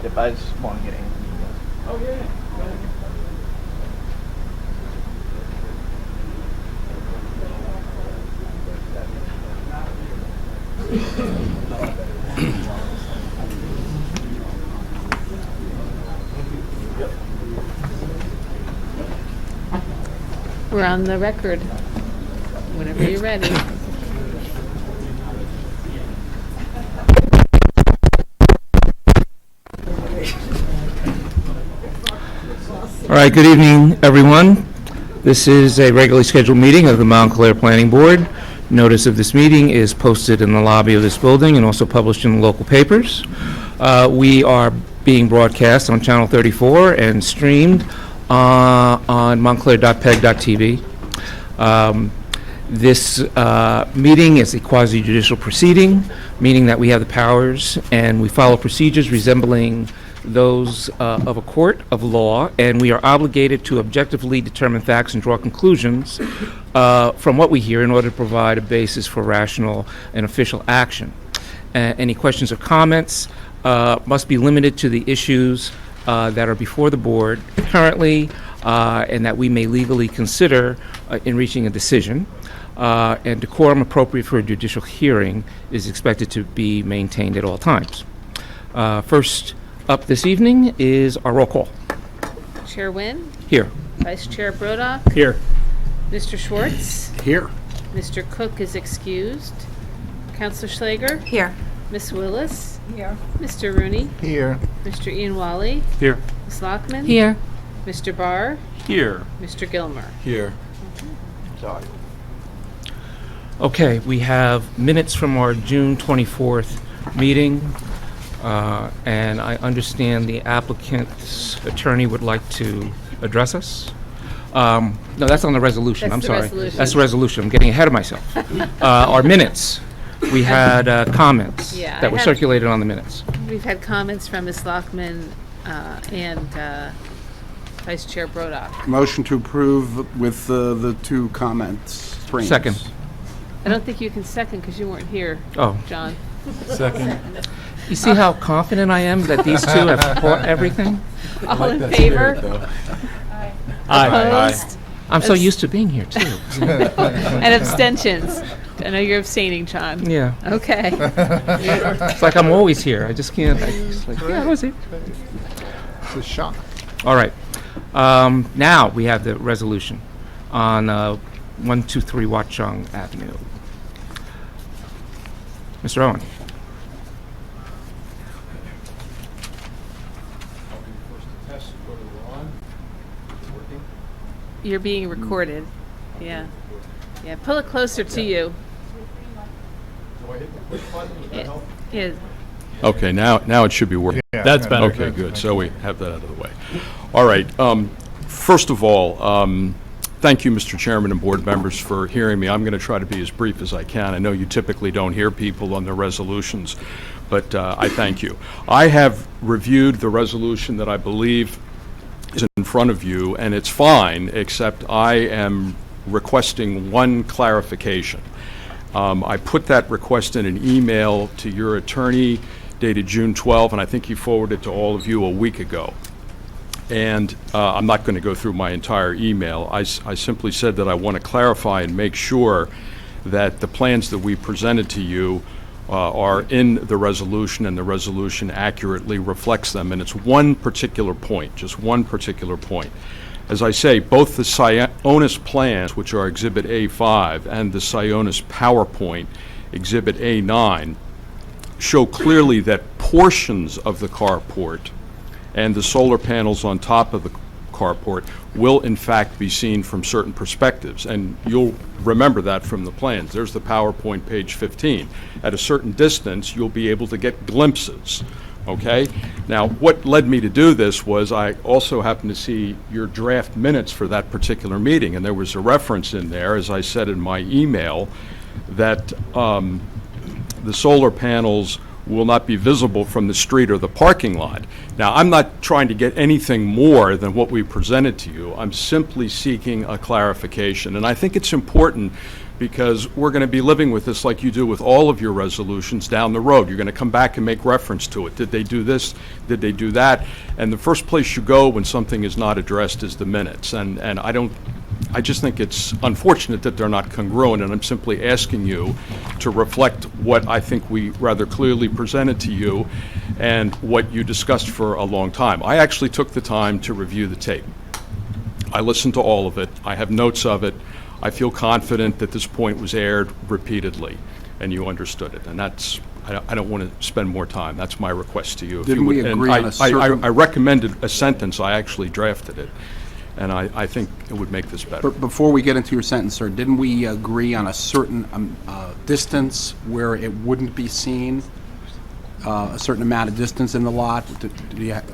If I just want to get in. Oh, yeah. We're on the record. Whenever you're ready. All right, good evening, everyone. This is a regularly scheduled meeting of the Montclair Planning Board. Notice of this meeting is posted in the lobby of this building and also published in the local papers. We are being broadcast on Channel 34 and streamed on montclair.peg.tv. This meeting is a quasi-judicial proceeding, meaning that we have the powers and we follow procedures resembling those of a court of law, and we are obligated to objectively determine facts and draw conclusions from what we hear in order to provide a basis for rational and official action. Any questions or comments must be limited to the issues that are before the board currently and that we may legally consider in reaching a decision. And decorum appropriate for a judicial hearing is expected to be maintained at all times. First up this evening is our roll call. Chair Nguyen, Here. Vice Chair Brodock, Here. Mr. Schwartz, Here. Mr. Cook is excused, Councilor Schlager, Here. Miss Willis, Here. Mr. Rooney, Here. Mr. Ian Wally, Here. Ms. Lockman, Here. Mr. Barr, Here. Mr. Gilmer. Here. Sorry. Okay, we have minutes from our June 24th meeting, and I understand the applicant's attorney would like to address us. No, that's on the resolution. That's I'm the sorry. resolution. That's the resolution. I'm getting ahead of myself. Our minutes, we had comments Yeah, that I were have- circulated on the minutes. We've had comments from Ms. Lockman and Vice Chair Brodock. Motion to approve with the two comments. frames. Second. I don't think you can second because you weren't here, Oh, John. Second. you see how confident I am that these two have caught everything? All in favor? Opposed? I'm so used to being here, too. And abstentions? I know you're abstaining, John. Yeah. Okay. It's like I'm always here. I just can't. I was here. It's a shock. All right. Now we have the resolution on 123 Watchung Avenue. Mr. Owen. You're being recorded. Yeah. Yeah, pull it closer to you. Yeah. Okay, now it should be working. That's better. Okay, good. So we have that out of the way. All right. First of all, thank you, Mr. Chairman and board members, for hearing me. I'm going to try to be as brief as I can. I know you typically don't hear people on their resolutions, but I thank you. I have reviewed the resolution that I believe is in front of you, and it's fine, except I am requesting one clarification. I put that request in an email to your attorney dated June 12, and I think he forwarded it to all of you a week ago. And I'm not going to go through my entire email. I simply said that I want to clarify and make sure that the plans that we presented to you are in the resolution, and the resolution accurately reflects them. And it's one particular point, just one particular point. As I say, both the Sionis plans, which are Exhibit A5, and the Sionis PowerPoint, Exhibit A9, show clearly that portions of the carport and the solar panels on top of the carport will in fact be seen from certain perspectives, and you'll remember that from the plans. There's the PowerPoint, page 15. At a certain distance, you'll be able to get glimpses, okay? Now, what led me to do this was I also happened to see your draft minutes for that particular meeting, and there was a reference in there, as I said in my email, that the solar panels will not be visible from the street or the parking lot. Now, I'm not trying to get anything more than what we presented to you. I'm simply seeking a clarification. And I think it's important because we're going to be living with this like you do with all of your resolutions down the road. You're going to come back and make reference to it. Did they do this? Did they do that? And the first place you go when something is not addressed is the minutes. And I just think it's unfortunate that they're not congruent, and I'm simply asking you to reflect what I think we rather clearly presented to you and what you discussed for a long time. I actually took the time to review the tape. I listened to all of it. I have notes of it. I feel confident that this point was aired repeatedly, and you understood it. And that's, I don't want to spend more time. That's my request to you. Didn't we agree on a certain... I recommended a sentence. I actually drafted it, and I think it would make this better. But before we get into your sentence, sir, didn't we agree on a certain distance where it wouldn't be seen? A certain amount of distance in the lot? Do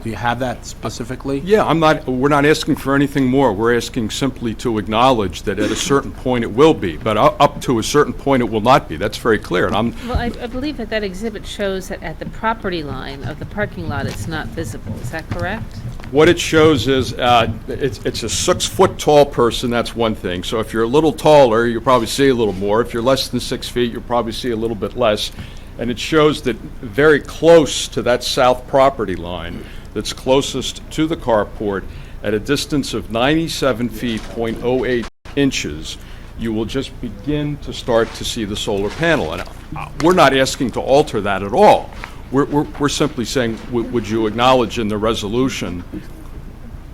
you have that specifically? Yeah, we're not asking for anything more. We're asking simply to acknowledge that at a certain point it will be, but up to a certain point it will not be. That's very clear. And Well, I believe that exhibit shows that at the property line of the parking lot, it's not visible. Is that correct? what it shows is it's a 6-foot tall person, that's one thing. So if you're a little taller, you'll probably see a little more. If you're less than 6 feet, you'll probably see a little bit less. And it shows that very close to that south property line that's closest to the carport, at a distance of 97 feet, 0.08 inches, you will just begin to start to see the solar panel. And we're not asking to alter that at all. We're simply saying, would you acknowledge in the resolution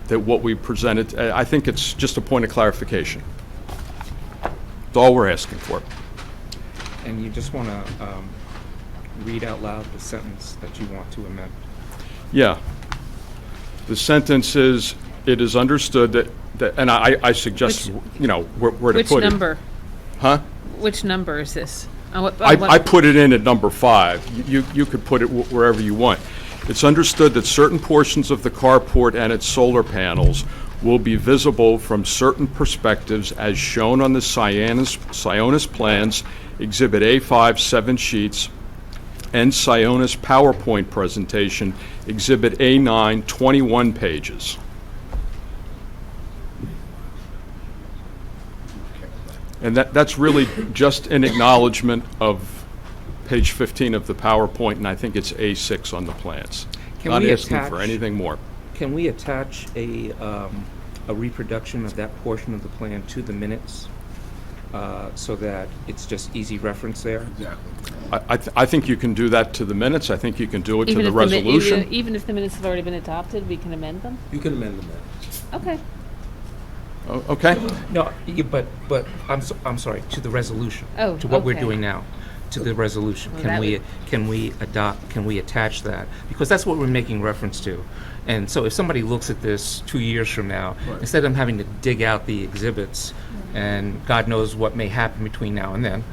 that what we presented, I think it's just a point of clarification. That's all we're asking for. And you just want to read out loud the sentence that you want to amend. Yeah. The sentence is, it is understood that and I suggest, where to put it. Which number? Huh? Which number is this? I put it in at number 5. You could put it wherever you want. It's understood that certain portions of the carport and its solar panels will be visible from certain perspectives as shown on the Sionis plans, Exhibit A5, 7 sheets, and Sionis PowerPoint presentation, Exhibit A9, 21 pages. And that's really just an acknowledgement of page 15 of the PowerPoint, and I think it's A6 on the plans. Not asking for anything more. Can we attach a reproduction of that portion of the plan to the minutes so that it's just easy reference there? Exactly. I think you can do that to the minutes. I think you can do it to the resolution. Even if the minutes have already been adopted, we can amend them? You can amend the minutes. Okay. Okay? No, but I'm sorry, to the resolution. Oh, to what we're okay. doing now, to the resolution. Well, Can we attach that? Because that's what we're making reference to. And so if somebody looks at this 2 years from now, instead of them having to dig out the exhibits, and God knows what may happen between now and then,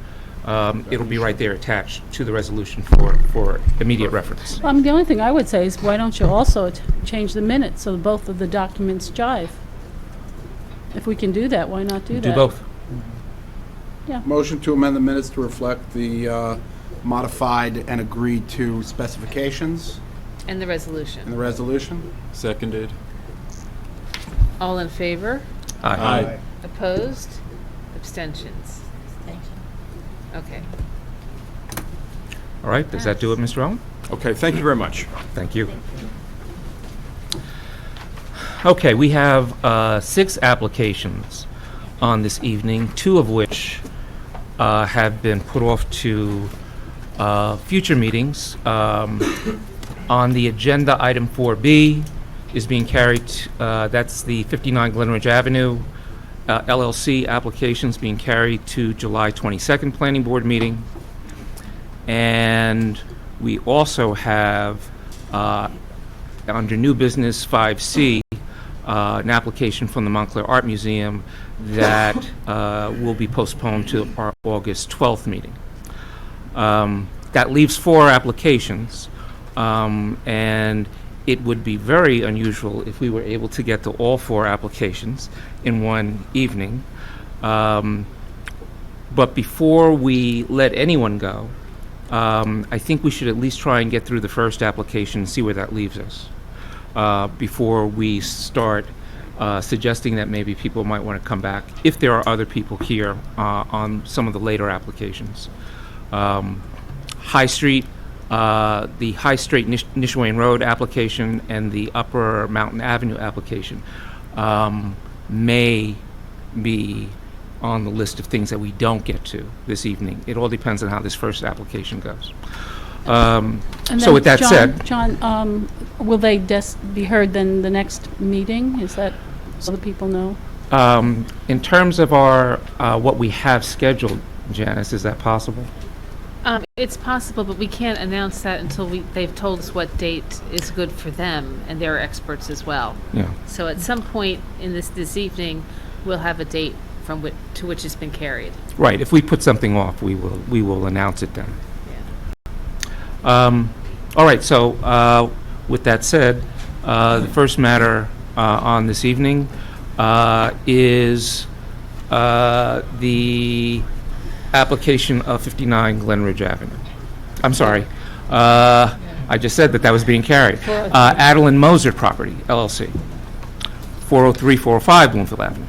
it'll be right there attached to the resolution for immediate reference. The only thing I would say is, why don't you also change the minutes so both of the documents jive? If we can do that, why not do that? Do both. Yeah. Motion to amend the minutes to reflect the modified and agreed to specifications And the in resolution. the resolution. Seconded. All in favor? Aye. Opposed? Abstentions? Okay. All right, does that do it, Mr. Owen? Okay, thank you very much. Thank you. Okay, we have 6 applications on this evening, 2 of which have been put off to future meetings. On the agenda, item 4B is being carried, that's the 59 Glenridge Avenue LLC applications being carried to July 22nd Planning Board meeting. And we also have, under new business 5C, an application from the Montclair Art Museum that will be postponed to our August 12th meeting. That leaves 4 applications, and it would be very unusual if we were able to get to all 4 applications in one evening. But before we let anyone go, I think we should at least try and get through the first application and see where that leaves us before we start suggesting that maybe people might want to come back if there are other people here on some of the later applications. High Street, the High Street Nishwain Road application and the Upper Mountain Avenue application may be on the list of things that we don't get to this evening. It all depends on how this first application goes. And So then, with that said, John, will they be heard then the next meeting? Is that so the people know? in terms of our, what we have scheduled, Janice, is that possible? It's possible, but we can't announce that until they've told us what date is good for them, and they're experts as well. Yeah. So at some point in this evening, we'll have a date to which it's been carried. Right, if we put something off, we will announce it then. Yeah. All right, so with that said, the first matter on this evening is the application of 59 Glenridge Avenue. I'm sorry, I just said that was being carried. Adaline Moser Property LLC, 403, 405 Bloomfield Avenue.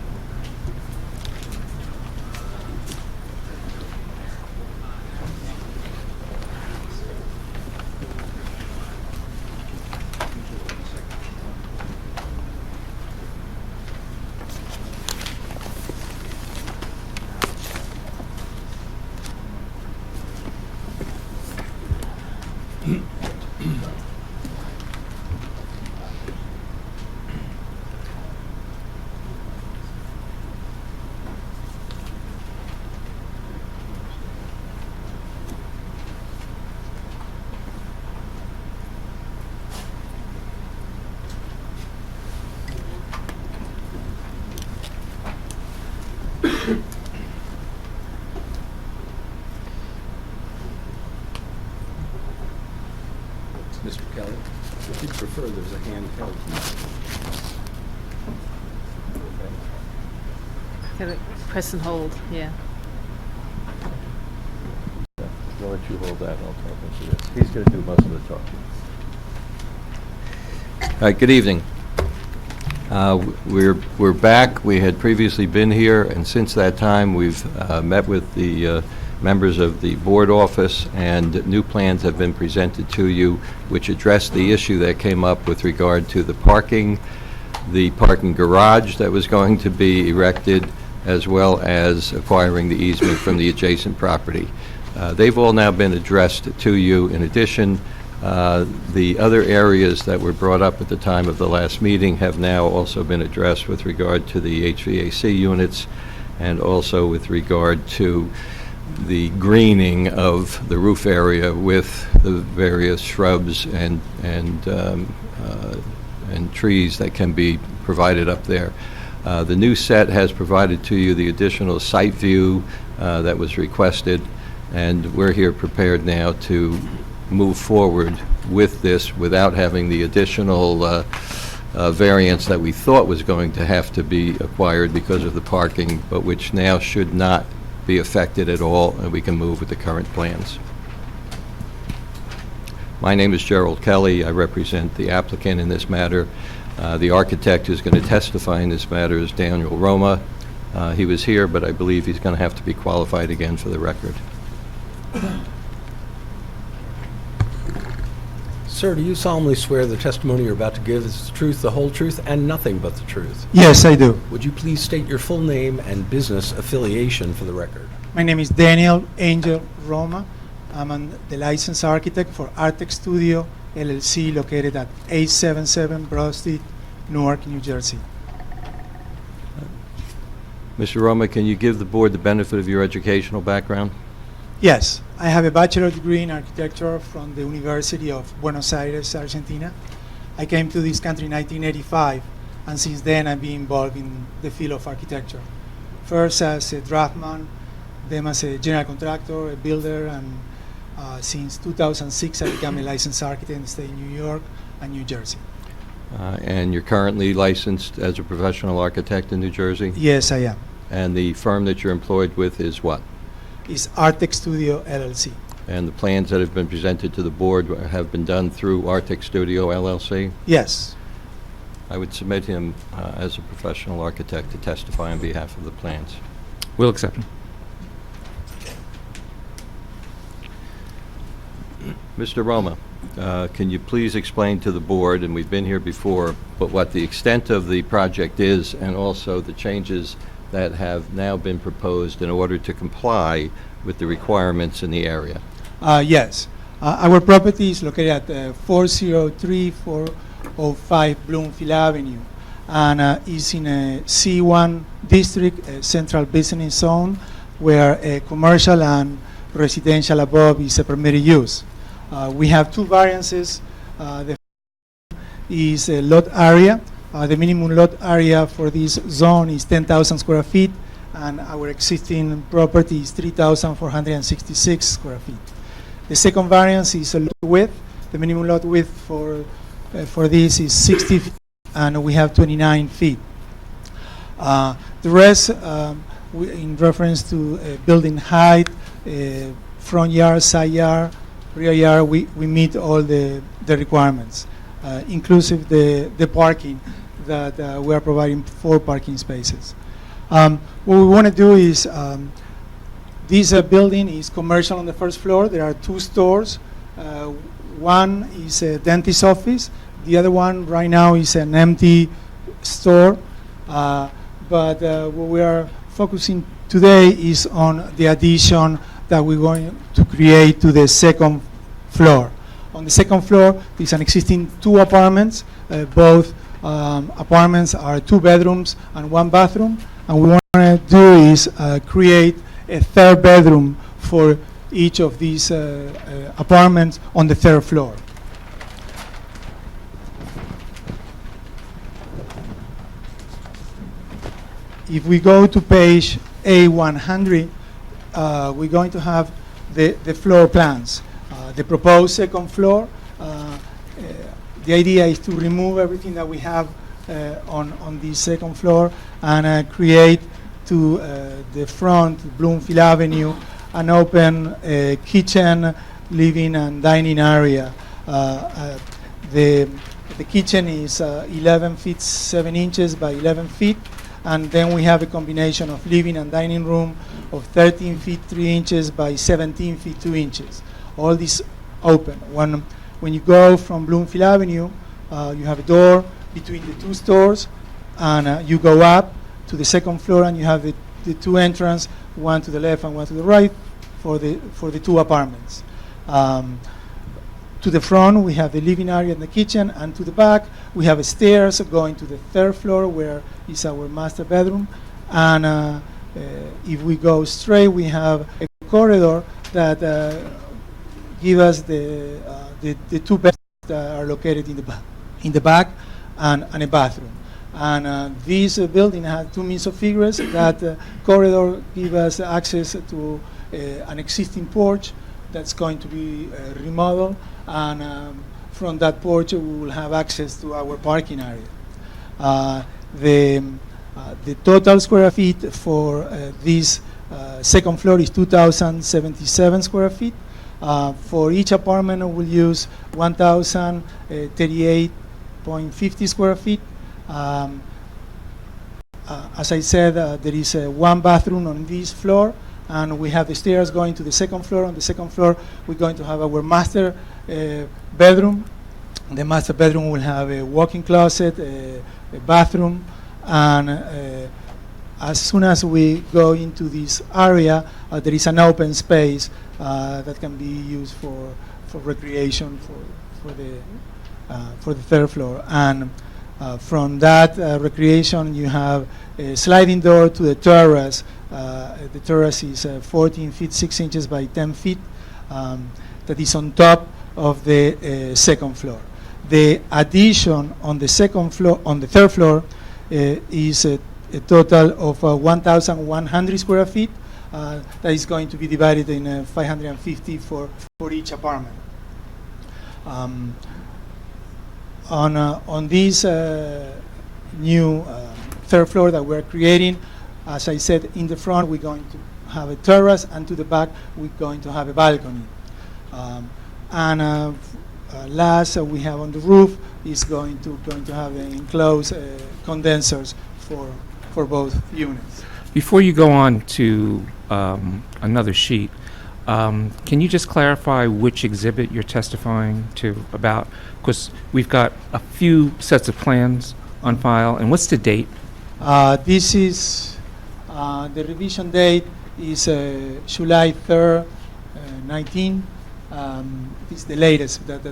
Mr. Kelly, if you'd prefer, there's a handheld. Gotta press and hold, yeah. I'll let you hold that, and I'll talk into this. He's going to do most of the talking. All right, good evening. We're back. We had previously been here, and since that time, we've met with the members of the board office, and new plans have been presented to you, which address the issue that came up with regard to the parking garage that was going to be erected, as well as acquiring the easement from the adjacent property. They've all now been addressed to you. In addition, the other areas that were brought up at the time of the last meeting have now also been addressed with regard to the HVAC units, and also with regard to the greening of the roof area with the various shrubs and trees that can be provided up there. The new set has provided to you the additional site view that was requested, and we're here prepared now to move forward with this without having the additional variance that we thought was going to have to be acquired because of the parking, but which now should not be affected at all, and we can move with the current plans. My name is Gerald Kelly. I represent the applicant in this matter. The architect who's going to testify in this matter is Daniel Roma. He was here, but I believe he's going to have to be qualified again for the record. Sir, do you solemnly swear the testimony you're about to give is the truth, the whole truth, and nothing but the truth? Yes, I do. Would you please state your full name and business affiliation for the record? My name is Daniel Angel Roma. I'm the licensed architect for Artec Studio LLC, located at 877 Broad Street, Newark, New Jersey. Mr. Roma, can you give the board the benefit of your educational background? Yes, I have a bachelor's degree in architecture from the University of Buenos Aires, Argentina. I came to this country in 1985, and since then I've been involved in the field of architecture. First as a draftsman, then as a general contractor, a builder, and since 2006 I became a licensed architect in the state of New York and New Jersey. And you're currently licensed as a professional architect in New Jersey? Yes, I am. And the firm that you're employed with is what? It's Artec Studio LLC. And the plans that have been presented to the board have been done through Artec Studio LLC? Yes. I would submit him as a professional architect to testify on behalf of the plans. We'll accept them. Mr. Roma, can you please explain to the board, and we've been here before, but what the extent of the project is and also the changes that have now been proposed in order to comply with the requirements in the area? Yes. Our property is located at 403-405 Bloomfield Avenue, and is in a C1 district, a central business zone, where commercial and residential above is a permitted use. We have two variances. The first is a lot area. The minimum lot area for this zone is 10,000 square feet, and our existing property is 3,466 square feet. The second variance is a lot width. The minimum lot width for this is 60 feet, and we have 29 feet. The rest, in reference to building height, front yard, side yard, rear yard, we meet all the requirements, inclusive the parking that we are providing 4 parking spaces. What we want to do is, this building is commercial on the first floor. There are 2 stores. One is a dentist's office. The other one right now is an empty store. But what we are focusing today is on the addition that we're going to create to the second floor. On the second floor, there's an existing 2 apartments. Both apartments are 2 bedrooms and 1 bathroom. And what we want to do is create a 3rd bedroom for each of these apartments on the 3rd floor. If we go to page A100, we're going to have the floor plans. The proposed second floor, the idea is to remove everything that we have on the second floor and create to the front, Bloomfield Avenue, an open kitchen, living and dining area. The kitchen is 11 feet 7 inches by 11 feet, and then we have a combination of living and dining room of 13 feet 3 inches by 17 feet 2 inches. All this open. When you go from Bloomfield Avenue, you have a door between the 2 stores, and you go up to the second floor, and you have the 2 entrances, one to the left and one to the right, for the 2 apartments. To the front, we have the living area and the kitchen, and to the back, we have stairs going to the 3rd floor, where is our master bedroom. And if we go straight, we have a corridor that give us the 2 bedrooms that are located in the back, and a bathroom. And this building has 2 means of egress. That corridor gives us access to an existing porch that's going to be remodeled, and from that porch we will have access to our parking area. The total square feet for this second floor is 2,077 square feet. For each apartment, we'll use 1,038.50 square feet. As I said, there is 1 bathroom on this floor, and we have the stairs going to the second floor. On the second floor, we're going to have our master bedroom. The master bedroom will have a walk-in closet, a bathroom, and as soon as we go into this area, there is an open space that can be used for recreation for the 3rd floor. And from that recreation, you have a sliding door to the terrace. The terrace is 14 feet 6 inches by 10 feet. That is on top of the second floor. The addition on the second floor, on the 3rd floor, is a total of 1,100 square feet. That is going to be divided in 550 for each apartment. On this new 3rd floor that we're creating, as I said, in the front we're going to have a terrace, and to the back we're going to have a balcony. Last, we have on the roof is going to have enclosed condensers for both units. Before you go on to another sheet, can you just clarify which exhibit you're testifying to about? Because we've got a few sets of plans on file, and what's the date? This is the revision date is July 3rd, 19. It's the latest that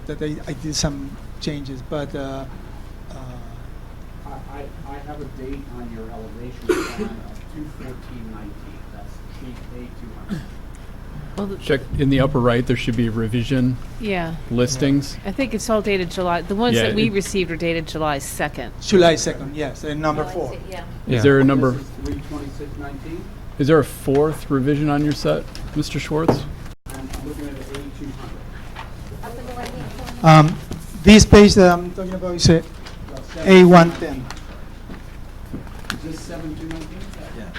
I did some changes, but I have a date on your elevation plan of 2/14/19. That's sheet A200. Well, Check in the upper right, there should be revision yeah, listings. I think it's all dated July, the ones Yeah, that we it- received are dated July 2nd. July 2nd, yes, and number 4. Yeah. Is there a number, This is 3/26/19. is there a fourth revision on your set, Mr. Schwartz? I'm looking at A200. This page that I'm talking about is A110. Is this 7/2/19? Yeah.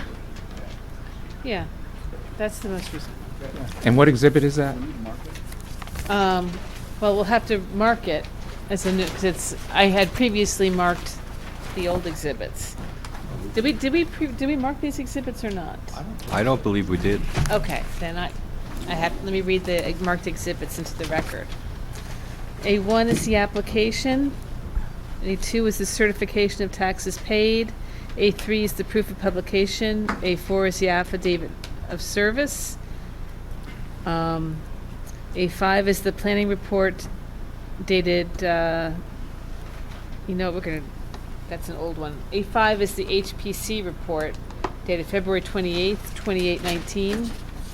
Yeah, that's the most recent. And what exhibit is that? Well, we'll have to mark it as a new, because I had previously marked the old exhibits. Did we mark these exhibits or not? I don't believe we did. Okay, then I have, let me read the marked exhibits into the record. A1 is the application. A2 is the certification of taxes paid. A3 is the proof of publication. A4 is the affidavit of service. A5 is the planning report dated, that's an old one. A5 is the HPC report dated February 28th, 2019.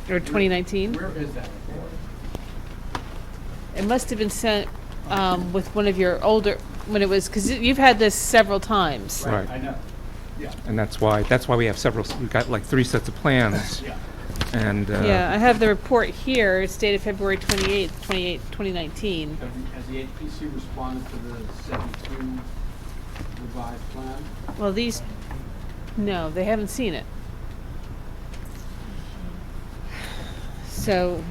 Where is that report? It must have been sent with one of your older, when it was, because you've had this several times. Right. I know. Yeah. And that's why we have several, we've got like 3 sets of plans. Yeah. And, Yeah, I have the report here. It's dated February 28th, 2019. Has the HPC responded to the 72 revised plan? Well, no, they haven't seen it. So,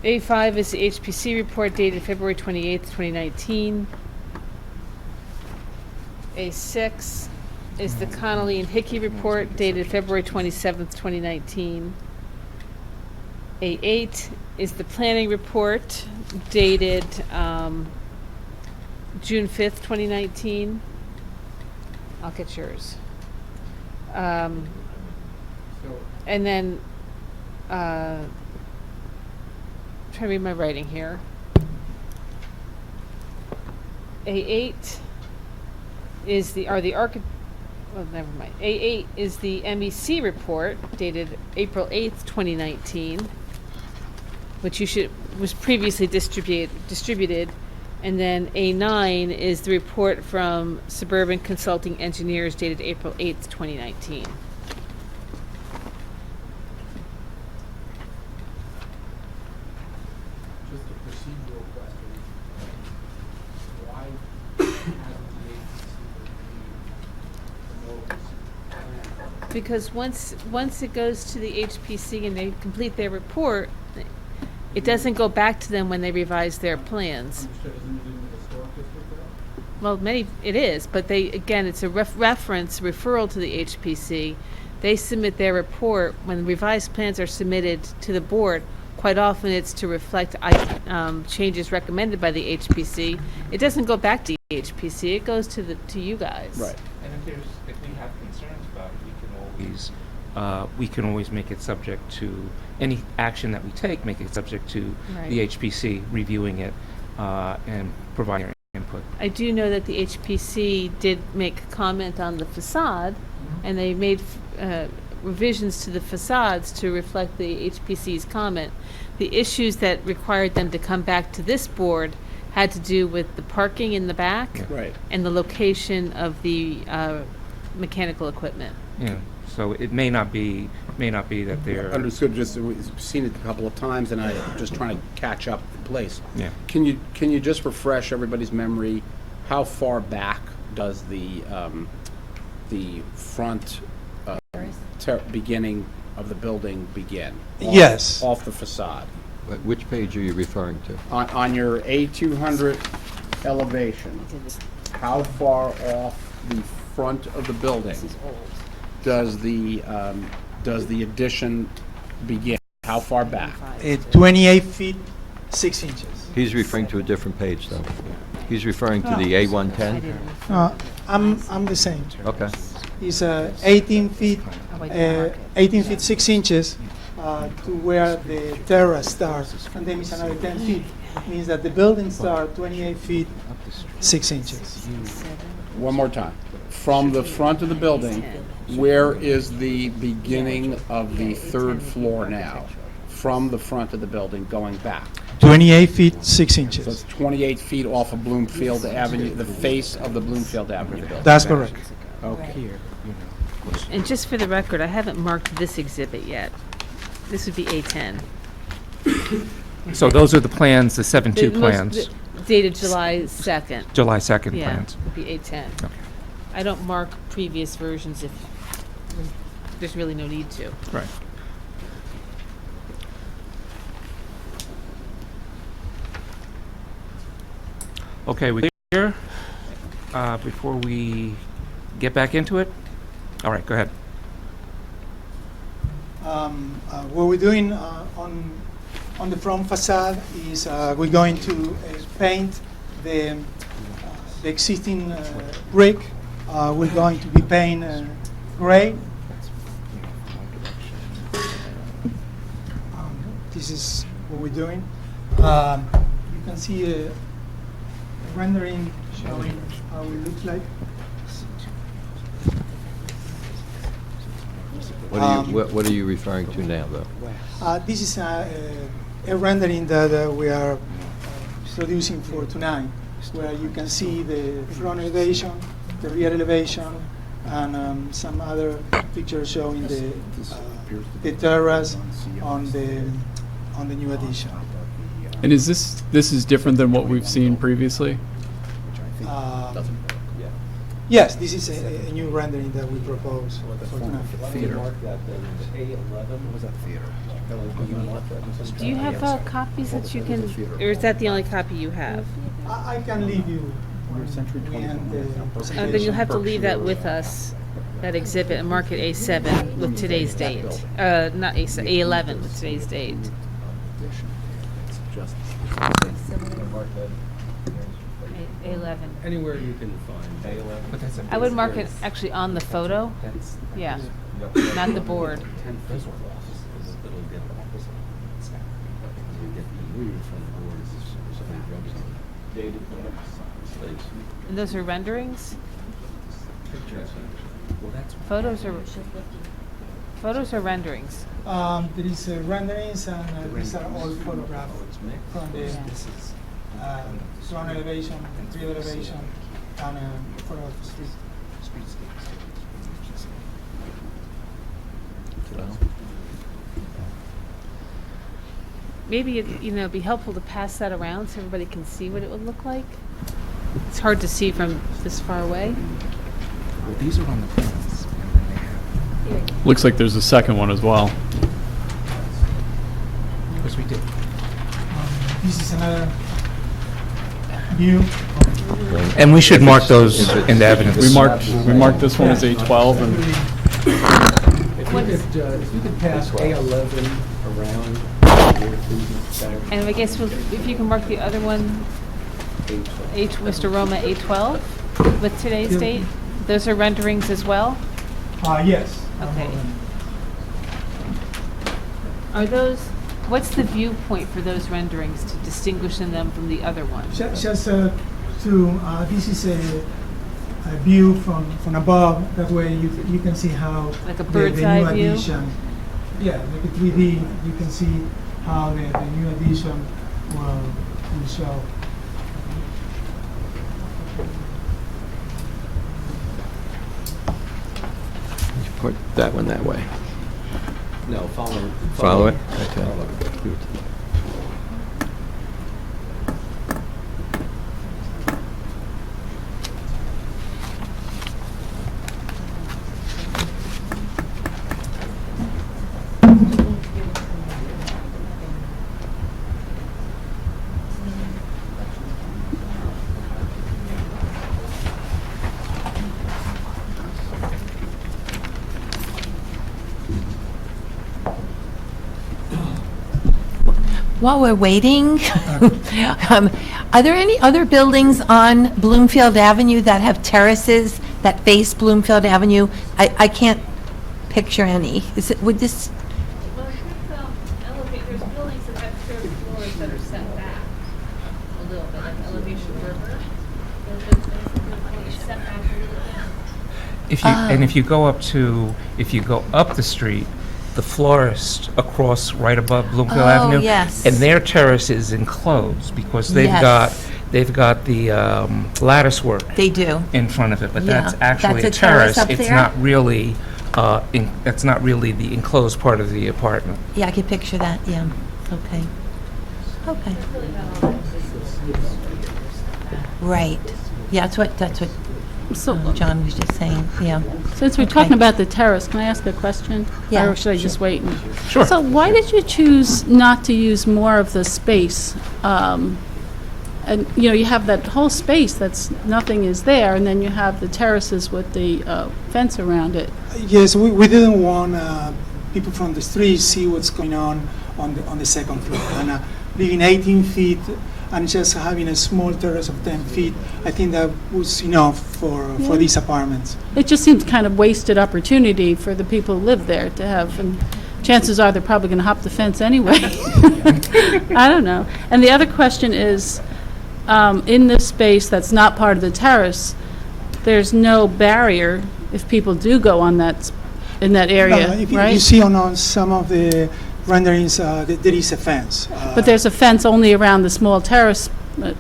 A5 is the HPC report dated February 28th, 2019. A6 is the Connolly and Hickey report dated February 27th, 2019. A8 is the planning report dated June 5th, 2019. I'll get yours. And then, trying to read my writing here. A8 is well, never mind. A8 is the MEC report dated April 8th, 2019, which was previously distributed. And then A9 is the report from Suburban Consulting Engineers dated April 8th, 2019. Just a procedural question. Why hasn't the agency reviewed the notice? Because once it goes to the HPC and they complete their report, it doesn't go back to them when they revise their plans. Understood, isn't it in the historic district at all? Well, it's a it's a reference, referral to the HPC. They submit their report. When revised plans are submitted to the board, quite often it's to reflect changes recommended by the HPC. It doesn't go back to the HPC, it goes to you guys. Right. And if we have concerns about it, we can always make it subject to any action that we take, make it subject to the Right. HPC reviewing it and providing input. I do know that the HPC did make comment on the facade, and they made revisions to the facades to reflect the HPC's comment. The issues that required them to come back to this board had to do with the parking in the back Yeah. Right. and the location of the mechanical equipment. Yeah. So it may not be that they're. Understood, just, we've seen it a couple of times, and I'm just trying to catch up in place. Yeah. Can you just refresh everybody's memory, how far back does the front beginning of the building begin? Yes. Off the facade? Which page are you referring to? On your A200 elevation, how far off the front of the building does the addition begin? How far back? 28 feet, 6 inches. He's referring to a different page, though. He's referring to the A110? I'm the same. Okay. It's 18 feet, 6 inches to where the terrace starts, and then it's another 10 feet. Means that the building starts 28 feet, 6 inches. One more time. From the front of the building, where is the beginning of the third floor now? From the front of the building going back. 28 feet, 6 So inches. it's 28 feet off of Bloomfield Avenue, the face of the Bloomfield Avenue building. That's correct. Okay. And just for the record, I haven't marked this exhibit yet. This would be A10. So those are the plans, the The 7-2 most- plans, Dated July 2nd. July 2nd Yeah, plans. would be A10. Okay. I don't mark previous versions if there's really no need to. Right. Okay, we clear? Before we get back into it? All right, go ahead. What we're doing on the front facade is we're going to paint the existing brick. We're going to be painting gray. This is what we're doing. You can see a rendering showing how it looks like. What are you referring to now, though? This is a rendering that we are producing for tonight, where you can see the front elevation, the rear elevation, and some other pictures showing the terrace on the new addition. And is this is different than what we've seen previously? Yes, this is a new rendering that we propose for tonight. Do you have copies that you can, or is that the only copy you have? I can leave you. We end the Then presentation. you'll have to leave that with us, that exhibit, and mark it A7 with today's date. Not A7, A11 with today's date. A11. Anywhere you can find A11. I would mark it actually on the photo. Yeah, not the board. And those are renderings? Photos are renderings. There is renderings, and these are all photographs from the front elevation, rear elevation, and photo of the street. Maybe it'd be helpful to pass that around so everybody can see what it would look like. It's hard to see from this far away. Well, these are on the plans. Looks like there's a second one as well. Because we did. This is another view. And we should mark those in the evidence. We marked this one as A12 and If you could pass A11 around. And I guess if you can mark the other one, Mr. Roma, A12 with today's date. Those are renderings as well? Yes. Okay. Are those, what's the viewpoint for those renderings to distinguish them from the other ones? Just this is a view from above. That way you can see how Like a the bird's new eye view? addition. Yeah, like a 3D. You can see how the new addition will show. Put that one that way. No, follow. Follow it? Okay. While we're waiting, are there any other buildings on Bloomfield Avenue that have terraces that face Bloomfield Avenue? I can't picture any. Would this, Well, there's buildings that have third floors that are set back a little bit, like elevation river. Set back a little bit. If you go up the street, the florist across right above Bloomfield Oh, Avenue. yes. And their terrace is enclosed because they've Yes. got the lattice work they do? in front of it, but Yeah. that's actually That's a a terrace terrace. up It's there? not really, it's not really the enclosed part of the apartment. Yeah, I could picture that, yeah. Okay. Okay. Right. Yeah, that's what So, John was just saying, yeah. since we're Okay. talking about the terrace, can I ask a question? Yeah, Or should I just wait? Sure. So why did you choose not to use more of the space? And, you know, you have that whole space that's, nothing is there, and then you have the terraces with the fence around it. Yes, we didn't want people from the street see what's going on the second floor. And leaving 18 feet and just having a small terrace of 10 feet, I think that was enough for these apartments. It just seems kind of wasted opportunity for the people who live there to have, and chances are they're probably going to hop the fence anyway. I don't know. And the other question is, in this space that's not part of the terrace, there's no barrier if people do go on that, in that area, If right? you see on some of the renderings, there is a fence. But there's a fence only around the small terrace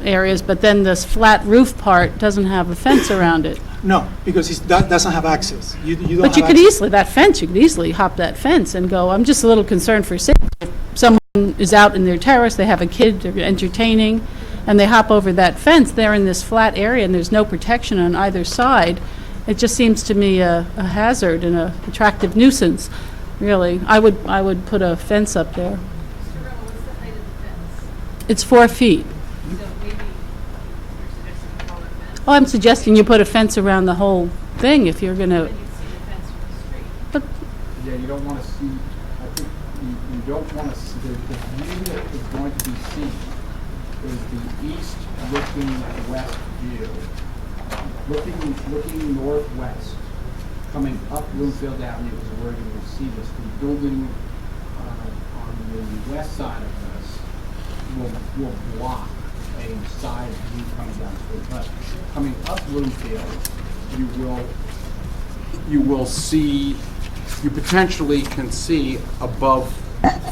areas, but then this flat roof part doesn't have a fence around it. No, because that doesn't have access. You don't But you have could access. easily, that fence, you could easily hop that fence and go. I'm just a little concerned for safety. If someone is out in their terrace, they have a kid, they're entertaining, and they hop over that fence, they're in this flat area and there's no protection on either side. It just seems to me a hazard and a attractive nuisance, really. I would put a fence up there. It's 4 feet. Oh, I'm suggesting you put a fence around the whole thing if you're gonna, but, Yeah, you don't want to see, I think you don't want to see, the view that is going to be seen is the east-looking west view. Looking northwest, coming up Bloomfield Avenue is where you will see this. The building on the west side of this will block a side view coming down to it. But coming up Bloomfield, you will see, you potentially can see above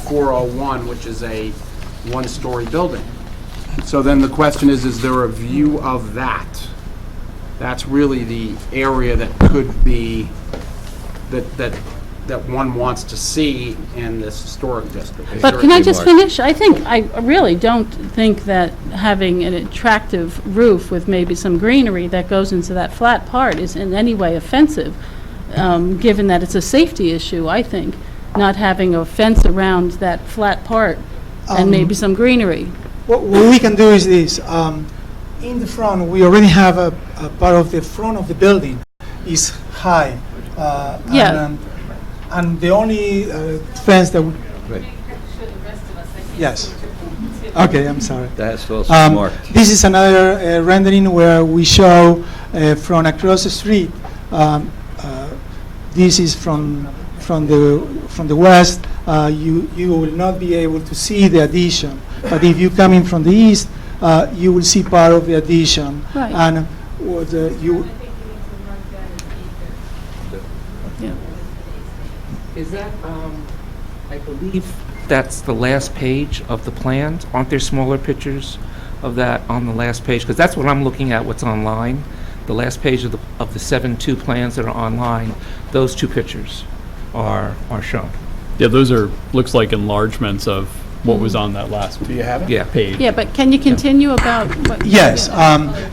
401, which is a one-story building. So then the question is there a view of that? That's really the area that could be, that one wants to see in this historic district. but can I just finish? I really don't think that having an attractive roof with maybe some greenery that goes into that flat part is in any way offensive, given that it's a safety issue, I think, not having a fence around that flat part and maybe some greenery. What we can do is this. In the front, we already have a part of the front of the building is high. Yeah. And the only fence that would... Right. Yes. Okay, I'm sorry. That's also marked. This is another rendering where we show from across the street. This is from the west. You will not be able to see the addition, but if you come in from the east, you will see part of the addition. Right. And what you Is that, I believe that's the last page of the plans? Aren't there smaller pictures of that on the last page? Because that's what I'm looking at, what's online. The last page of the 7-2 plans that are online, those two pictures are shown. Yeah, those are, looks like enlargements of what was on that last Do you have it? Yeah. page. Yeah, but can you continue about what? yes.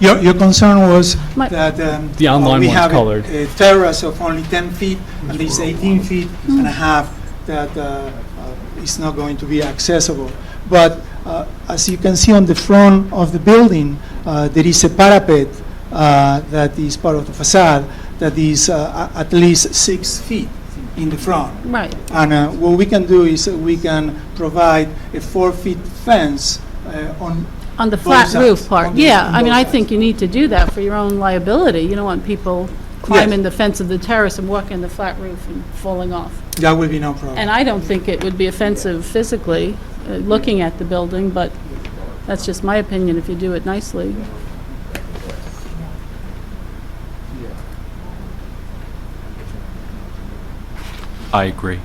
Your concern was My- that The online we one's have colored. a terrace of only 10 feet, and this 18 feet and a half that is not going to be accessible. But as you can see on the front of the building, there is a parapet that is part of the facade that is at least 6 feet. in the front. Right. And what we can do is we can provide a 4-foot fence On the both flat sides, roof part, on the- yeah. on I mean, both I sides. think you need to do that for your own liability. You don't want people climbing the fence of the terrace and walking the flat roof and falling off. That will be no problem. And I don't think it would be offensive physically, looking at the building, but that's just my opinion if you do it nicely. I agree.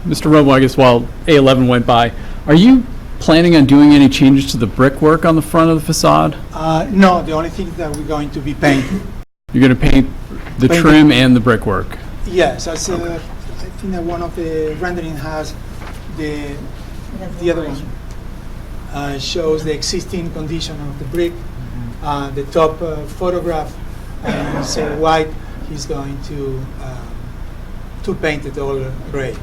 Mr. Romo, I guess while A11 went by, are you planning on doing any changes to the brickwork on the front of the facade? No, the only thing that we're going to be painting. You're going to paint the Painting. trim and the brickwork? Yes, I think that one of the rendering has the other one shows the existing condition of the brick. The top photograph is white. He's going to paint it all gray.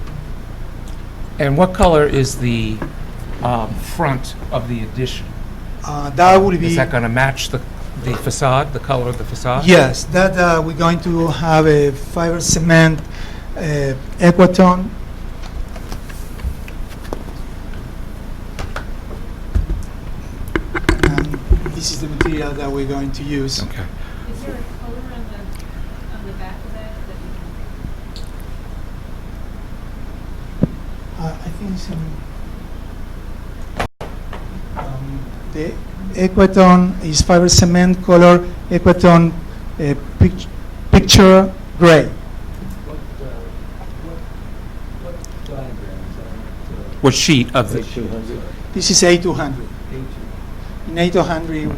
And what color is the front of the addition? That will be Is that going to match the facade, the color of the facade? yes. That we're going to have a fiber cement Equatone. And this is the material that we're going to use. Okay. Is there a color on the back of that? I think it's in the Equatone is fiber cement color Equatone picture gray. What sheet of the? This is A200. In A200,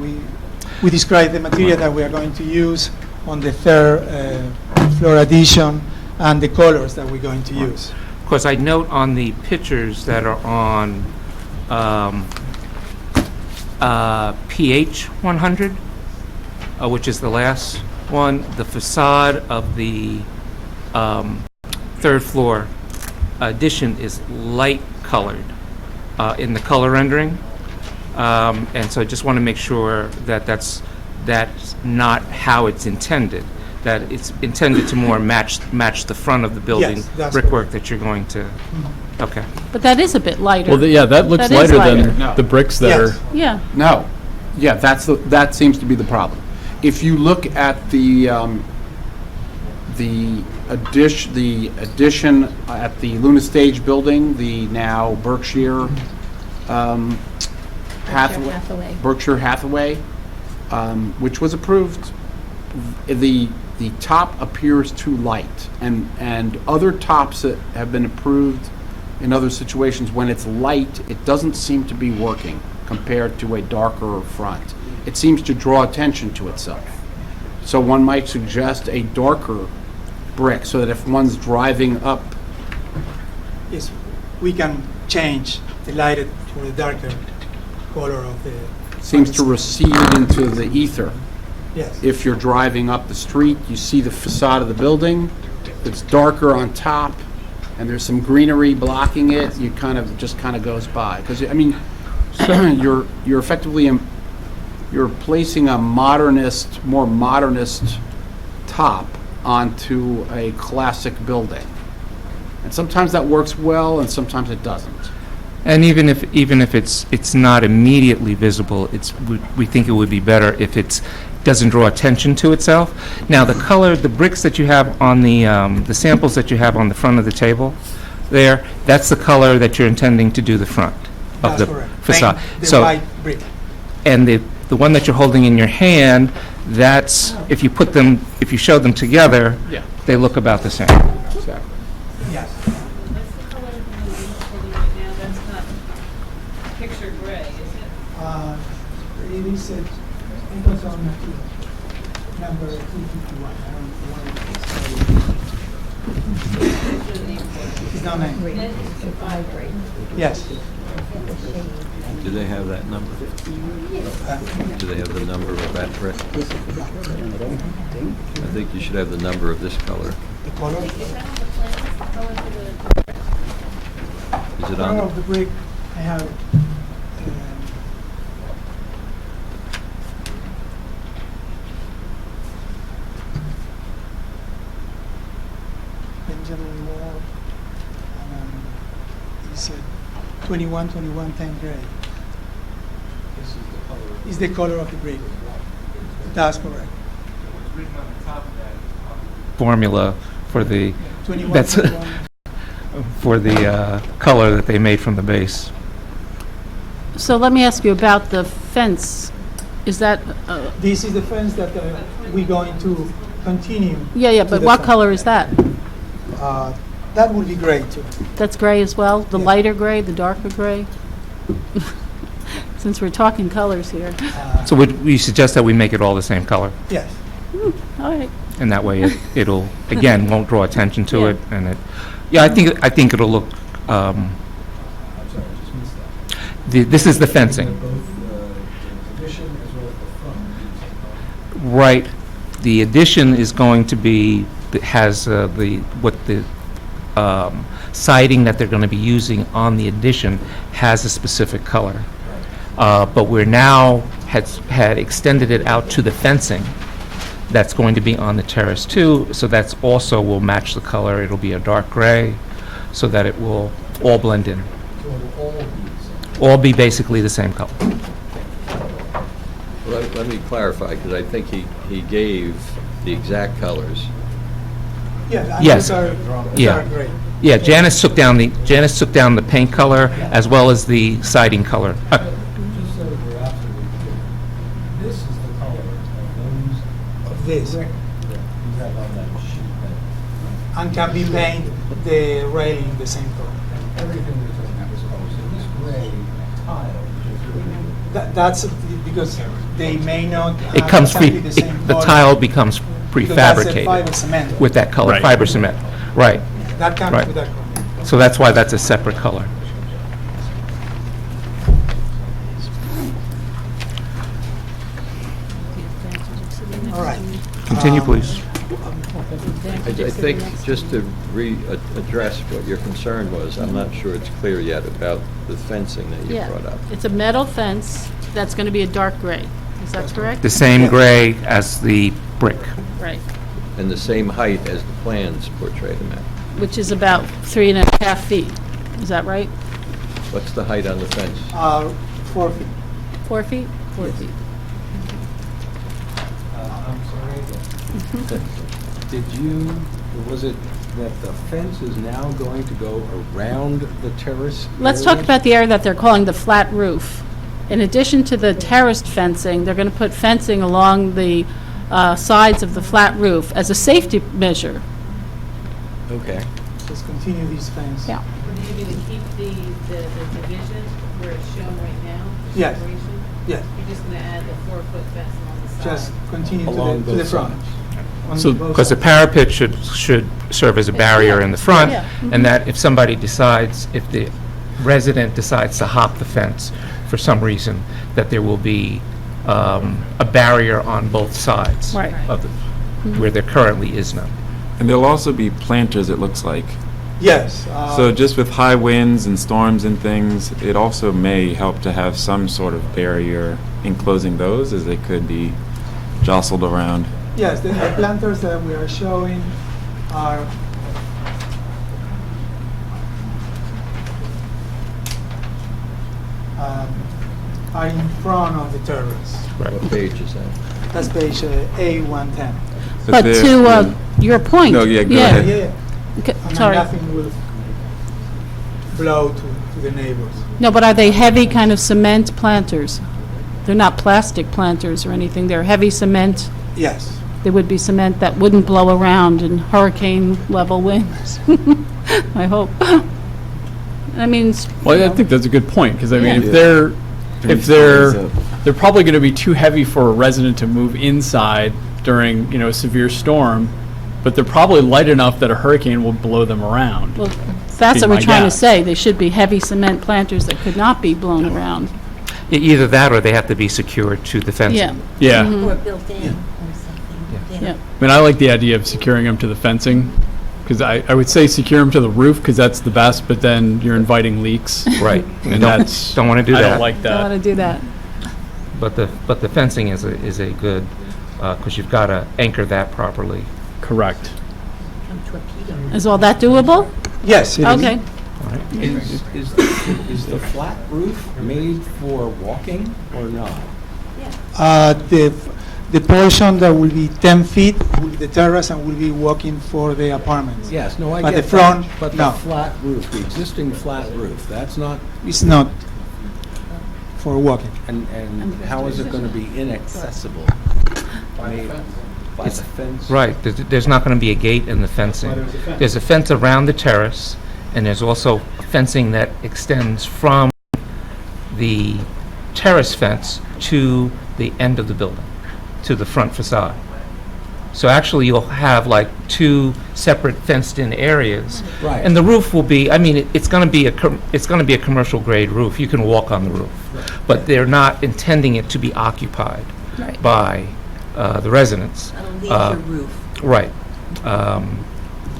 we describe the material that we are going to use on the third floor addition and the colors that we're going to use. Because I note on the pictures that are on PH 100, which is the last one, the facade of the third floor addition is light colored in the color rendering. And so I just want to make sure that that's not how it's intended, that it's intended to more match the front of the building Yes, that's brickwork that you're going to, okay. But that is a bit lighter. Well, yeah, that looks That is lighter lighter. than No. the bricks that Yes. are. Yeah. No. Yeah, that seems to be the problem. If you look at the addition at the Luna Stage building, the now Berkshire Hathaway. Berkshire Hathaway, which was approved, the top appears too light, and other tops that have been approved in other situations, when it's light, it doesn't seem to be working compared to a darker front. It seems to draw attention to itself. So one might suggest a darker brick so that if one's driving up, Yes, we can change the lighted for the darker color of the. seems to recede into the ether. Yes. If you're driving up the street, you see the facade of the building, it's darker on top, and there's some greenery blocking it, you just kind of goes by. Because, I mean, you're effectively, you're placing a more modernist top onto a classic building. And sometimes that works well, and sometimes it doesn't. And even if it's not immediately visible, we think it would be better if it doesn't draw attention to itself. Now, the bricks that you have on the samples that you have on the front of the table, that's the color that you're intending to do the front of That's the correct. facade. Paint the So, white brick. and the one that you're holding in your hand, that's if you show them together, Yeah. they look about the same. Exactly. Yes. What's the color of the building you're holding right now? That's not picture gray, is it? It is it was on number 251. I don't know what it is. It's down there. Yes. Do they have that number? Do they have the number of that brick? I think you should have the number of this color. The color. Is it Color on? of the brick, I have. general wall. It's 2110 gray. This is the color. Is the color of the brick. That's correct. Formula for the, 21, that's 21. for the color that they made from the base. So let me ask you about the fence. Is that, This is the fence that we're going to continue. yeah, to but the what front. color is that? That would be great too. That's gray as well? The Yeah. lighter gray, the darker gray? Since we're talking colors here. So would we suggest that we make it all the same color? Yes. All right. And that way it'll, again, won't draw attention to Yeah. it, and it, yeah, I think it'll look, I'm sorry, I just missed that. this is the fencing. Both the addition as well as the front. Right. The addition is going to be, has what the siding that they're going to be using on the addition has a specific color. But we're now, had extended it out to the fencing that's going to be on the terrace too, so that's also will match the color. It'll be a dark gray, so that it will all blend in. So it'll all be the same. All be basically the same color. Let me clarify, because I think he gave the exact colors. Yeah. and Yes. these are Yeah. dark gray. Yeah, Janice took down the paint color as well as the siding color. Just so we're absolutely clear, this is the color of Of this. brick that you have on that sheet. And can be painted the railing the same color. Everything we're talking about is color. So this gray tile, which is really That's because they may not It have comes exactly the same the color. tile becomes Because that's a prefabricated fiber cement. with that color, Right. fiber cement. Right. That comes right. with that color. So that's why that's a separate color. All right. Continue, please. I think, just to address what your concern was, I'm not sure it's clear yet about the fencing that you Yeah. brought up. It's a metal fence that's going to be a dark gray. Is that correct? The same gray as the brick. Right. And the same height as the plans portray them at. Which is about 3.5 feet. Is that right? What's the height on the fence? 4 feet. 4 feet? 4 feet. I'm sorry. Did you, was it that the fence is now going to go around the terrace? Let's talk area? about the area that they're calling the flat roof. In addition to the terraced fencing, they're going to put fencing along the sides of the flat roof as a safety measure. Okay. Just continue this fence. Yeah. Are you going to keep the division where it's shown right now? the Yes. separation? Yes, You're just going to add the 4-foot fence along the side? just continue Along to the both front. sides. On So- both Because the sides. parapet should serve as a barrier in the front, Yeah. and that if somebody decides, if the resident decides to hop the fence for some reason, that there will be a barrier on both sides Right. of the, where there currently is none. And there'll also be planters, it looks like. Yes. So just with high winds and storms and things, it also may help to have some sort of barrier enclosing those, as they could be jostled around. Yes, the planters that we are showing are in front of the terrace. What page is that? That's page A110. But there- to your point. No, yeah, go Yeah, ahead. yeah. Okay, And sorry. nothing will blow to the neighbors. No, but are they heavy kind of cement planters? They're not plastic planters or anything, they're heavy cement. Yes. They would be cement that wouldn't blow around in hurricane-level winds, I hope. I mean, Well, I think that's a good point, because I mean, Yeah. if they're probably going to be too heavy for a resident to move inside during, a severe storm, but they're probably light enough that a hurricane will blow them around. well, that's Be what we're my trying to guess. say. They should be heavy cement planters that could not be blown around. Either that, or they have to be secured to the fencing. Yeah, Yeah. Or built in or something. yeah. I mean, I like the idea of securing them to the fencing, because I would say secure them to the roof, because that's the best, but then you're inviting leaks. Right. And that's. Don't want to do I that. don't like Don't want that. to do that. But the fencing is a good, because you've got to anchor that properly. Correct. Is all that doable? Yes, it is. Okay. Is the flat roof made for walking or not? The portion that will be 10 feet will be the terrace and will be walking for the apartments. Yes, no, I But get the front, that. But no. the flat roof, the existing flat roof, that's not, It's not for walking. and how is it going to be inaccessible? Made by the fence? Right, there's not going to be a gate in the fencing. There's a fence around the terrace, and there's also fencing that extends from the terrace fence to the end of the building, to the front facade. So actually, you'll have like two separate fenced-in areas. Right. And the roof will be, I mean, it's going to be a commercial grade roof. You can walk on the roof. But they're not intending it to be occupied Right. by the residents. A leisure roof. Right.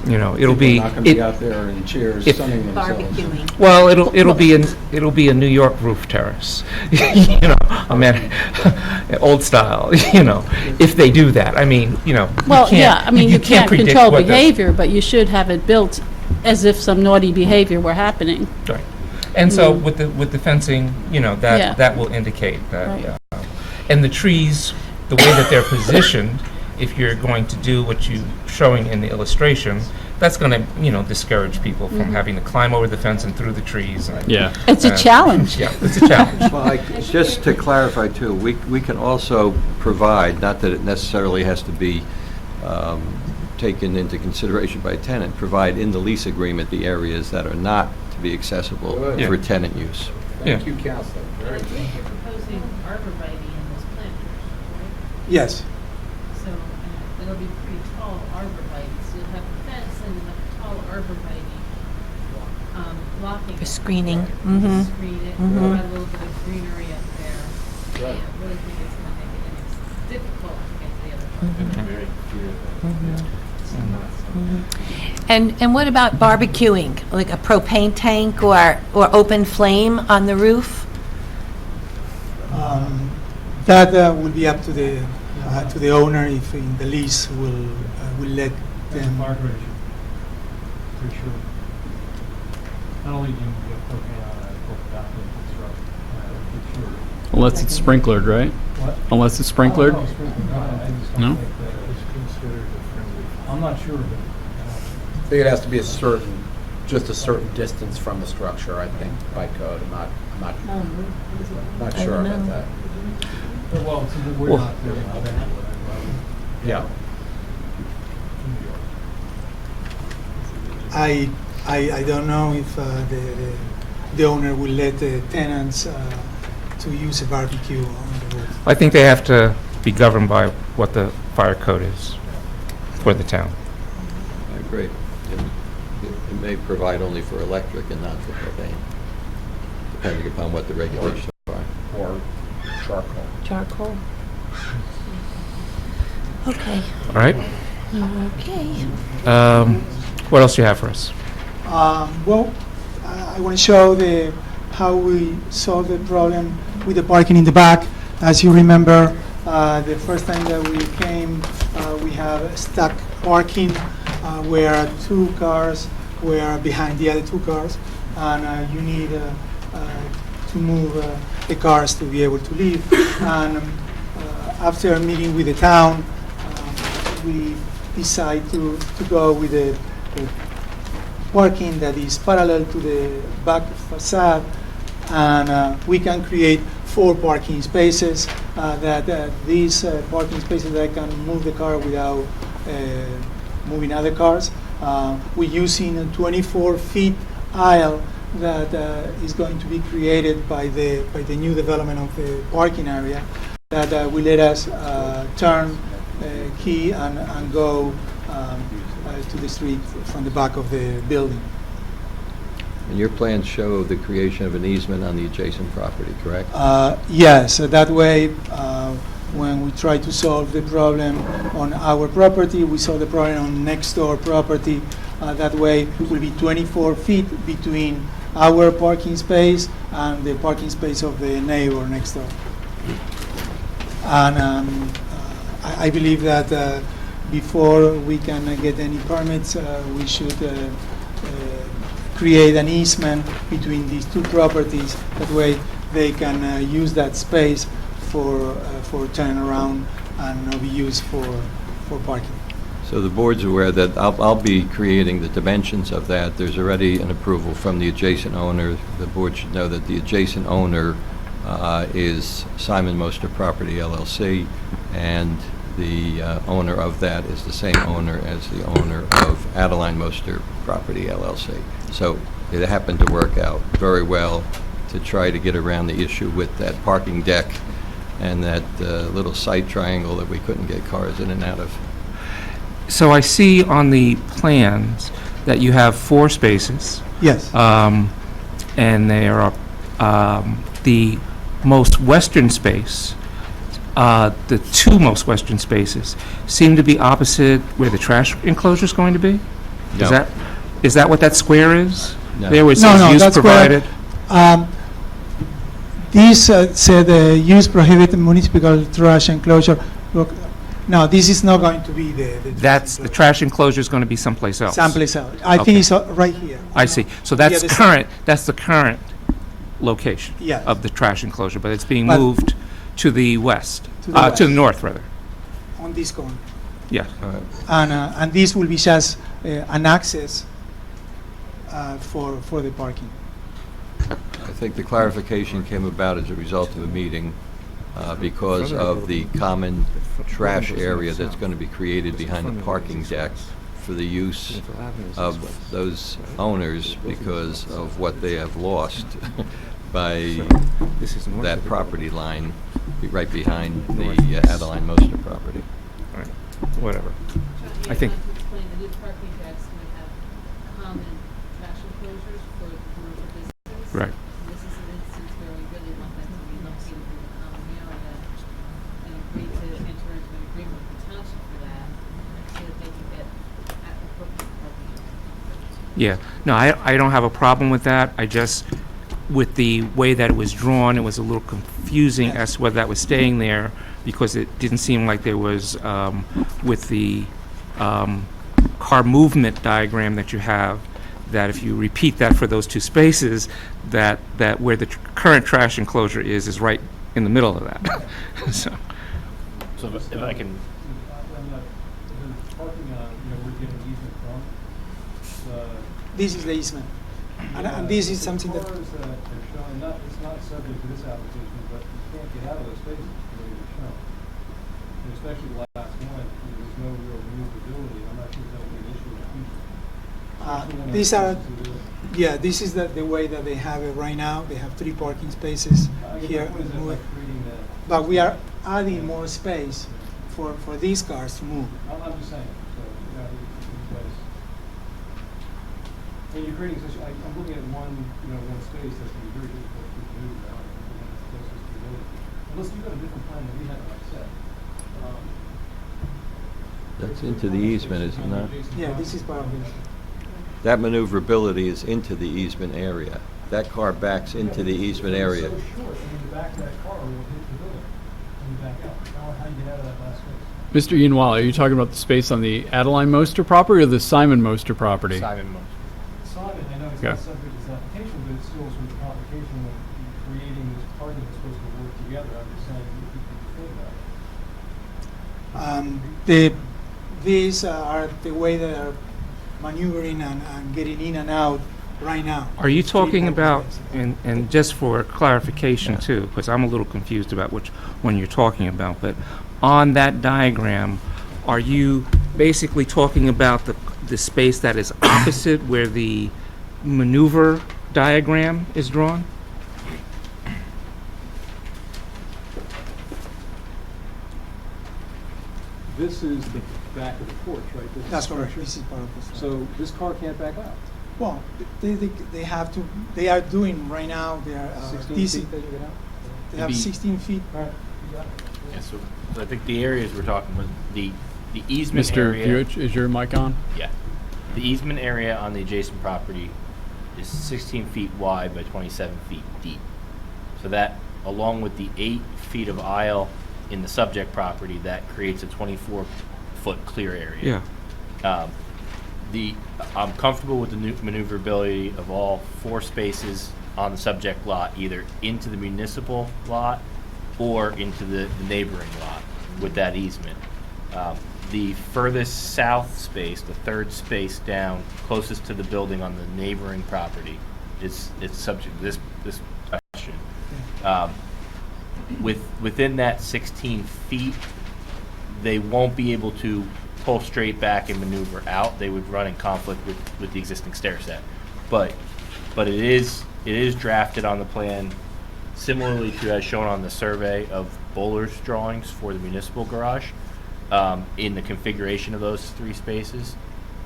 It'll be. People are not going to be out there in chairs if- sunning themselves. Barbecuing. Well, it'll be a New York roof terrace, I mean, old style, if they do that. I mean, Well, yeah, I mean, you can't predict control what the- behavior, but you should have it built as if some naughty behavior were happening. Right. And so with the fencing, Yeah. that will indicate that. Right. And the trees, the way that they're positioned, if you're going to do what you're showing in the illustration, that's going to, discourage people from having to climb over the fence and through the trees. And, Yeah. It's a challenge. Yeah, it's a challenge. Well, just to clarify too, we can also provide, not that it necessarily has to be taken into consideration by a tenant, provide in the lease agreement the areas that are not to be accessible Good. for tenant use. Thank you, Counselor. Very good. You're proposing arborvitae in this plan, right? Yes. So it'll be pretty tall arborvitae. You'll have a fence and you'll have tall arborvitae blocking. For it. screening. To Mhm. screen it, Mhm. provide a little bit of greenery up there. I really think it's going to make it difficult to get to the other part. And what about barbecuing, like a propane tank or open flame on the roof? That will be up to the owner if in the lease will let them. For sure. Not only do you get propane on a corporate bathroom construction, for sure. Unless it's sprinklered, right? What? Unless it's sprinklered? Oh, no, sprinklered, no, I just don't No? think that it's considered a friendly. I'm not sure, but. I think it has to be just a certain distance from the structure, I think, by code. I'm not sure about that. Well, we're not there. Yeah. I don't know if the owner will let the tenants to use a barbecue on the roof. I think they have to be governed by what the fire code is for the town. I agree. It may provide only for electric and not for propane, depending upon what the regulations are. Or charcoal. Charcoal. Okay. All right? Okay. What else do you have for us? Well, I want to show how we solved the problem with the parking in the back. As you remember, the first time that we came, we have stuck parking where two cars were behind the other two cars, and you need to move the cars to be able to leave. And after meeting with the town, we decide to go with the parking that is parallel to the back facade, and we can create 4 parking spaces. These parking spaces that can move the car without moving other cars. We're using a 24-feet aisle that is going to be created by the new development of the parking area that will let us turn key and go to the street from the back of the building. And your plans show the creation of an easement on the adjacent property, correct? Yes, that way, when we try to solve the problem on our property, we solve the problem on next door property. That way, it will be 24 feet between our parking space and the parking space of the neighbor next door. And I believe that before we can get any permits, we should create an easement between these two properties. That way they can use that space for turnaround and be used for parking. So the board's aware that I'll be creating the dimensions of that. There's already an approval from the adjacent owner. The board should know that the adjacent owner is Simon Moser Property LLC, and the owner of that is the same owner as the owner of Adaline Moser Property LLC. So it happened to work out very well to try to get around the issue with that parking deck and that little sight triangle that we couldn't get cars in and out of. So I see on the plans that you have 4 spaces. Yes. And they are the most western space, the 2 most western spaces seem to be opposite where the trash enclosure is going to be? No. Is that what that square is? No. There where it says use that's provided? These said use prohibited municipal trash enclosure. Look, no, this is not going to be The trash enclosure is going to be someplace else? someplace else. I think it's right here. I see. So that's the current location Yes. of the trash enclosure, but it's being But- moved to the west, To the to the west. north, rather. On this corner. Yeah. And this will be just an access for the parking. I think the clarification came about as a result of a meeting because of the common trash area that's going to be created behind the parking deck for the use of those owners because of what they have lost by that property line right behind the Adaline Moser property. All right. Whatever. I think- Explain the new parking decks would have common trash enclosures for commercial businesses. Right. This is an instance where we really want them to be located in the common area and agree to enter into an agreement with the township for that so that they can get appropriate parking. Yeah. No, I don't have a problem with that. I just, with the way that it was drawn, it was a little confusing as to whether that was staying there because it didn't seem like there was, with the car movement diagram that you have, that if you repeat that for those 2 spaces, that where the current trash enclosure is right in the middle of that. So, if I can. The parking, we're getting easement from. This is the easement. And this is something that... The cars that are showing, it's not subject to this application, but you can't get out of those spaces the way they're shown. And especially the last one, there's no real movability. I'm not sure if that will be an issue in the future. Especially when These it are, comes to the- yeah, this is the way that they have it right now. They have 3 parking spaces I guess here. my point is that by creating that, But we are adding more space for these cars to move. I'm just saying, so, you guys, when you're creating such, I'm looking at one space that's going to be very difficult to do around the closest to the building. Unless you've got a different plan than we have, like I said. That's into the easement, is it not? Yeah, this is part of it. That maneuverability is into the easement area. That car backs into the easement area. It's so short, and the back of that car will hit the building when you back out. How do you get out of that last space? Mr. Ianwala, are you talking about the space on the Adaline Moser property or the Simon Moser property? Simon, I know it's Yeah. not subject to this application, but it's still sort of a complication when you're creating this parking that's supposed to work together. I'm just saying, you think about it. These are the way they are maneuvering and getting in and out right now. are you Three talking parking about, spaces. and just for clarification too, because I'm a little confused about which one you're talking about, but on that diagram, are you basically talking about the space that is opposite where the maneuver diagram is drawn? This is the back of the porch, right? This is That's correct. structure. This is part of this. So this car can't back out. Well, they have to. They are doing right now. They are 16 this- feet that you get out? They have Maybe- 16 feet. All right, you got it. Yeah, so I think the areas we're talking about, the easement Mr. area. Buick, is your mic on? Yeah. The easement area on the adjacent property is 16 feet wide by 27 feet deep. So that, along with the 8 feet of aisle in the subject property, that creates a 24 8-foot clear area. Yeah. I'm comfortable with the maneuverability of all 4 spaces on the subject lot, either into the municipal lot or into the neighboring lot with that easement. The furthest south space, the 3rd space down, closest to the building on the neighboring property, it's subject to this question. Within that 16 feet, they won't be able to pull straight back and maneuver out. They would run in conflict with the existing stair set. But it is drafted on the plan similarly to as shown on the survey of Bowler's drawings for the municipal garage, in the configuration of those 3 spaces.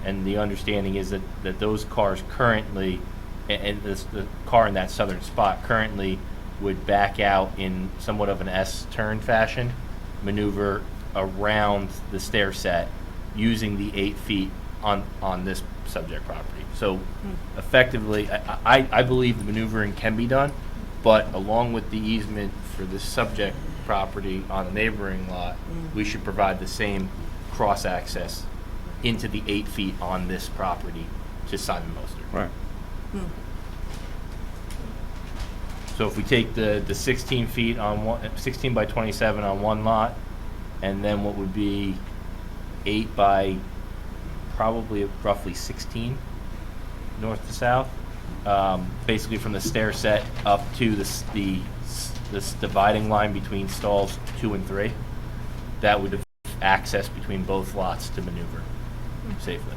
And the understanding is that those cars currently, and the car in that southern spot currently would back out in somewhat of an S-turn fashion, maneuver around the stair set using the 8 feet on this subject property. So effectively, I believe the maneuvering can be done, but along with the easement for the subject property on the neighboring lot, we should provide the same cross-access into the 8 feet on this property to Simon Moser. Right. So if we take the 16 feet on 16 by 27 on one lot, and then what would be 8 by probably roughly 16 north to south, basically from the stair set up to this dividing line between stalls 2 and 3, that would have access between both lots to maneuver safely.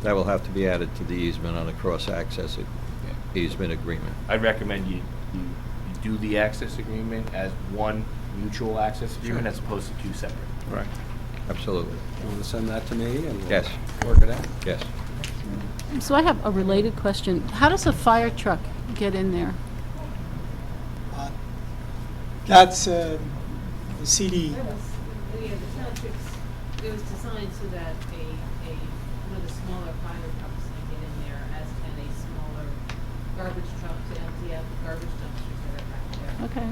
That will have to be added to the easement on a cross-access easement agreement. I recommend you do the access agreement as one mutual access agreement as opposed to 2 separate. Right. Absolutely. You want to send that to me and we'll Yes. work it out? Yes. So I have a related question. How does a fire truck get in there? That's the city. It was designed so that one of the smaller fire trucks can get in there, as can a smaller garbage truck to empty out the garbage dumpsters that are back there. Okay.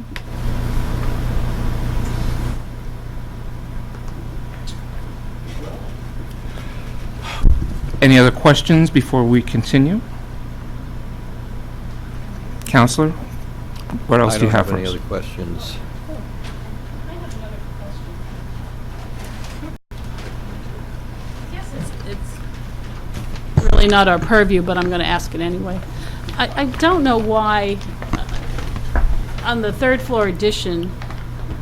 Any other questions before we continue? Counselor, what else do you have for I don't us? have any other questions. I have another question. Yes, it's really not our purview, but I'm going to ask it anyway. I don't know why on the 3rd floor addition,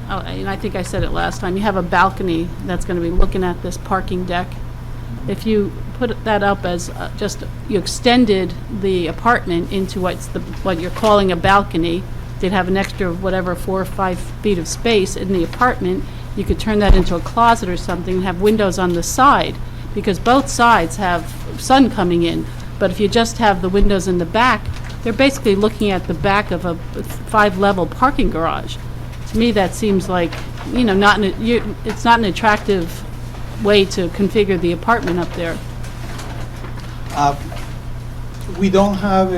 and I think I said it last time, you have a balcony that's going to be looking at this parking deck. If you put that up as just, you extended the apartment into what you're calling a balcony, they'd have an extra, whatever, 4 or 5 feet of space in the apartment, you could turn that into a closet or something and have windows on the side, because both sides have sun coming in. But if you just have the windows in the back, they're basically looking at the back of a 5-level parking garage. To me, that seems like, it's not an attractive way to configure the apartment up there. We don't have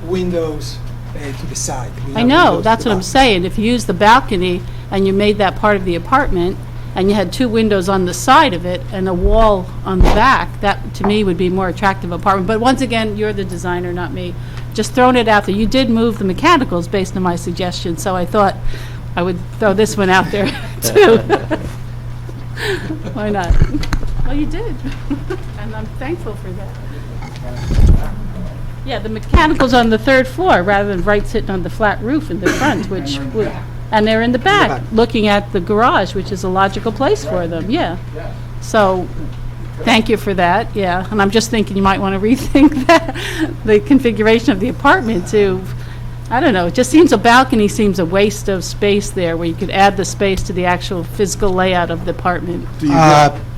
windows to the side. We I have know, windows that's to what the I'm back. saying. If you use the balcony and you made that part of the apartment, and you had 2 windows on the side of it and a wall on the back, that to me would be a more attractive apartment. But once again, you're the designer, not me. Just throwing it out there. You did move the mechanicals based on my suggestion, so I thought I would throw this one out there too. Why not? Well, you did, and I'm thankful for that. Yeah, the mechanicals on the 3rd floor rather than right sitting on the flat roof in the front, which would, and they're in the back, looking at the garage, which is a logical place for them, yeah. So, thank you for that, yeah. And I'm just thinking you might want to rethink that, the configuration of the apartment to, I don't know, it just seems a balcony seems a waste of space there, where you could add the space to the actual physical layout of the apartment.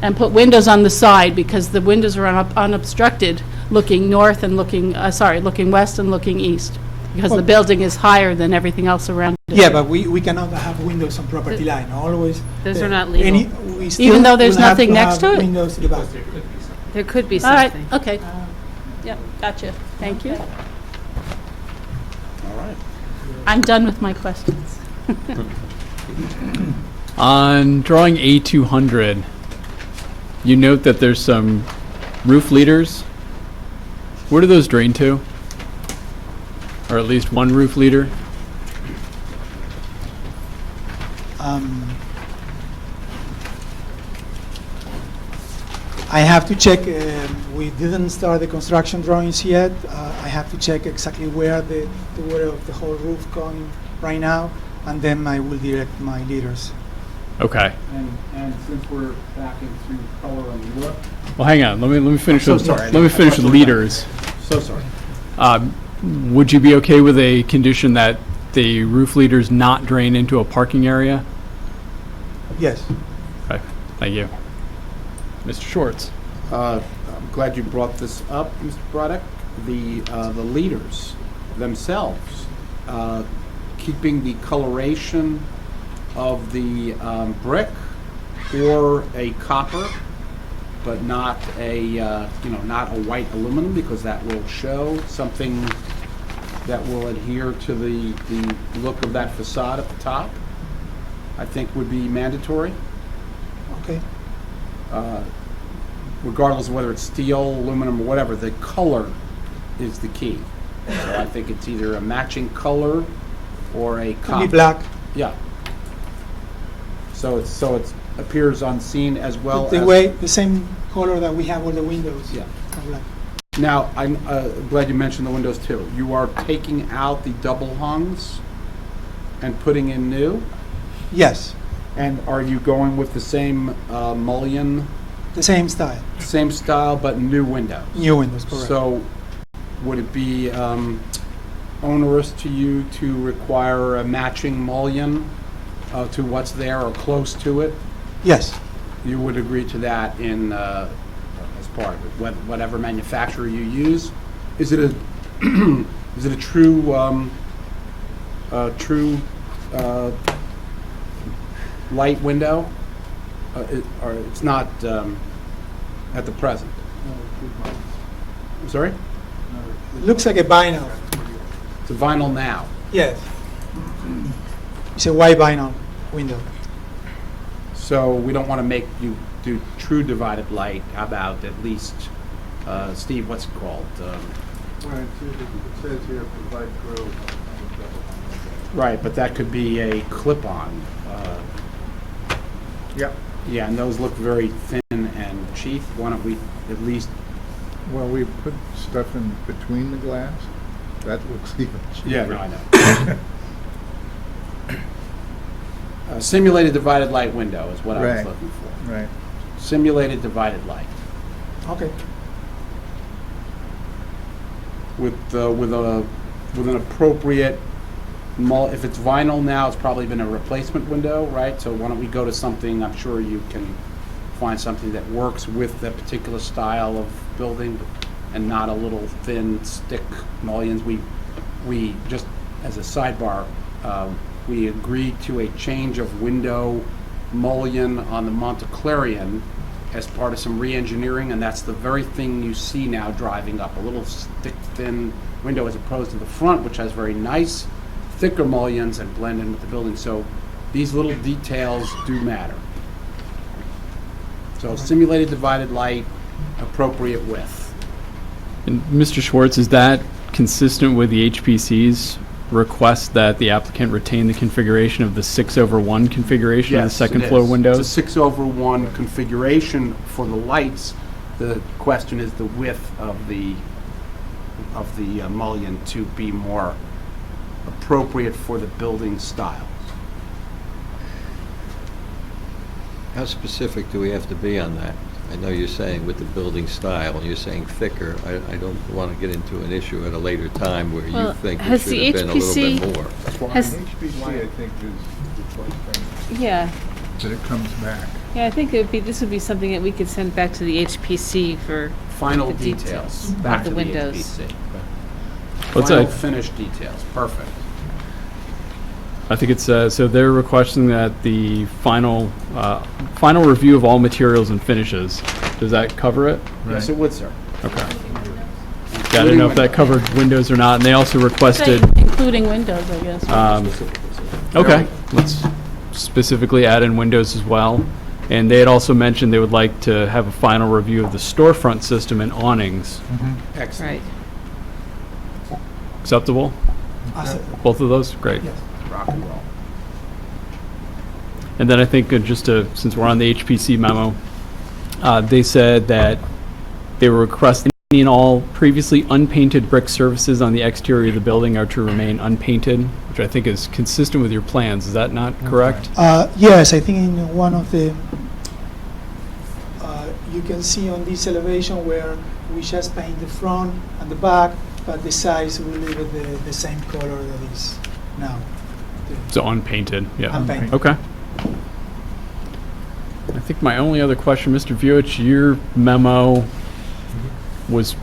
And put windows on the side, because the windows are unobstructed, looking north and looking west and looking east, because the building is higher than everything else around it. Yeah, but we cannot have windows on property line, always. Those are not legal. We still Even though there's will have nothing to next have to it? Windows to the back. There could be All right, something. okay. Yep, gotcha. Thank you. All right. I'm done with my questions. On drawing A200, you note that there's some roof leaders. Where do those drain to? Or at least one roof leader? I have to check. We didn't start the construction drawings yet. I have to check exactly where the whole roof going right now, and then I will direct my leaders. Okay. And since we're back into color on the look. Well, hang on. Let me finish So with sorry. let me finish with leaders. So sorry. Would you be okay with a condition that the roof leaders not drain into a parking area? Yes. Okay. Thank you. Mr. Schwartz. I'm glad you brought this up, Mr. Broderick. The leaders themselves, keeping the coloration of the brick or a copper, but not a not a white aluminum, because that will show something that will adhere to the look of that facade at the top, I think would be mandatory. Okay. Regardless of whether it's steel, aluminum, or whatever, the color is the key. So I think it's either a matching color or a Can copper. be black. Yeah. So it appears on scene as well The same color that we have on the windows. Yeah. are black. Now, I'm glad you mentioned the windows too. You are taking out the double hungs and putting in new? Yes. And are you going with the same mullion? The same style. Same style, but new windows? New windows, correct. So would it be onerous to you to require a matching mullion to what's there or close to it? Yes. You would agree to that in as part of it, whatever manufacturer you use? Is it a is it a true light window? Or it's not at the present? I'm sorry? It looks like a vinyl. It's a vinyl now. Yes. It's a white vinyl window. So we don't want to make you do true divided light. How about at least, Steve, what's it called? It says here, provide grille. Right, but that could be a clip-on. Yep. Yeah, and those look very thin and cheap. Why don't we at least, Well, we put stuff in between the glass. That looks even cheaper. yeah, no, I know. Simulated divided light window is what I was Right. looking for. Right. Simulated divided light Okay. with an appropriate if it's vinyl now, it's probably been a replacement window, right? So why don't we go to something, I'm sure you can find something that works with that particular style of building and not a little thin stick mullions. We just, as a sidebar, we agreed to a change of window mullion on the Montclairian as part of some re-engineering, and that's the very thing you see now driving up, a little stick thin window as opposed to the front, which has very nice thicker mullions and blend in with the building. So these little details do matter. So simulated divided light, appropriate width. And Mr. Schwartz, is that consistent with the HPC's request that the applicant retain the configuration of the 6/1 configuration of the second floor windows? It's a 6/1 configuration for the lights. The question is the width of the mullion to be more appropriate for the building style. How specific do we have to be on that? I know you're saying with the building style, you're saying thicker. I don't want to get into an issue at a later time where Well, you think it has should the have been a little HPC bit more. Has- HPC, I think, is one thing, Yeah, that it comes back. yeah, I think this would be something that we could send back to the HPC for Final the details, of back the to the windows. HPC. What's Final that? finished details, perfect. I think it's, so they're requesting that the final review of all materials and finishes, does that cover it? Yes, it would, sir. Okay. Yeah, I didn't know if that covered windows or not, and they also requested, Including windows, I guess. okay, let's specifically add in windows as well. And they had also mentioned they would like to have a final review of the storefront system and awnings. Right. Acceptable? Both of those? Great. Rock and roll. And then I think since we're on the HPC memo, they said that they were requesting any and all previously unpainted brick surfaces on the exterior of the building are to remain unpainted, which I think is consistent with your plans. Is that not correct? Yes, I think in one of the, you can see on this elevation where we just paint the front and the back, but the sides will leave it the same color that is now. So unpainted, yeah. Unpainted. Okay. I think my only other question, Mr. Vuich, your memo was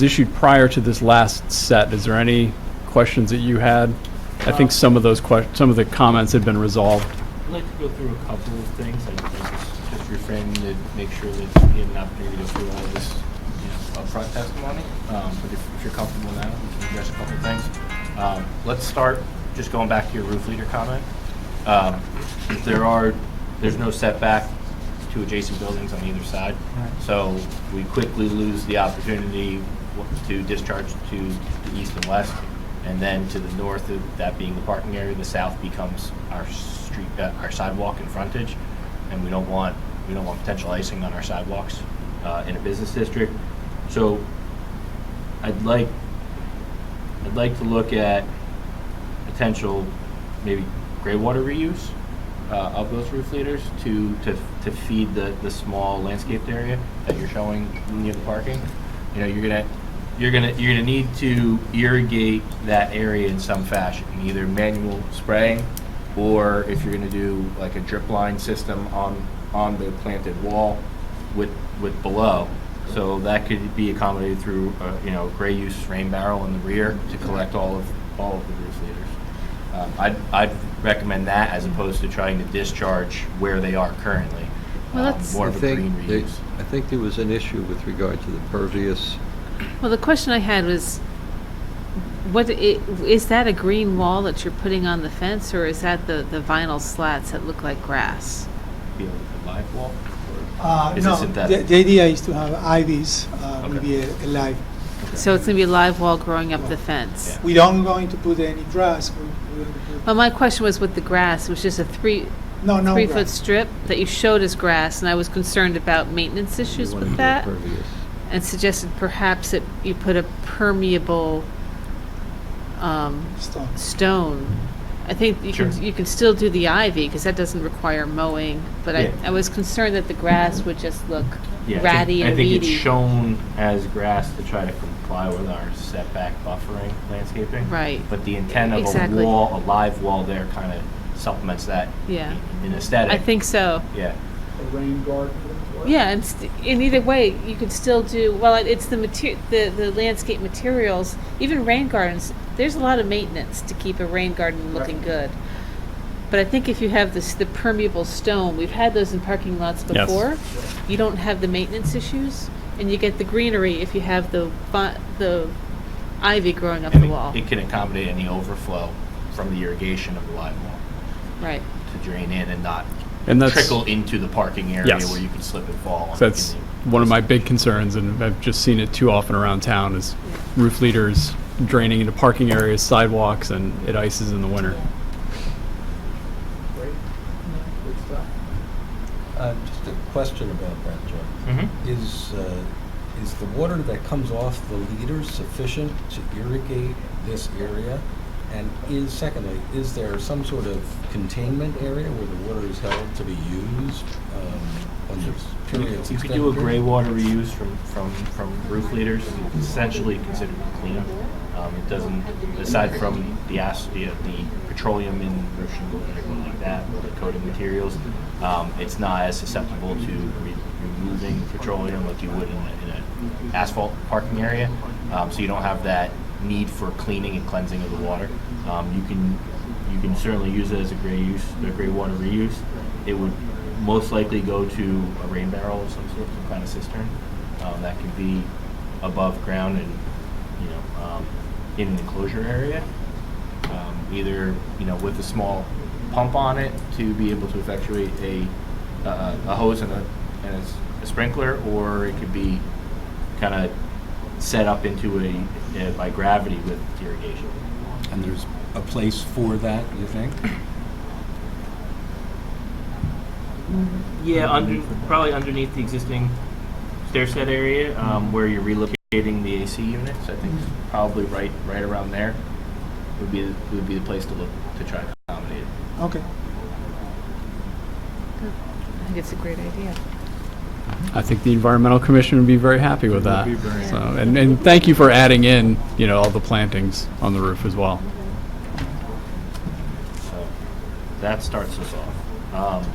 issued prior to this last set. Is there any questions that you had? I think some of those some of the comments had been resolved. I'd like to go through a couple of things. I just reframe to make sure that you have an opportunity to go through all this, upfront testimony. But if you're comfortable with that, we can address a couple of things. Let's start just going back to your roof leader comment. There's no setback to adjacent buildings on either side. Right. So we quickly lose the opportunity to discharge to the east and west, and then to the north of that being the parking area, the south becomes our street, our sidewalk and frontage, and we don't want potential icing on our sidewalks in a business district. So I'd like to look at potential maybe gray water reuse of those roof leaders to feed the small landscaped area that you're showing near the parking. You're gonna need to irrigate that area in some fashion, either manual spraying, or if you're gonna do like a drip line system on the planted wall with below. So that could be accommodated through a gray use rain barrel in the rear to collect all of the roof leaders. I'd recommend that as opposed to trying to discharge where they are currently. Well, that's more of a green reuse. I think there was an issue with regard to the pervious. Well, the question I had was, is that a green wall that you're putting on the fence, or is that the vinyl slats that look like grass? Be a live wall? Or is it No, synthetic? the idea is to have ivies, maybe a live. So it's going to be a live wall growing up the fence. Yeah. We don't going to put any grass. We're going to put Well, my question was with the grass. It was just a no 3-foot grass. strip that you showed as grass, and I was concerned about maintenance issues You wanna with do that, pervious. and suggested perhaps that you put a permeable stone. I think you can still do the ivy because that doesn't require mowing, but Yeah. I was concerned that the grass would just look Yeah, ratty I and think weedy. it's shown as grass to try to comply with our setback buffering landscaping. Right. But the intent of Exactly. a live wall there kind of supplements that Yeah. in aesthetic. I think so. Yeah. A rain guard for the floor? Yeah, and in either way, you could still do, well, it's the the landscape materials, even rain gardens, there's a lot of maintenance to keep a rain garden looking good. But I think if you have the permeable stone, we've had those in parking lots Yes. before. You don't have the maintenance issues, and you get the greenery if you have the ivy growing up And the wall. it can accommodate any overflow from the irrigation of the live wall Right. to drain in and not And that's trickle into the parking area Yes. where you can slip and fall. So that's one of my big concerns, and I've just seen it too often around town, is roof leaders draining into parking areas, sidewalks, and it ices in the winter. Great. Good stuff. Just a question about that, Joe. Mhm. Is the water that comes off the leaders sufficient to irrigate this area? And secondly, is there some sort of containment area where the water is held to be used on these periods? You could do a gray water reuse from roof leaders. It's essentially considered clean. It doesn't, aside from the petroleum in roof shingle and everything like that, or the coating materials, it's not as susceptible to removing petroleum like you would in an asphalt parking area. So you don't have that need for cleaning and cleansing of the water. You can certainly use it as a gray water reuse. It would most likely go to a rain barrel of some sort, some kind of cistern that could be above ground and in an enclosure area, either with a small pump on it to be able to effectuate a hose and a sprinkler, or it could be kind of set up into a by gravity with irrigation. And there's a place for that, you think? Yeah, probably underneath the existing stair set area, where you're relocating the AC units. I think probably right around there would be the place to look to try to accommodate it. Okay. I think it's a great idea. I think the Environmental Commission would be very happy with that. Be very So, and thank you for adding in, all the plantings on the roof as well. So that starts us off.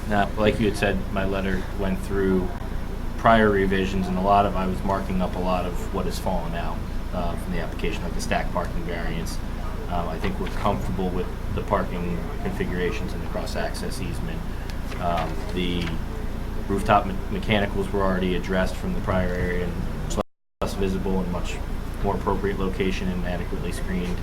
Now, like you had said, my letter went through prior revisions, and I was marking up a lot of what has fallen out from the application, like the stack parking variance. I think we're comfortable with the parking configurations and the cross-access easement. The rooftop mechanicals were already addressed from the prior area, and it's less visible and much more appropriate location and adequately screened.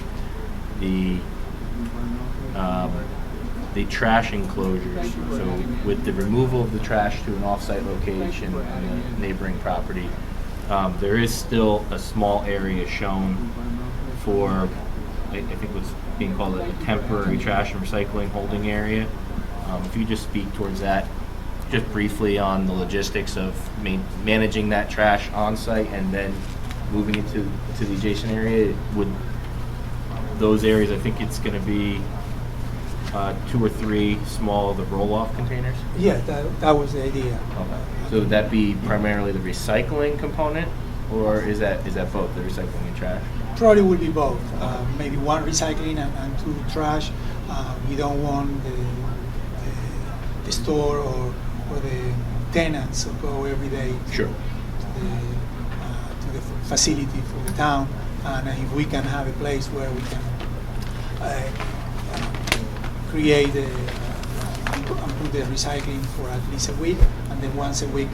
The trash enclosures, so with the removal of the trash to an off-site location on the neighboring property, there is still a small area shown for, I think what's being called a temporary trash and recycling holding area. If you just speak towards that, just briefly on the logistics of managing that trash on-site and then moving it to the adjacent area, would those areas, I think it's going to be 2 or 3 small the roll-off containers. Yeah, that was the idea. Okay. So would that be primarily the recycling component, or is that both the recycling and trash? Probably will be both. Maybe 1 recycling and 2 trash. We don't want the store or the tenants to go every day Sure. to the facility for the town. And if we can have a place where we can create and put the recycling for at least a week, and then once a week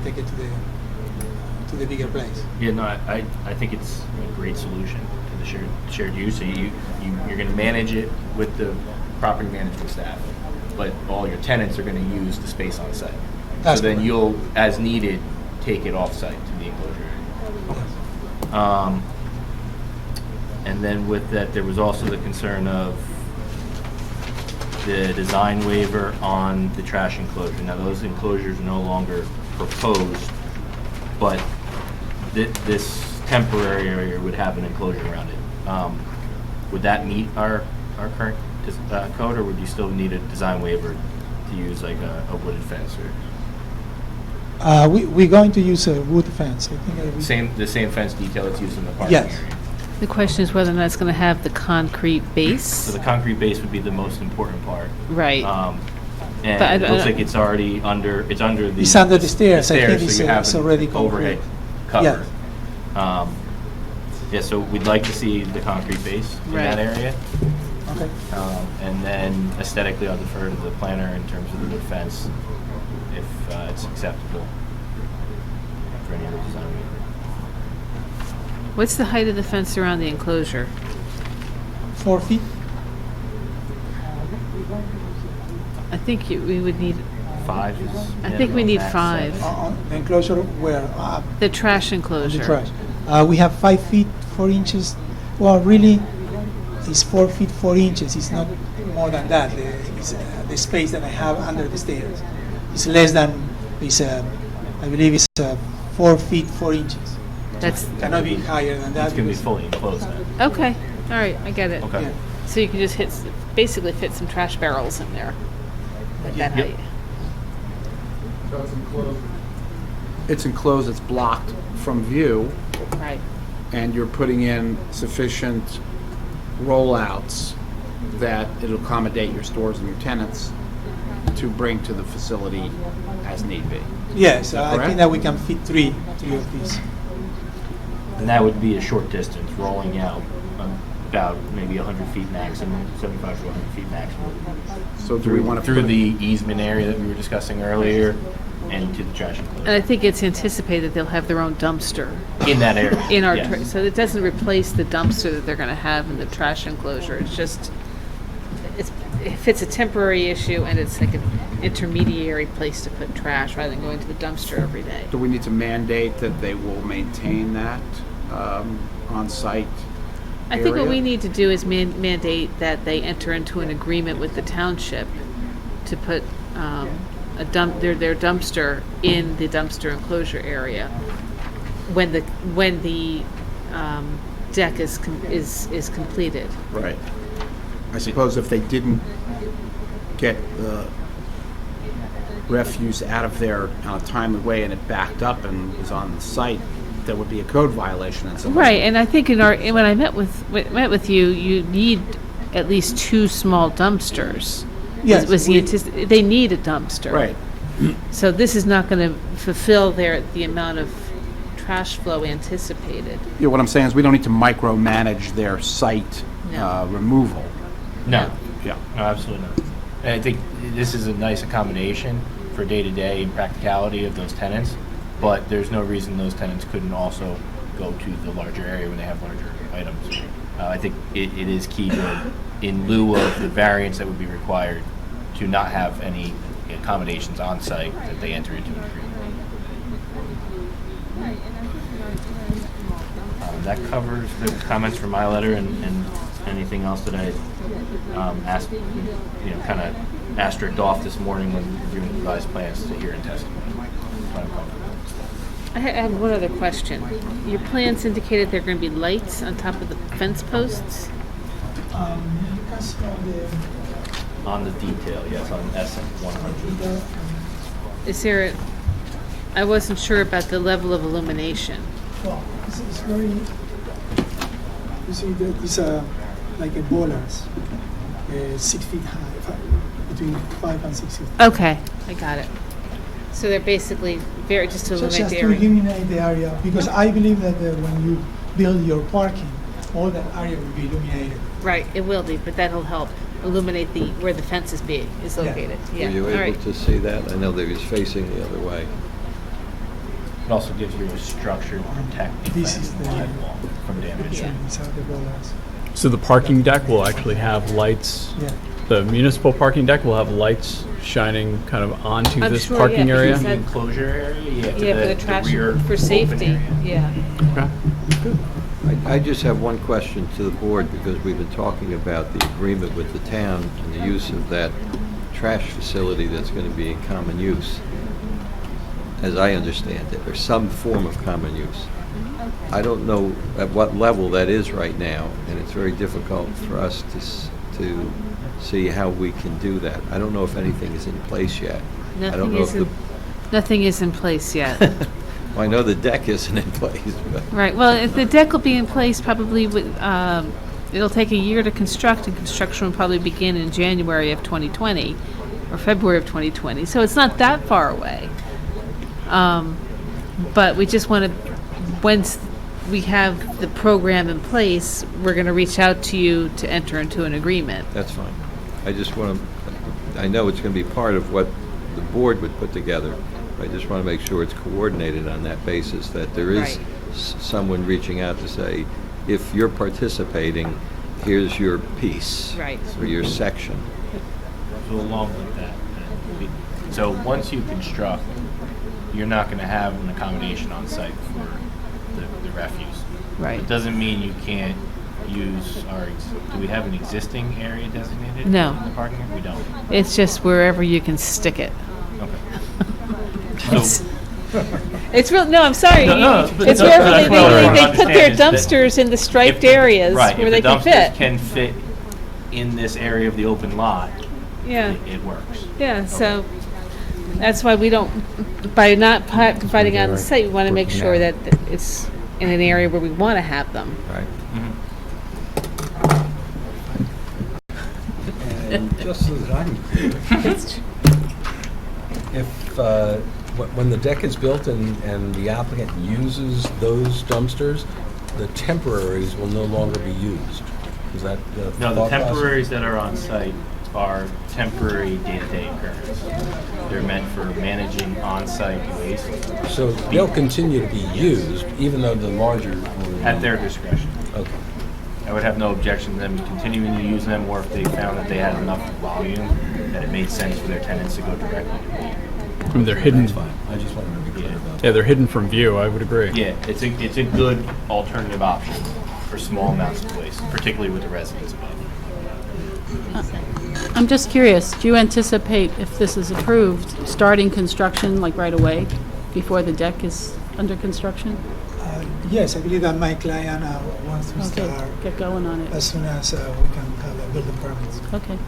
take it to the bigger place. Yeah, no, I think it's a great solution to the shared use. So you're going to manage it with the property management staff, but all your tenants are going to use the space on site. That's so then correct. you'll, as needed, take it off site to the enclosure area. And then with that, there was also the concern of the design waiver on the trash enclosure. Now, those enclosures are no longer proposed, but this temporary area would have an enclosure around it. Would that meet our current code, or would you still need a design waiver to use like a wooden fence or We're going to use a wood fence. I think the same fence detail that's used in the parking Yes. area? The question is whether or not it's going to have the concrete So base. the concrete base would be the most important part. Right. And But I it don't- looks like it's under the It's under the stairs. I think so you have it's an already overhead concrete. cover. Yeah, so we'd like to see the concrete base in that Right. area. Okay. And then aesthetically, I'll defer to the planner in terms of the wood fence, if it's acceptable for any other design waiver. What's the height of the fence around the enclosure? 4 feet. I think we would need, 5 is. I think we minimum, need max 5. 7. On the enclosure where The trash on enclosure. the trash. We have 5 feet 4 inches. Well, really, it's 4 feet 4 inches. It's not more than that. The space that I have under the stairs. It's less than. I believe it's 4 feet 4 inches. That's, Cannot be higher than that. It's going to be because- fully enclosed then. okay, all right, I get it. Okay. Yeah. So you can just basically fit some trash barrels in there at that Yep. height. It's enclosed, it's blocked from view, Right. and you're putting in sufficient rollouts that it'll accommodate your stores and your tenants to bring to the facility as need be. Yes, that I correct? think that we can fit three of these. And that would be a short distance, rolling out about maybe 100 feet maximum, 75 to 100 feet maximum. So do we want to Through put the easement area that we were discussing earlier and to the trash And enclosure. I think it's anticipated they'll have their own dumpster In that area. in our, yes. so it doesn't replace the dumpster that they're going to have in the trash enclosure. It's just if it's a temporary issue and it's like an intermediary place to put trash rather than going to the dumpster every day. Do we need to mandate that they will maintain that on-site I think what area? we need to do is mandate that they enter into an agreement with the township to put their dumpster in the dumpster enclosure area when the deck is completed. Right. I suppose if they didn't get the refuse out of there on a timely way and it backed up and was on the site, there would be a code violation and something. Right, and I think when I met with you, you need at least 2 small dumpsters. Yes, They need a dumpster. Right. So this is not going to fulfill the amount of trash flow anticipated. Yeah, what I'm saying is we don't need to micromanage their site No. removal. No. Yeah. No, absolutely not. And I think this is a nice accommodation for day-to-day practicality of those tenants, but there's no reason those tenants couldn't also go to the larger area when they have larger items. I think it is key to, in lieu of the variance that would be required, to not have any accommodations on site, that they enter into an agreement. That covers the comments from my letter and anything else that I asked, kind of asterisked off this morning when reviewing the revised plans to hear and testimony. I have one other question. Your plans indicated there are going to be lights on top of the fence posts? On the detail, yes, on SM 100. Is there I wasn't sure about the level of illumination. Well, it's very, you see, it's like a bollards, 6 feet high, between 5 and 6 feet. Okay, I got it. So they're basically just to illuminate Just the to area. illuminate the area, because I believe that when you build your parking, all that area will be illuminated. Right, it will be, but that'll help illuminate where the fence is located. Yeah. Were you All able right. to see that? I know they was facing the other way. It also gives you a structure to protect the This fence is and the- sidewalk from damage. Yeah. These are the bollards. So the parking deck will actually have lights. Yeah. The municipal parking deck will have lights shining kind of onto I'm this sure, parking yeah, area. because The that- enclosure area, Yeah, for the trash, rear for open safety, area. yeah. Okay. I just have one question to the board, because we've been talking about the agreement with the town and the use of that trash facility that's going to be in common use, as I understand it, or some form of common use. I don't know at what level that is right now, and it's very difficult for us to see how we can do that. I don't know if anything is in place yet. I don't know if the, Nothing is in place yet. well, I know the deck isn't in place, but Right, well, if the deck will be in place probably with, it'll take a year to construct, and construction will probably begin in January of 2020, or February of 2020, so it's not that far away. But we just want to, once we have the program in place, we're going to reach out to you to enter into an agreement. that's fine. I just want to, I know it's going to be part of what the board would put together. I just want to make sure it's coordinated on that basis, that there is Right. someone reaching out to say, if you're participating, here's your piece. Right. Or your section. So along with that, so once you construct, you're not going to have an accommodation on site for the refuse. Right. It doesn't mean you can't use do we have an existing area designated? No. In the parking lot? We don't. It's just wherever you can stick it. Okay. So, It's real. No, I'm sorry. No, It's no, wherever that's what I they wanna put their understand is that dumpsters in the striped if the- areas right, where if they the can dumpsters fit. can fit in this area of the open lot, Yeah, it works. yeah. So that's why we don't, by not providing on the site, we want to make sure that it's in an area where we want to have them. Right. And just so that I'm clear, if, when the deck is built and the applicant uses those dumpsters, the temporaries will no longer be used. Is that the No, the thought process? temporaries that are on site are temporary day-to-day occurrence. They're meant for managing on-site waste So they'll continue to be used, even though the larger will at be- their discretion. Okay. would have no objection to them continuing to use them, or if they found that they had enough volume that it made sense for their tenants to go directly to me. I mean, they're hidden. That's fine. I just wanted to be clear about that. Yeah, they're hidden from view, I would agree. Yeah, it's a good alternative option for small amounts of waste, particularly with the residents above. I'm just curious, do you anticipate, if this is approved, starting construction like right away, before the deck is under construction? Yes, I believe that my client wants to Okay, start get going on it. as soon as we can have a building permits. Okay.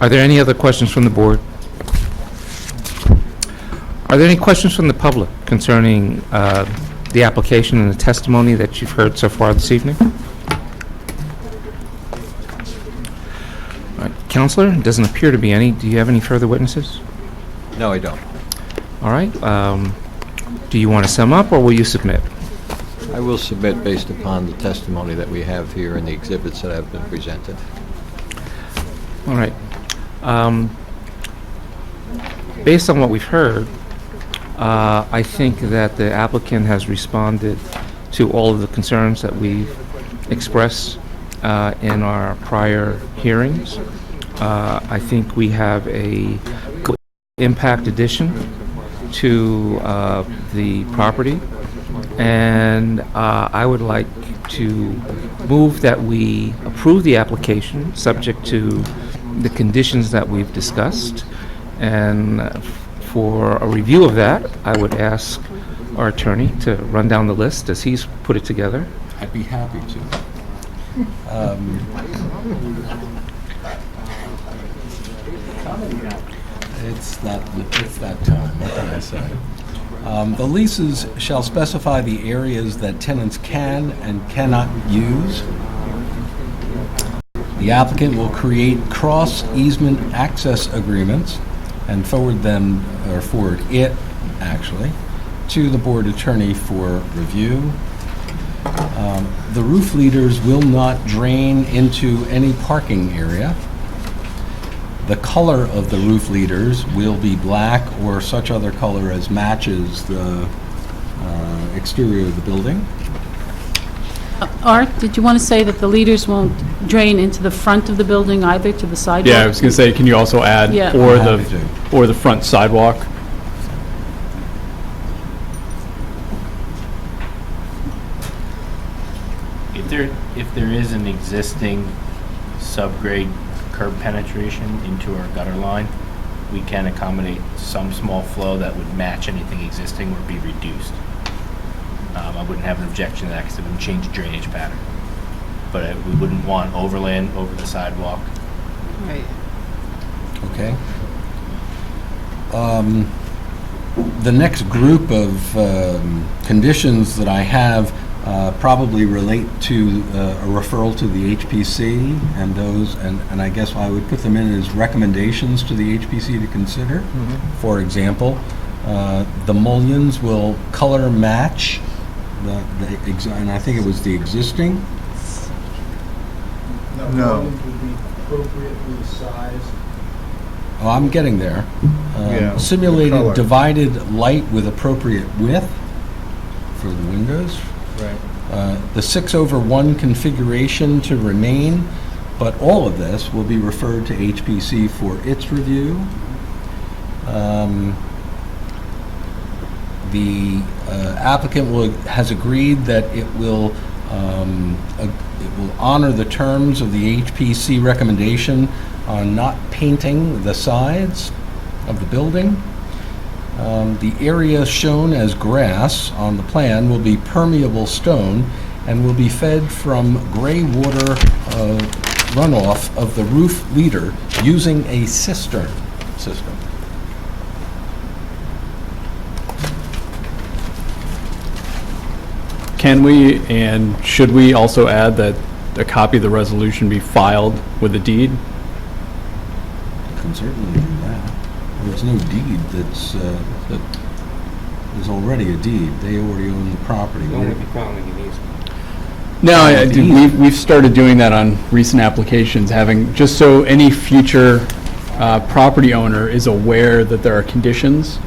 Are there any other questions from the board? Are there any questions from the public concerning the application and the testimony that you've heard so far this evening? All right, Counselor, it doesn't appear to be any. Do you have any further witnesses? No, I don't. All right. Do you want to sum up, or will you submit? I will submit based upon the testimony that we have here and the exhibits that have been presented. All right. Based on what we've heard, I think that the applicant has responded to all of the concerns that we've expressed in our prior hearings. I think we have a good impact addition to the property, and I would like to move that we approve the application subject to the conditions that we've discussed. And for a review of that, I would ask our attorney to run down the list as he's put it together. I'd be happy to. It's that time, what can I say? The leases shall specify the areas that tenants can and cannot use. The applicant will create cross-easement access agreements and forward it, actually, to the board attorney for review. The roof leaders will not drain into any parking area. The color of the roof leaders will be black or such other color as matches the exterior of the building. Art, did you want to say that the leaders won't drain into the front of the building either, to the sidewalk? Yeah, I was going to say, can you also add, Yeah. or the front sidewalk? If there is an existing subgrade curb penetration into our gutter line, we can accommodate some small flow that would match anything existing or be reduced. I wouldn't have an objection to that because it wouldn't change the drainage pattern. But we wouldn't want overland over the sidewalk. Right. Okay. The next group of conditions that I have probably relate to a referral to the HPC, and those, and I guess I would put them in as recommendations to the HPC to consider. Mm-hmm. For example, the mullions will color match and I think it was the existing. No. Would be appropriately sized. Oh, I'm getting there. Yeah, the Simulated color. divided light with appropriate width for the windows. Right. The 6/1 configuration to remain, but all of this will be referred to HPC for its review. The applicant has agreed that it will honor the terms of the HPC recommendation on not painting the sides of the building. The area shown as grass on the plan will be permeable stone and will be fed from gray water runoff of the roof leader using a cistern system. Can we and should we also add that a copy of the resolution be filed with the deed? Can certainly do that. There's no deed that there's already a deed. They already own the property. No, we've started doing that on recent applications, having, just so any future property owner is aware that there are conditions.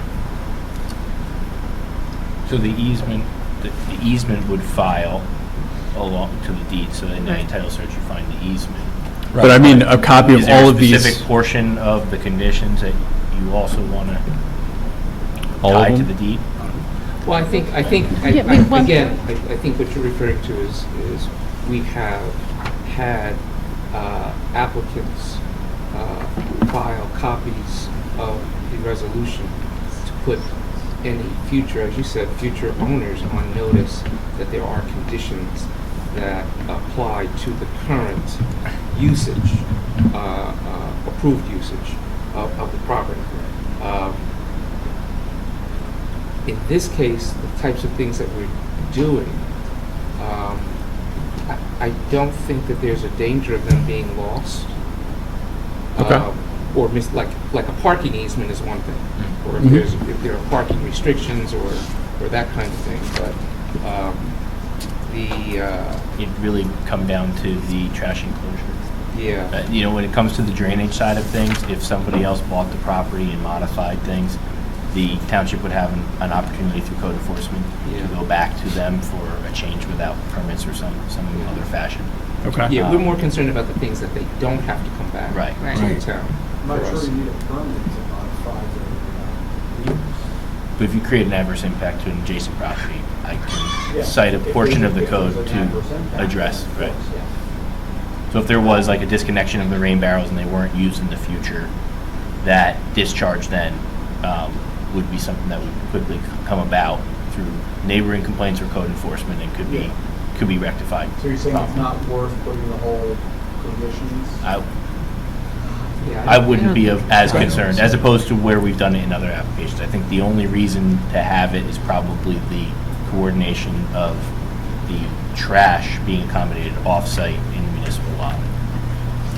So the easement the easement would file along to the deed, so in any title search, you find the easement. But I mean, a copy of Is there all a of these. specific portion of the conditions that you also want to All of tie to them? the deed? Well, I think, Yeah, we want- again, I think what you're referring to is we have had applicants file copies of the resolution to put any future, as you said, future owners on notice that there are conditions that apply to the current usage, approved usage of the property. In this case, the types of things that we're doing, I don't think that there's a danger of them being lost. Okay. Or like a parking easement is one thing, or if there are parking restrictions or that kind of thing. But It really come down to the trash enclosure. yeah, You know, when it comes to the drainage side of things, if somebody else bought the property and modified things, the township would have an opportunity through code enforcement Yeah. to go back to them for a change without permits or some other fashion. Okay. yeah, we're more concerned about the things that they don't have to come back Right. Right. to the town. I'm not for sure us. you need a permit to modify the use. But if you create an adverse impact to an adjacent property, I Yeah. can cite a If portion there's- of the if code there's an adverse to impact, address, of right? course, yeah. So if there was like a disconnection of the rain barrels and they weren't used in the future, that discharge then would be something that would quickly come about through neighboring complaints or code enforcement and could be rectified. So you're saying it's not worth putting the whole conditions? I wouldn't be as concerned, as opposed to where we've done it in other applications. I think the only reason to have it is probably the coordination of the trash being accommodated off-site in the municipal lot.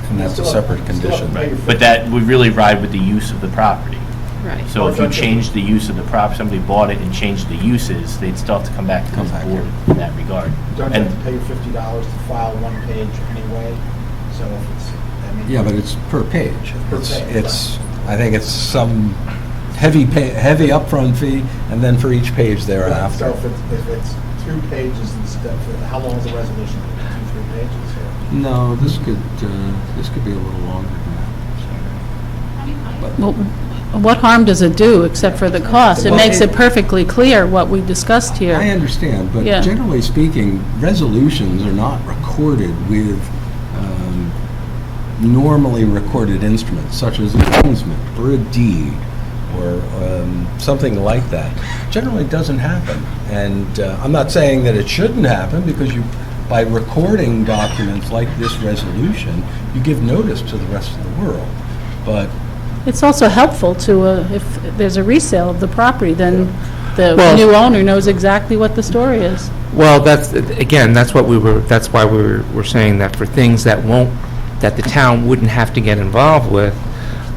And that's a separate condition. Right. But that would really ride with the use of the property. Right. So if you change the use of the property, somebody bought it and changed the uses, they'd still have to come back to this board in that regard. Don't you have And to pay $50 to file one page anyway? So if it's, I mean. Yeah, but it's per page. Per It's, page, it's, I think it's some heavy upfront fee, and then for each page So thereafter. if it's 2 pages instead, how long is the resolution? 2, 3 pages? Or? No, this could be a little longer than that. Well, what harm does it do except for the cost? It Well, makes it perfectly clear what we discussed here. I understand, but Yeah. generally speaking, resolutions are not recorded with normally recorded instruments, such as an easement or a deed or something like that. Generally doesn't happen. And I'm not saying that it shouldn't happen, because by recording documents like this resolution, you give notice to the rest of the world. But It's also helpful to, if there's a resale of the property, then the Well- new owner knows exactly what the story is. Well, that's why we're saying that for things that the town wouldn't have to get involved with,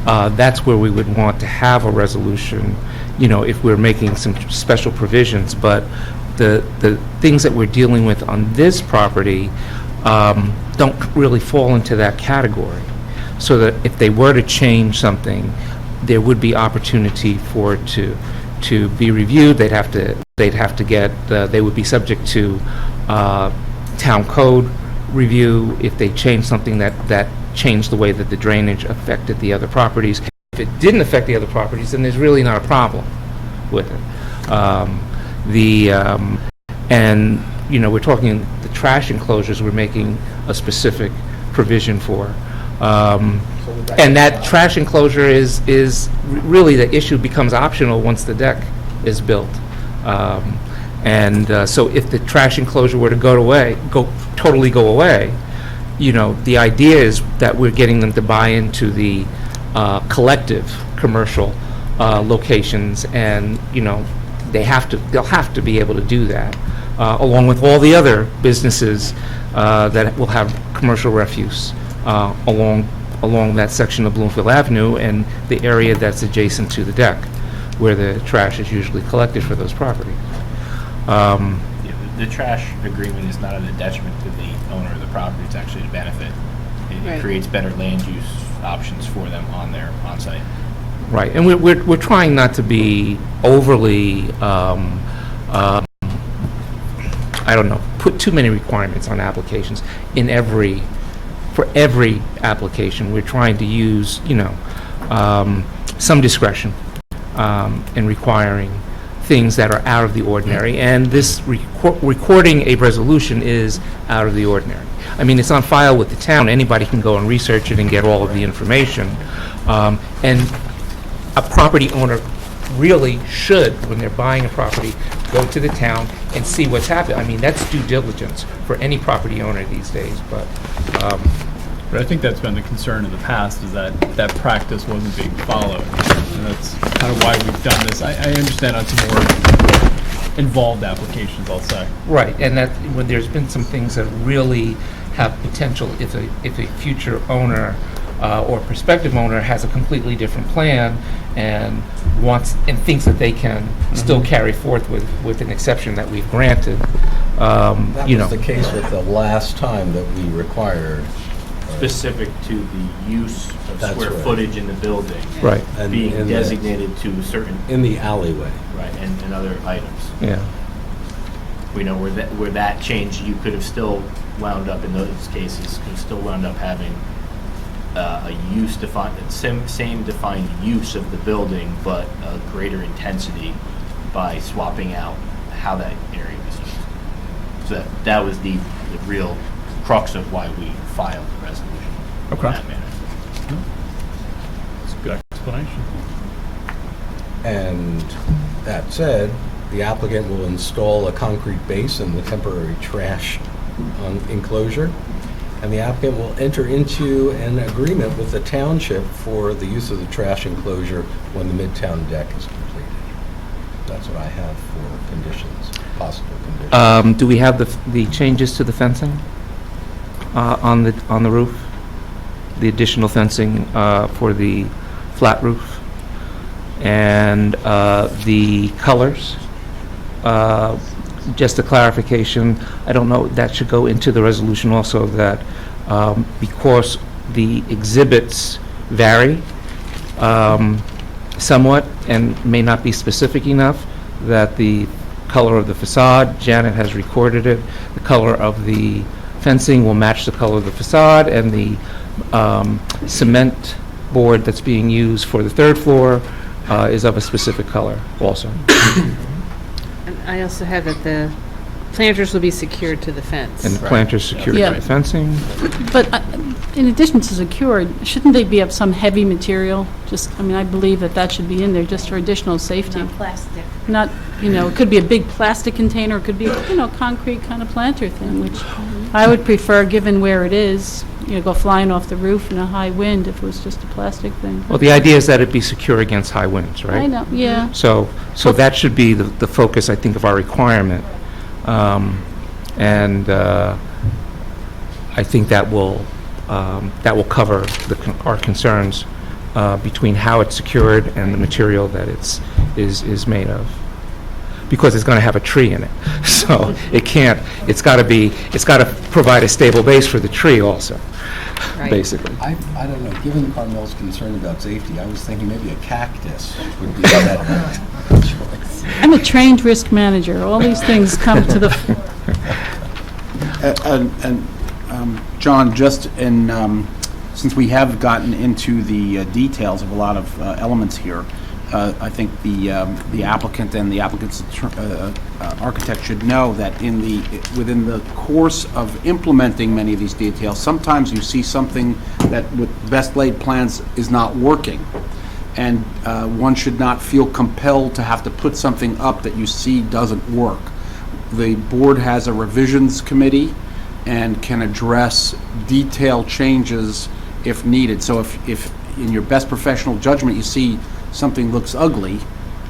that's where we would want to have a resolution, if we're making some special provisions. But the things that we're dealing with on this property don't really fall into that category. So that if they were to change something, there would be opportunity for it to be reviewed. They'd have to get, they would be subject to town code review if they changed something that changed the way that the drainage affected the other properties. If it didn't affect the other properties, then there's really not a problem with it. We're talking the trash enclosures, we're making a specific provision for. And that trash enclosure is really, the issue becomes optional once the deck is built. So if the trash enclosure were to totally go away, the idea is that we're getting them to buy into the collective commercial locations, and they'll have to be able to do that, along with all the other businesses that will have commercial refuse along that section of Bloomfield Avenue and the area that's adjacent to the deck, where the trash is usually collected for those properties. The trash agreement is not at a detriment to the owner of the property, it's actually a benefit. It Right. creates better land use options for them on their on-site. Right, and we're trying not to be overly I don't know, put too many requirements on applications for every application. We're trying to use, some discretion in requiring things that are out of the ordinary, and this recording a resolution is out of the ordinary. I mean, it's on file with the town. Anybody can go and research it and get all of the information. And a property owner really should, when they're buying a property, go to the town and see what's happened. I mean, that's due diligence for any property owner these days, but But I think that's been the concern in the past, is that that practice wasn't being followed. And that's kind of why we've done this. I understand on some more involved applications, I'll say. right, and that, when there's been some things that really have potential, if a future owner or prospective owner has a completely different plan and thinks that they can still carry forth with an exception that we've granted, That was the case with the last time that we required. Specific to the use of That's square right. footage in the building. Right. And Being in the- designated to certain, In the alleyway. right, and other items. yeah. We know where that changed, you could have still wound up, in those cases, could have still wound up having a use defined, same defined use of the building, but a greater intensity by swapping out how that area was used. So that was the real crux of why we filed the resolution. in Okay. that manner. That's a good explanation. And that said, the applicant will install a concrete base in the temporary trash enclosure, and the applicant will enter into an agreement with the township for the use of the trash enclosure when the midtown deck is completed. That's what I have for conditions, possible conditions. Do we have the changes to the fencing on the roof? The additional fencing for the flat roof? And the colors? Just a clarification, I don't know, that should go into the resolution also, that because the exhibits vary somewhat and may not be specific enough, that the color of the facade, Janet has recorded it, the color of the fencing will match the color of the facade, and the cement board that's being used for the third floor is of a specific color also. And I also have that the planters will be secured to the fence. And the planters secured Yeah. by fencing. But in addition to secured, shouldn't they be of some heavy material? I believe that should be in there just for additional safety. Not plastic. Not, it could be a big plastic container, it could be, concrete kind of planter thing, which I would prefer, given where it is, go flying off the roof in a high wind if it was just a plastic thing. Well, the idea is that it be secure against high winds, right? I know, yeah. So that should be the focus, I think, of our requirement. And I think that will cover our concerns between how it's secured and the material that is made of. Because it's going to have a tree in it, so it's got to provide a stable base for the tree also, Right. basically. I don't know, given Carmel's concern about safety, I was thinking maybe a cactus would be a better choice. I'm a trained risk manager, all these things come to the, John, just since we have gotten into the details of a lot of elements here, I think the applicant and the applicant's architect should know that within the course of implementing many of these details, sometimes you see something that with best laid plans is not working. And one should not feel compelled to have to put something up that you see doesn't work. The board has a revisions committee and can address detailed changes if needed. So if in your best professional judgment you see something looks ugly,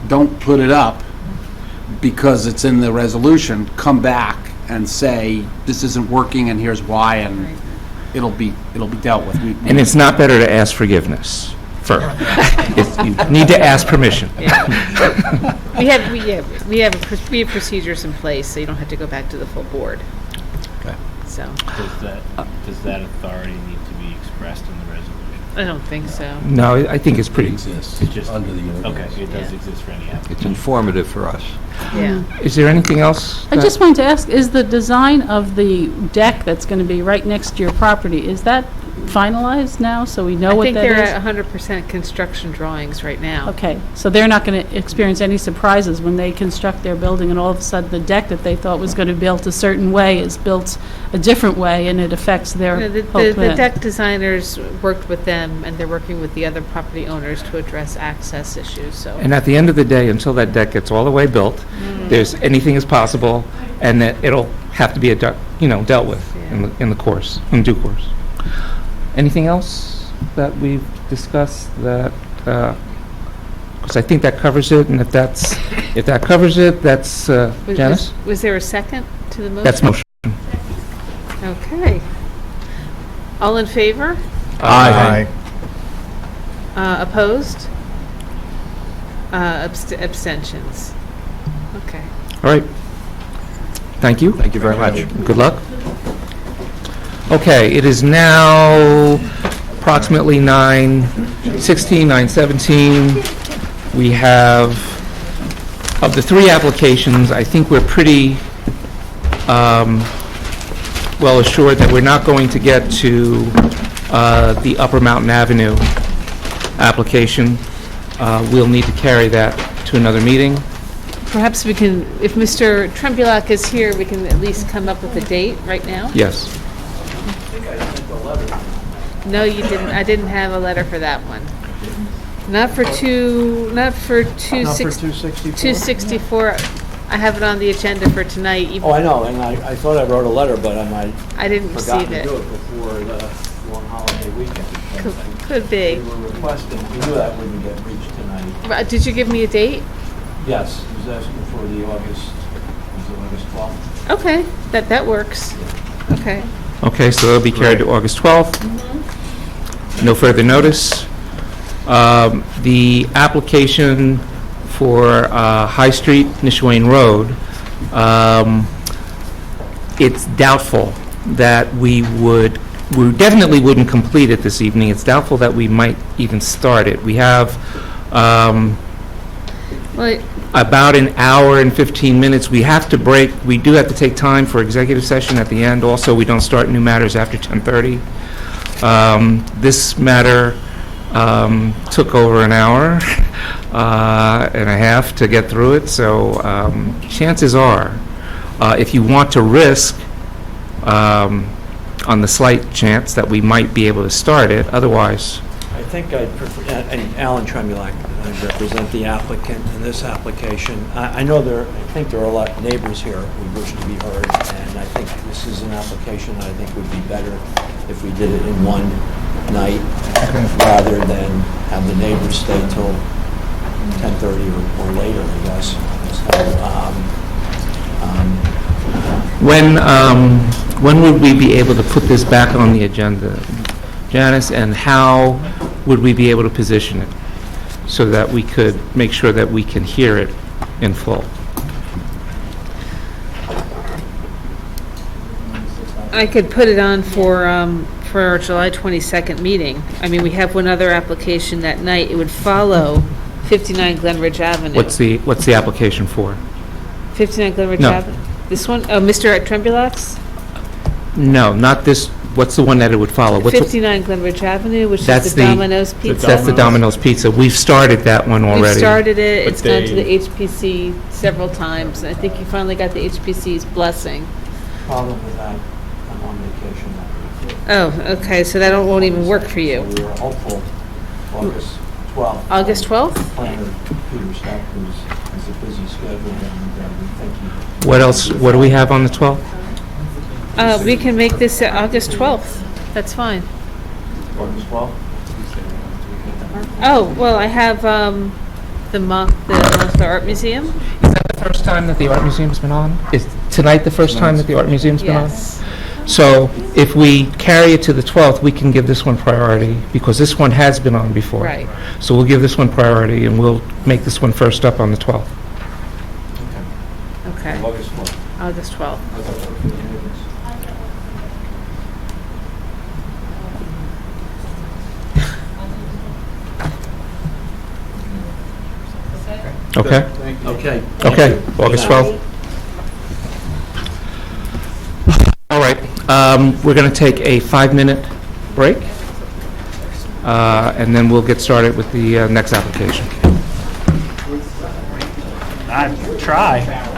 don't put it up because it's in the resolution. Come back and say, this isn't working and here's why, and it'll be dealt with. And it's not better to ask forgiveness first. You need to ask permission. We have procedures in place, so you don't have to go back to the full board. Okay. So, Does that authority need to be expressed in the resolution? I don't think so. No, I think it's pretty. Exists It's just under the ordinance. Okay, it does exist for any applicant. It's informative for us. Yeah. Is there anything else? I just wanted to ask, is the design of the deck that's going to be right next to your property, is that finalized now, so we know what that is? I think they're at 100% construction drawings right now. Okay, so they're not going to experience any surprises when they construct their building and all of a sudden the deck that they thought was going to be built a certain way is built a different way and it affects their No, the whole plan? deck designers worked with them, and they're working with the other property owners to address access issues, so. And at the end of the day, until that deck gets all the way built, there's, anything is possible, and that it'll have to be, dealt with in the course, in due course. Anything else that we've discussed that, because I think that covers it, and if that covers it, that's, Janice? Was there a second to the motion? That's motion. Okay. All in favor? Aye. Opposed? Abstentions? Okay. All right. Thank you. Thank you very much. Good luck. Okay, it is now approximately 9:16, 9:17. We have, of the three applications, I think we're pretty well assured that we're not going to get to the Upper Mountain Avenue application. We'll need to carry that to another meeting. Perhaps we can, if Mr. Trembulak is here, we can at least come up with a date right now? Yes. No, you didn't. I didn't have a letter for that one. Not for 264. I have it on the agenda for tonight. Oh, I know, and I thought I wrote a letter, but I didn't forgot receive to it. do it before the long holiday weekend. Could be. We were requesting, we knew that wouldn't get reached tonight. Did you give me a date? Yes, he was asking for the August 12th. Okay, that works. Okay. Okay, so that'll be carried to August 12th. No further notice. The application for High Street, Nishwain Road, it's doubtful that we definitely wouldn't complete it this evening. It's doubtful that we might even start it. We have about an hour and 15 minutes. We have to break. We do have to take time for executive session at the end. Also, we don't start new matters after 10:30. This matter took over an hour and a half to get through it, so chances are, if you want to risk on the slight chance that we might be able to start it, otherwise... I think I'd prefer, and Alan Trembulak, I represent the applicant in this application. I think there are a lot of neighbors here who wish to be heard, and I think this is an application that I think would be better if we did it in one night rather than have the neighbors stay till 10:30 or later, I guess. When would we be able to put this back on the agenda, Janice, and how would we be able to position it so that we could make sure that we can hear it in full? I could put it on for our July 22nd meeting. I mean, we have one other application that night. It would follow 59 Glenridge Avenue. What's the application for? 59 Glenridge No. Avenue? This one? Oh, Mr. Trembulak's? No, not this. What's the one that it would follow? 59 Glenridge Avenue, which is the Domino's Pizza. That's the Domino's Pizza. We've started that one already. We've started it. It's gone to they- the HPC several times. I think you finally got the HPC's blessing. Problem with that, I'm on vacation that week. Oh, okay, so that won't even work for you. We were hopeful August 12th. August 12th? Planner Peter Steck has a busy schedule, and we think he... What else? What do we have on the 12th? We can make this August 12th. That's fine. August 12th? Oh, well, I have the Montclair Art Museum. Is that the first time that the Art Museum's been on? Is tonight the first time that the Art Museum's been on? Yes. So if we carry it to the 12th, we can give this one priority, because this one has been on before. Right. So we'll give this one priority, and we'll make this one first up on the 12th. Okay. August 12th. August 12th. Okay? Okay. Okay, August 12th. All right, we're going to take a 5-minute break, and then we'll get started with the next application. I try.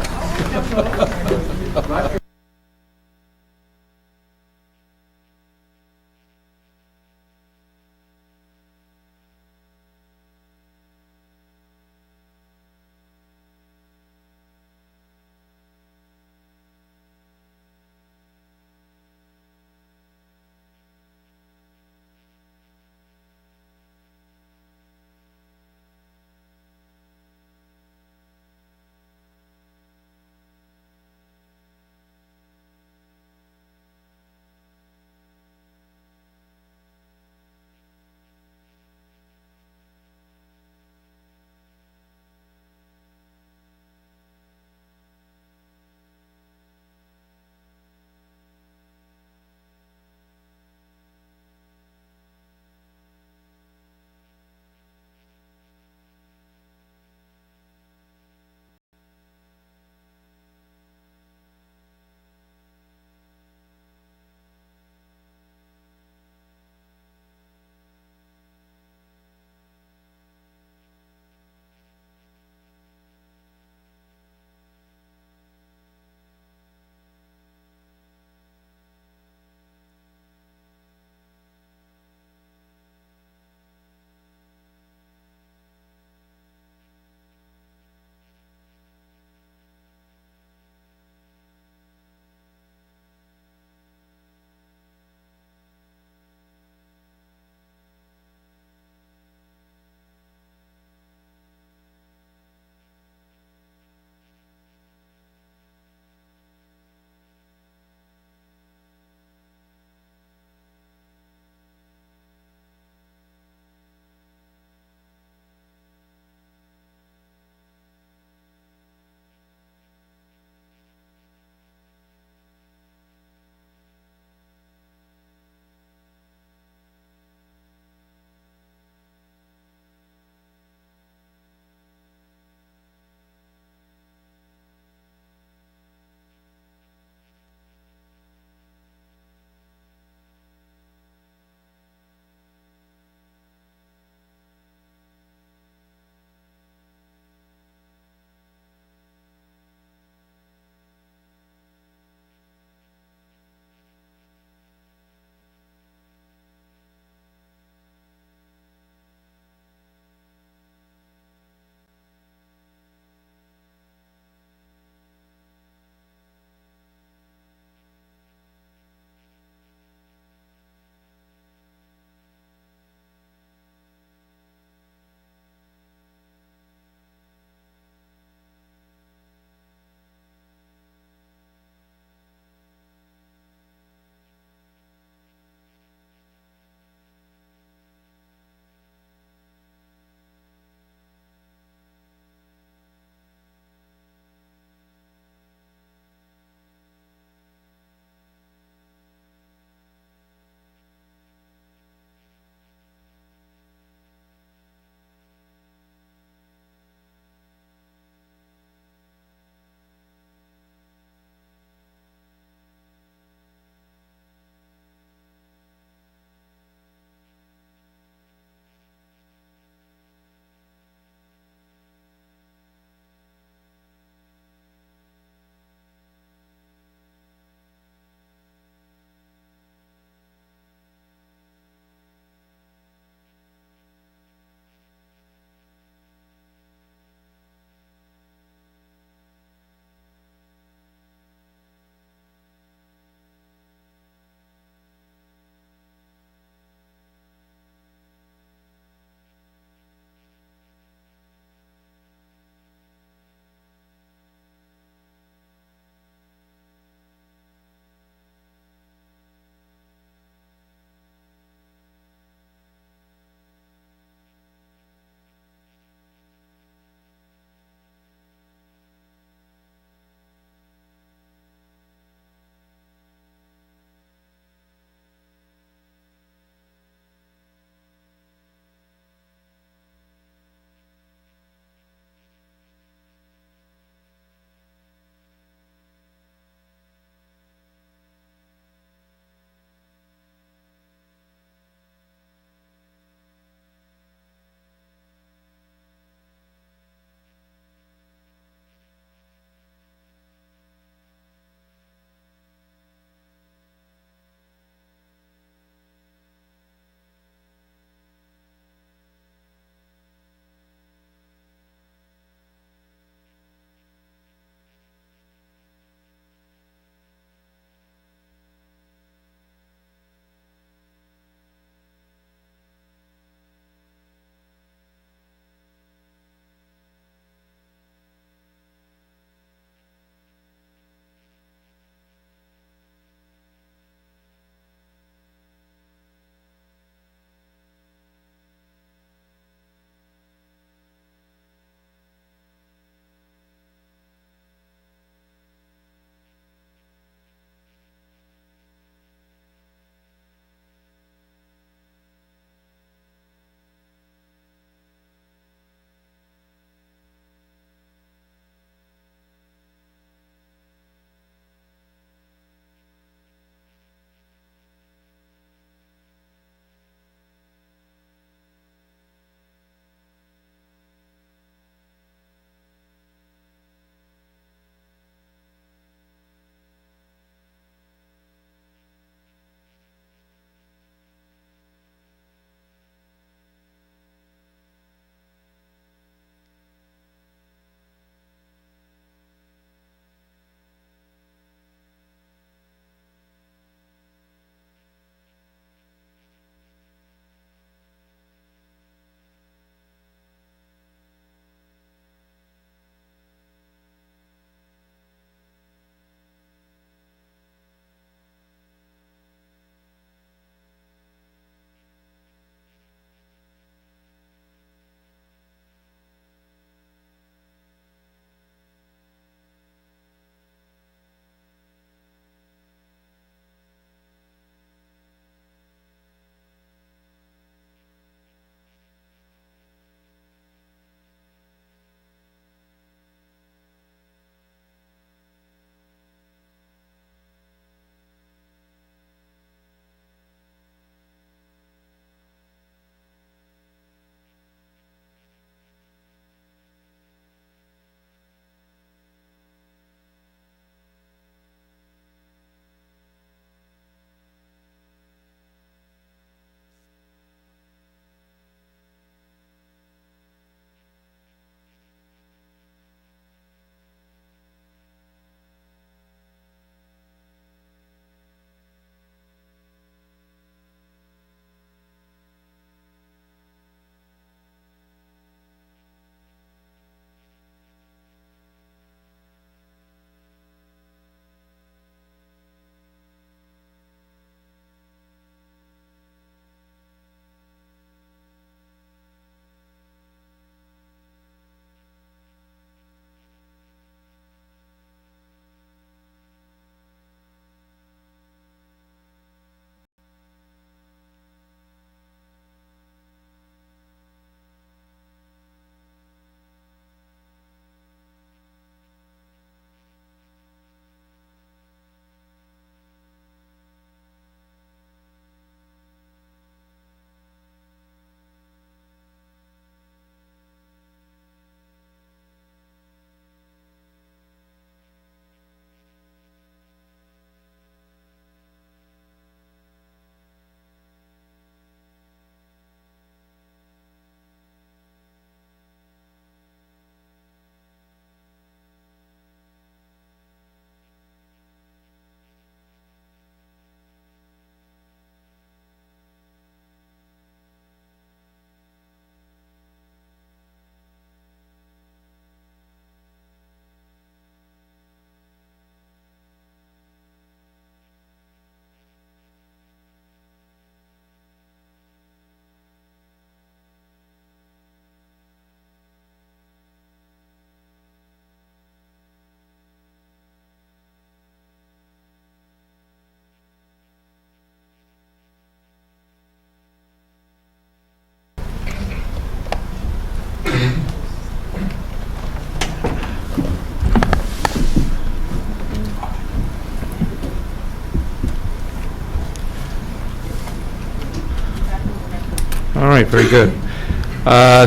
Very good.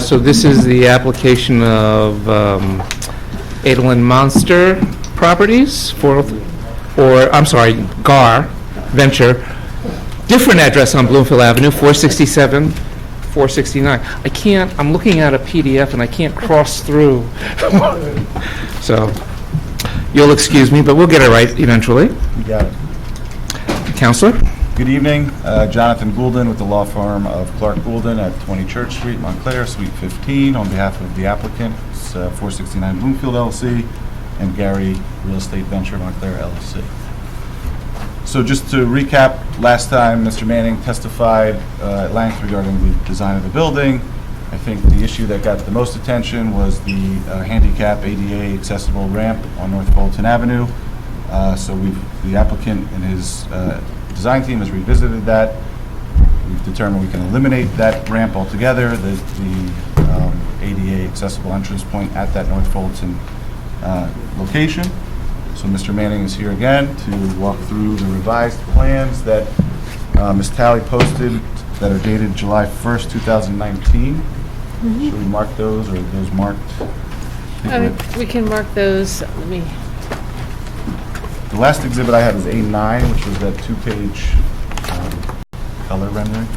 So this is the application of Adaline Moser Properties GaRE Venture. Different address on Bloomfield Avenue, 467, 469. I'm looking at a PDF and I can't cross through. So you'll excuse me, but we'll get it right eventually. You got it. Counselor? Good evening. Jonathan Goulden with the law firm of Clark Goulden at 20 Church Street, Montclair, Suite 15. On behalf of the applicant, it's 469 Bloomfield LLC and GaRE Real Estate Venture Montclair LLC. So just to recap, last time Mr. Manning testified at length regarding the design of the building. I think the issue that got the most attention was the handicap ADA accessible ramp on North Fulton Avenue. So the applicant and his design team has revisited that. We've determined we can eliminate that ramp altogether, the ADA accessible entrance point at that North Fulton location. So Mr. Manning is here again to walk through the revised plans that Ms. Talley posted that are dated July 1st, 2019. Should we mark those, or are those marked? We can mark those. Let me. The last exhibit I have is A9, which was that two-page color rendering,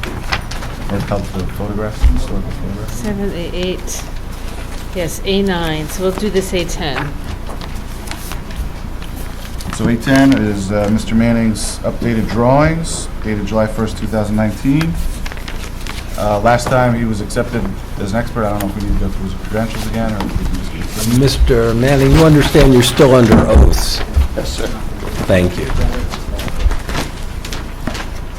or the photographs, historical photographs. 7, A8. Yes, A9. So we'll do this A10. So A10 is Mr. Manning's updated drawings, dated July 1st, 2019. Last time he was accepted as an expert. I don't know if we need to go through his credentials again, or if we can just get through. Mr. Manning, you understand you're still under oath? Yes, sir. Thank you.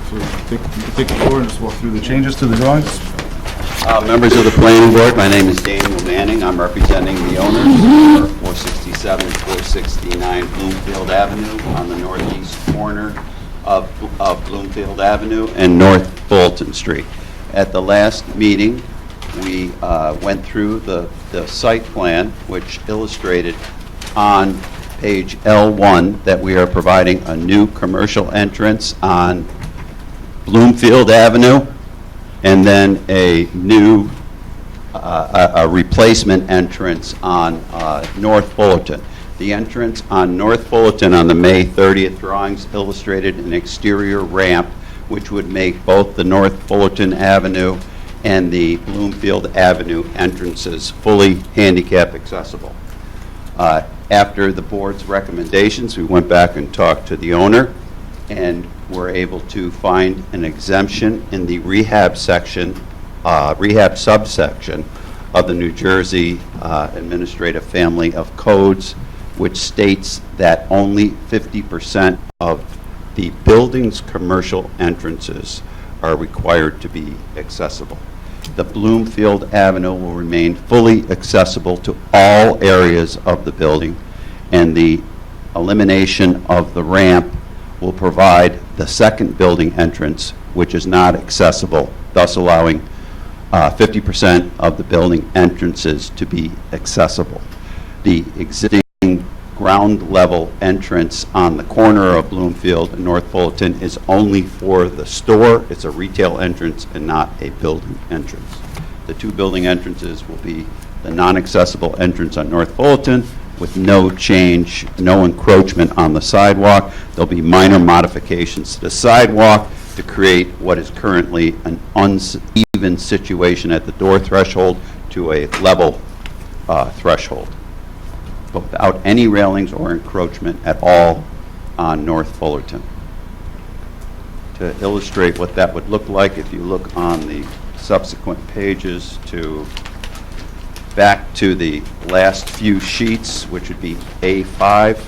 So you can take the floor and just walk through the changes to the drawings. Members of the planning board, my name is Daniel Manning. I'm representing the owners for 467 and 469 Bloomfield Avenue on the northeast corner of Bloomfield Avenue and North Fulton Street. At the last meeting, we went through the site plan, which illustrated on page L1 that we are providing a new commercial entrance on Bloomfield Avenue, and then a new a replacement entrance on North Fulton. The entrance on North Fulton on the May 30th drawings illustrated an exterior ramp which would make both the North Fulton Avenue and the Bloomfield Avenue entrances fully handicap accessible. After the board's recommendations, we went back and talked to the owner and were able to find an exemption in the rehab section, rehab subsection of the New Jersey Administrative Family of Codes, which states that only 50% of the building's commercial entrances are required to be accessible. The Bloomfield Avenue will remain fully accessible to all areas of the building, and the elimination of the ramp will provide the second building entrance, which is not accessible, thus allowing 50% of the building entrances to be accessible. The existing ground level entrance on the corner of Bloomfield and North Fulton is only for the store. It's a retail entrance and not a building entrance. The two building entrances will be the non-accessible entrance on North Fulton with no change, no encroachment on the sidewalk. There'll be minor modifications to the sidewalk to create what is currently an uneven situation at the door threshold to a level threshold, but without any railings or encroachment at all on North Fullerton. To illustrate what that would look like, if you look on the subsequent pages to back to the last few sheets, which would be A5.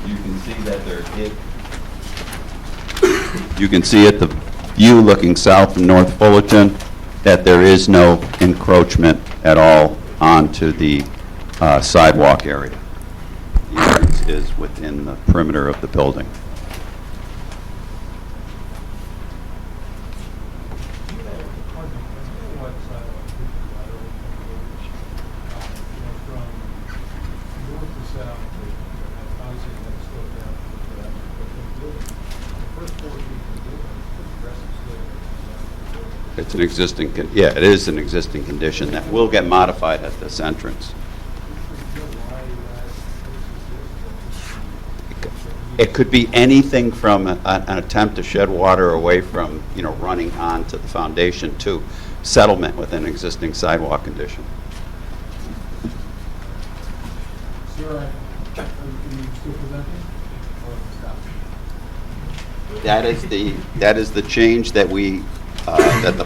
You can see that you can see at the view looking south from North Fullerton that there is no encroachment at all onto the sidewalk area. The entrance is within the perimeter of the building. From north to south, obviously, that's still It's an existing, yeah, it is an existing condition that will get modified at this entrance. It could be anything from an attempt to shed water away from, running onto the foundation to settlement with an existing sidewalk condition. Sir, are you still presenting or stop? That is the change that we, that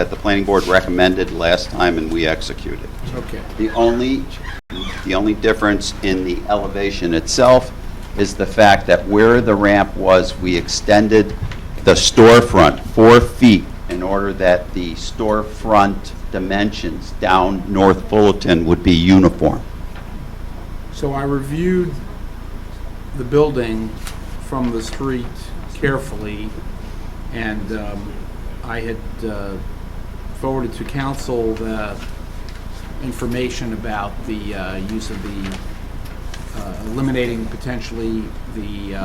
the planning board recommended last time and we executed. Okay. The only difference in the elevation itself is the fact that where the ramp was, we extended the storefront 4 feet in order that the storefront dimensions down North Fullerton would be uniform. So I reviewed the building from the street carefully, and I had forwarded to council the information about the use of the eliminating potentially the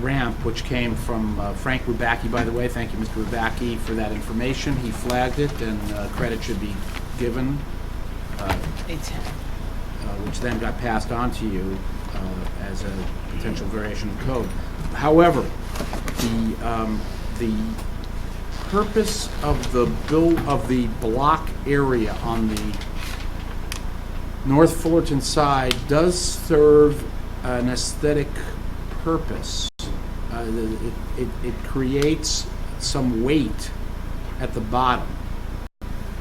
ramp, which came from Frank Rubacki, by the way. Thank you, Mr. Rubacki, for that information. He flagged it, and credit should be given, which then got passed on to you as a potential variation of code. However, the purpose of the block area on the North Fullerton side does serve an aesthetic purpose. It creates some weight at the bottom.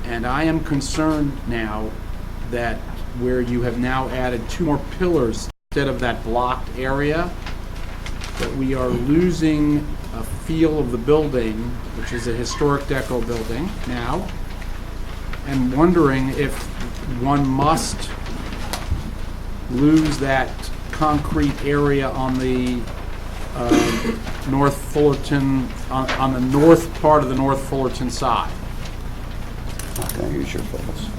And I am concerned now that where you have now added 2 more pillars instead of that blocked area, that we are losing a feel of the building, which is a historic deco building now, and wondering if one must lose that concrete area on the North Fullerton, on the north part of the North Fullerton side. Okay, use your photos.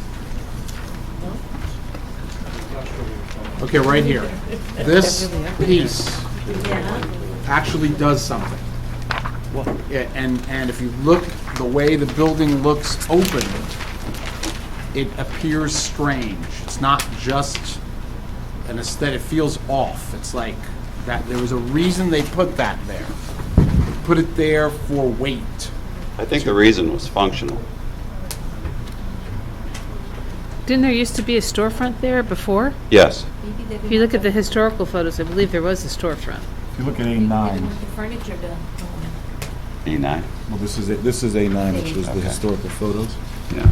Okay, right here. This piece actually does something. Yeah, and if you look the way the building looks open, it appears strange. It's not just an aesthetic. It feels off. It's like that. There was a reason they put that there. They put it there for weight. I think the reason was functional. Didn't there used to be a storefront there before? Yes. If you look at the historical photos, I believe there was a storefront. If you look at A9, Furniture done. A9. well, this is A9, which is the Okay. historical photos. Yeah.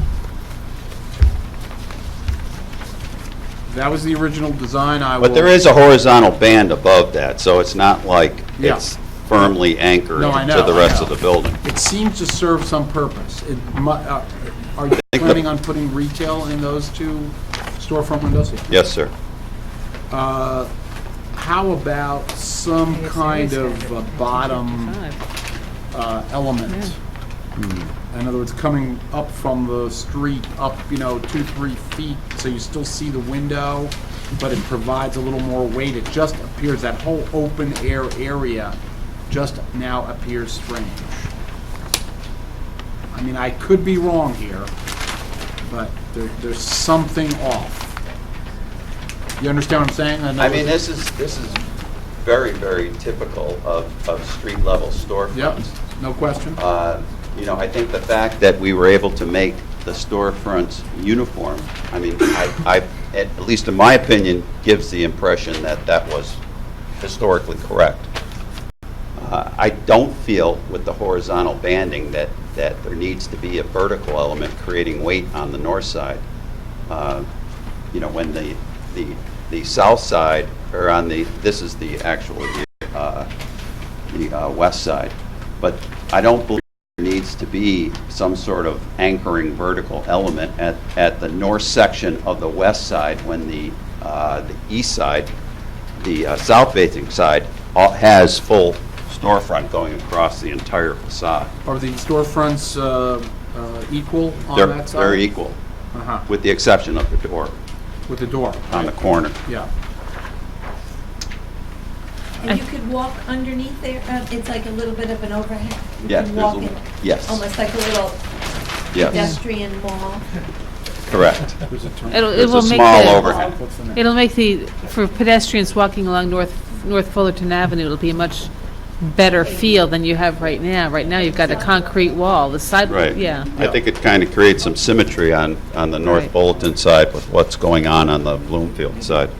That was the original design. But there is a horizontal band above that, so it's not like Yeah. it's firmly anchored No, I to know, the I rest know. of the building. It seems to serve some purpose. Are you planning on putting retail in those 2 storefront windows? Yes, sir. How about some kind of a bottom element? In other words, coming up from the street, up, 2-3 feet, so you still see the window, but it provides a little more weight. It just appears, that whole open air area just now appears strange. I mean, I could be wrong here, but there's something off. You understand what I'm saying? I mean, this is very, very typical of street-level storefronts. Yep, no question. I think the fact that we were able to make the storefronts uniform, I mean, I at least in my opinion, gives the impression that that was historically correct. I don't feel with the horizontal banding that there needs to be a vertical element creating weight on the north side. When the south side, or on this is the actual the west side, but I don't believe there needs to be some sort of anchoring vertical element at the north section of the west side when the east side, the south-facing side, has full storefront going across the entire facade. Are the storefronts equal on that side? They're equal, with the exception of the door. With the door. On the corner. Yeah. And you could walk underneath there, it's like a little bit of an overhang. You Yes, can there's walk a- it, yes. almost like a little Yes, pedestrian mall. correct. It There's will a make small the, overhang. it'll make for pedestrians walking along North Fullerton Avenue, it'll be a much better feel than you have right now. Right now, you've got a concrete wall, the side, Right. yeah. I think it kind of creates some symmetry on the North Right. Fullerton side with what's going on the Bloomfield side.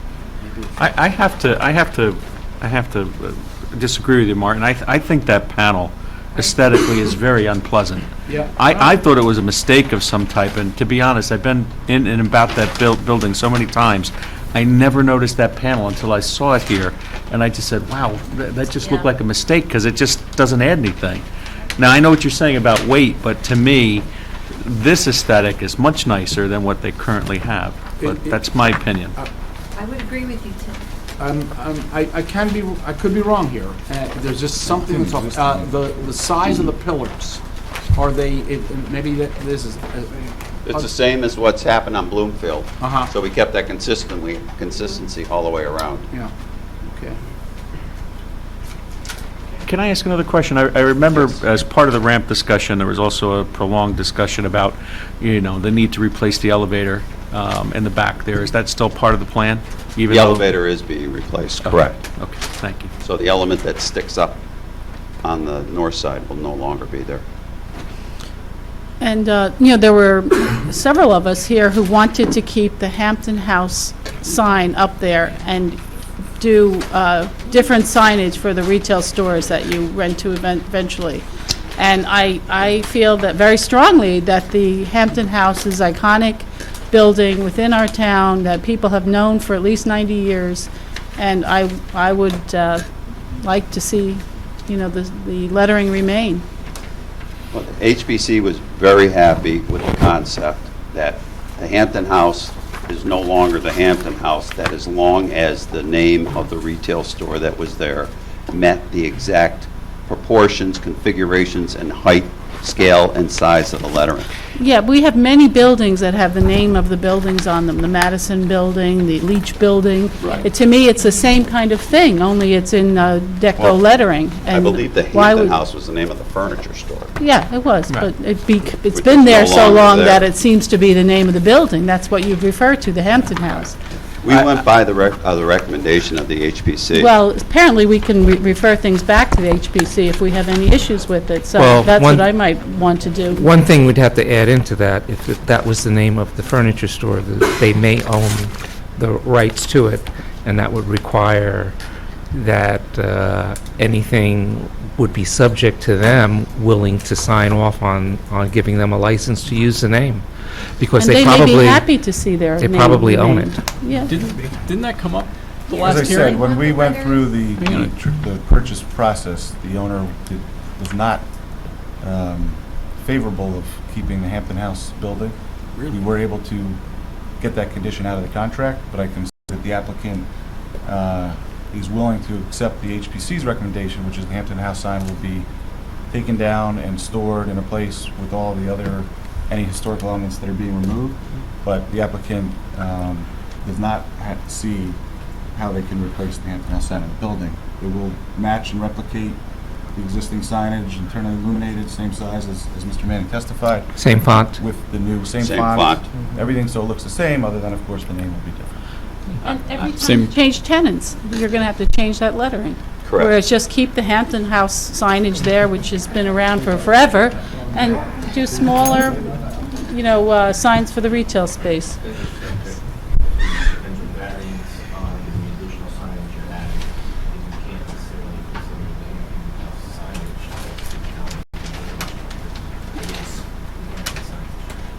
I have to disagree with you, Martin. I think that panel aesthetically is very unpleasant. Yeah. I thought it was a mistake of some type, and to be honest, I've been in and about that building so many times, I never noticed that panel until I saw it here, and I just said, wow, that just looked Yeah. like a mistake, because it just doesn't add anything. Now, I know what you're saying about weight, but to me, this aesthetic is much nicer than what they currently have, but that's my opinion. I would agree with you, Tim. I could be wrong here. There's just something that's off. The size of the pillars, are they, maybe this is... It's the same as what's happened on Bloomfield. Uh-huh. So we kept that consistency all the way around. Yeah, okay. Can I ask another question? I remember as part of the ramp discussion, there was also a prolonged discussion about, the need to replace the elevator in the back there. Is that still part of the plan? The elevator is being replaced, correct. Okay, thank you. So the element that sticks up on the north side will no longer be there. And, there were several of us here who wanted to keep the Hampton House sign up there and do different signage for the retail stores that you rent to eventually. And I feel that very strongly that the Hampton House is iconic building within our town that people have known for at least 90 years. And I would like to see, the lettering remain. Well, the HBC was very happy with the concept that the Hampton House is no longer the Hampton House, that as long as the name of the retail store that was there met the exact proportions, configurations, and height, scale, and size of the lettering. Yeah, we have many buildings that have the name of the buildings on them, the Madison Building, the Leach Building. Right. To me, it's the same kind of thing, only it's in deco Well, lettering. I And believe the why Hampton would- House was the name of the furniture store. Yeah, it was, Right. but it's Which been is there no so longer long that there. it seems to be the name of the building. That's what you'd refer to, the Hampton House. We went by the recommendation of the HBC. Well, apparently, we can refer things back to the HPC if we have any issues with it, so Well, that's one- what I might want to do. One thing we'd have to add into that, if that was the name of the furniture store, that they may own the rights to it, and that would require that anything would be subject to them willing to sign off on giving them a license to use the name. Because And they they may probably... be happy to see their they name probably own remained. it. Yeah. Didn't that come up the As last I hearing? said, when we went through the purchase process, the owner was not favorable of keeping the Hampton House building. We were able to get that condition out of the contract, but I can say that the applicant is willing to accept the HPC's recommendation, which is the Hampton House sign will be taken down and stored in a place with all the other, any historical elements that are being removed, but the applicant does not see how they can replace the Hampton House sign in the building. It will match and replicate the existing signage, internally illuminated, same size as Mr. Manning testified. Same font. With the new, same Same font. font. Everything so it looks the same, other than, of course, the name will be different. And every time Same- you change tenants, you're going to have to change that lettering. Correct. Whereas just keep the Hampton House signage there, which has been around for forever, and do smaller, signs for the retail space.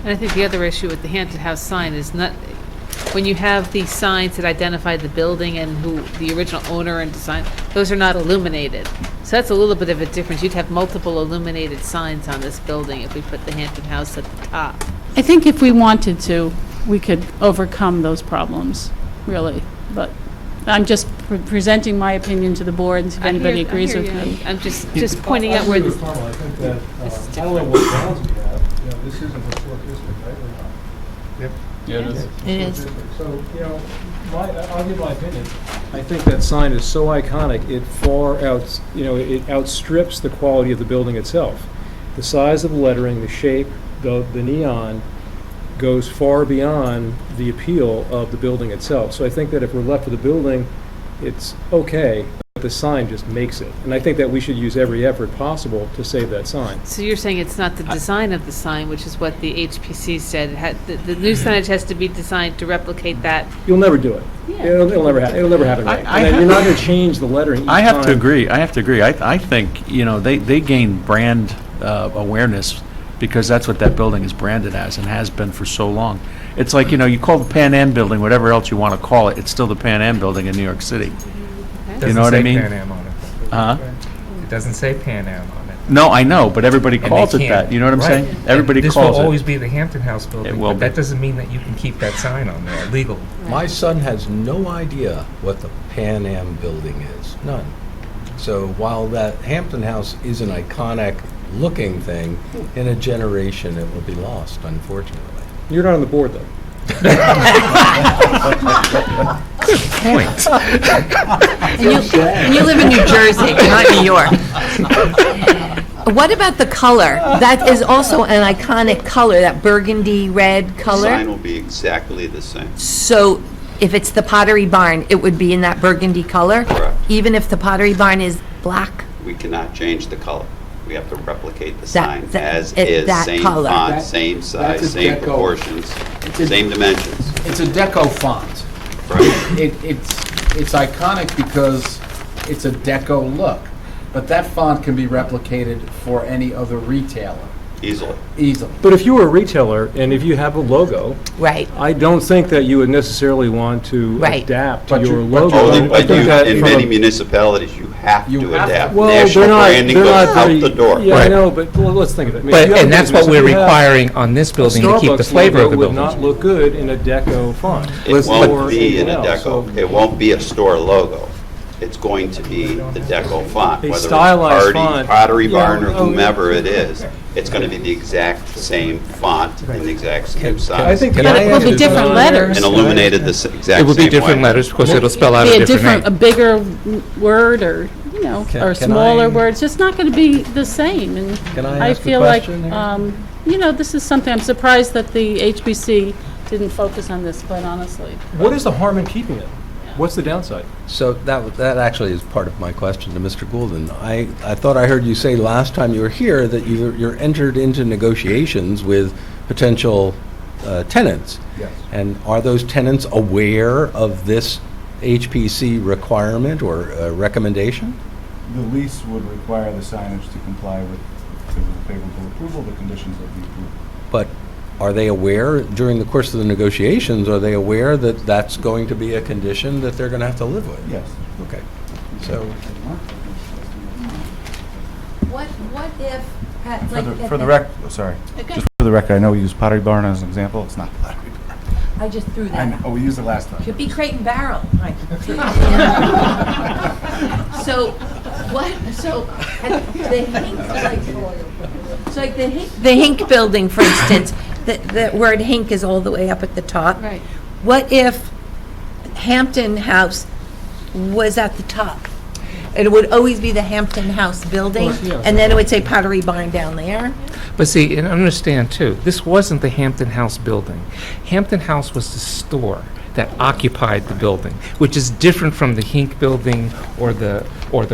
And I think the other issue with the Hampton House sign is not, when you have these signs that identify the building and who the original owner and design, those are not illuminated. So that's a little bit of a difference. You'd have multiple illuminated signs on this building if we put the Hampton House at the top. I think if we wanted to, we could overcome those problems, really. But I'm just presenting my opinion to the board, and see if anybody agrees with me. I'm just pointing out where I this, think that, This is I don't know what grounds we have, this isn't historic district, right, or not? Yep. Yeah, it is. It is. So, I'll give my opinion. I think that sign is so iconic, it it outstrips the quality of the building itself. The size of the lettering, the shape, the neon goes far beyond the appeal of the building itself. So I think that if we're left with the building, it's okay, but the sign just makes it. And I think that we should use every effort possible to save that sign. So you're saying it's not the design of the sign, which is what the HPC said. The new signage has to be designed to replicate that. You'll never do it. It'll never happen. It'll never happen right. And then you're not going to change the lettering each I have to time. agree. I think, they gain brand awareness because that's what that building is branded as and has been for so long. It's like, you call the Pan Am building, whatever else you want to call it, it's still the Pan Am building in New York City. You know what I mean? Doesn't say Pan Am on it. Huh? It doesn't say Pan Am on it. No, I know, but everybody calls it that. You know what I'm saying? Everybody calls it. This will always be the Hampton House building, It will but that be. doesn't mean that you can keep that sign on there legally. My son has no idea what the Pan Am building is, none. So while that Hampton House is an iconic looking thing, in a generation it will be lost, unfortunately. You're not on the board, though. Good point. And you live in New Jersey, not New York. What about the color? That is also an iconic color, that burgundy red The color. sign will be exactly the same. So if it's the Pottery Barn, it would be in that burgundy color? Correct. Even if the Pottery Barn is black? We cannot change the color. We have to replicate the That- sign that- as it- is, that same color. font, That- same that's size, a same deco. proportions, It's a- same dimensions. It's a deco font. Right. It's iconic because it's a deco look, but that font can be replicated for any other retailer Easily. easily. But if you were a retailer and if you have a logo, Right. I don't think that you would necessarily want to Right. adapt But to your you- but logo. Only, I but think you, that in from many a- municipalities, you have You to have to. adapt. Well, National they're not branding goes out very- the door. Yeah, I Right. know, but let's think of it. I mean, But, if you have and a that's what business, we're if you have requiring on this building to keep the Starbucks flavor of logo the would building. not look good in a deco font. It Or won't be in a anything else, so- deco. It won't be a store logo. It's going to be the deco font, A whether it's stylized font. Pottery Barn or Yeah, oh, yeah. whomever it is. It's going to be the exact same font and the exact same size. I think But it will be different letters. And illuminated the exact same way. It will be different letters because it'll spell out Be a a different a name. bigger word or, or Can smaller I- word. It's just not going to be the same. And Can I ask a feel like, question here? this is something, I'm surprised that the HBC didn't focus on this, quite honestly. What is the harm in keeping it? What's the downside? So that actually is part of my question to Mr. Goulden. I thought I heard you say last time you were here that you're entered into negotiations with potential tenants. Yes. And are those tenants aware of this HPC requirement or recommendation? The lease would require the signage to comply with the favorable approval, the conditions of the approval. But are they aware, during the course of the negotiations, are they aware that that's going to be a condition that they're going to have to live with? Yes. Okay. So, What if, For the record, just for the record, I know we use Pottery Barn as an example. It's not Pottery Barn. I just threw I that. know, we used it last time. Could be Crate and Barrel. So, the Hink building, for instance, the word Hink is all the way up at the top. Right. What if Hampton House was at the top? It would always be the Hampton House building, and then it would say Pottery Barn down there? But see, and understand too, this wasn't the Hampton House building. Hampton House was the store that occupied the building, which is different from the Hink building or the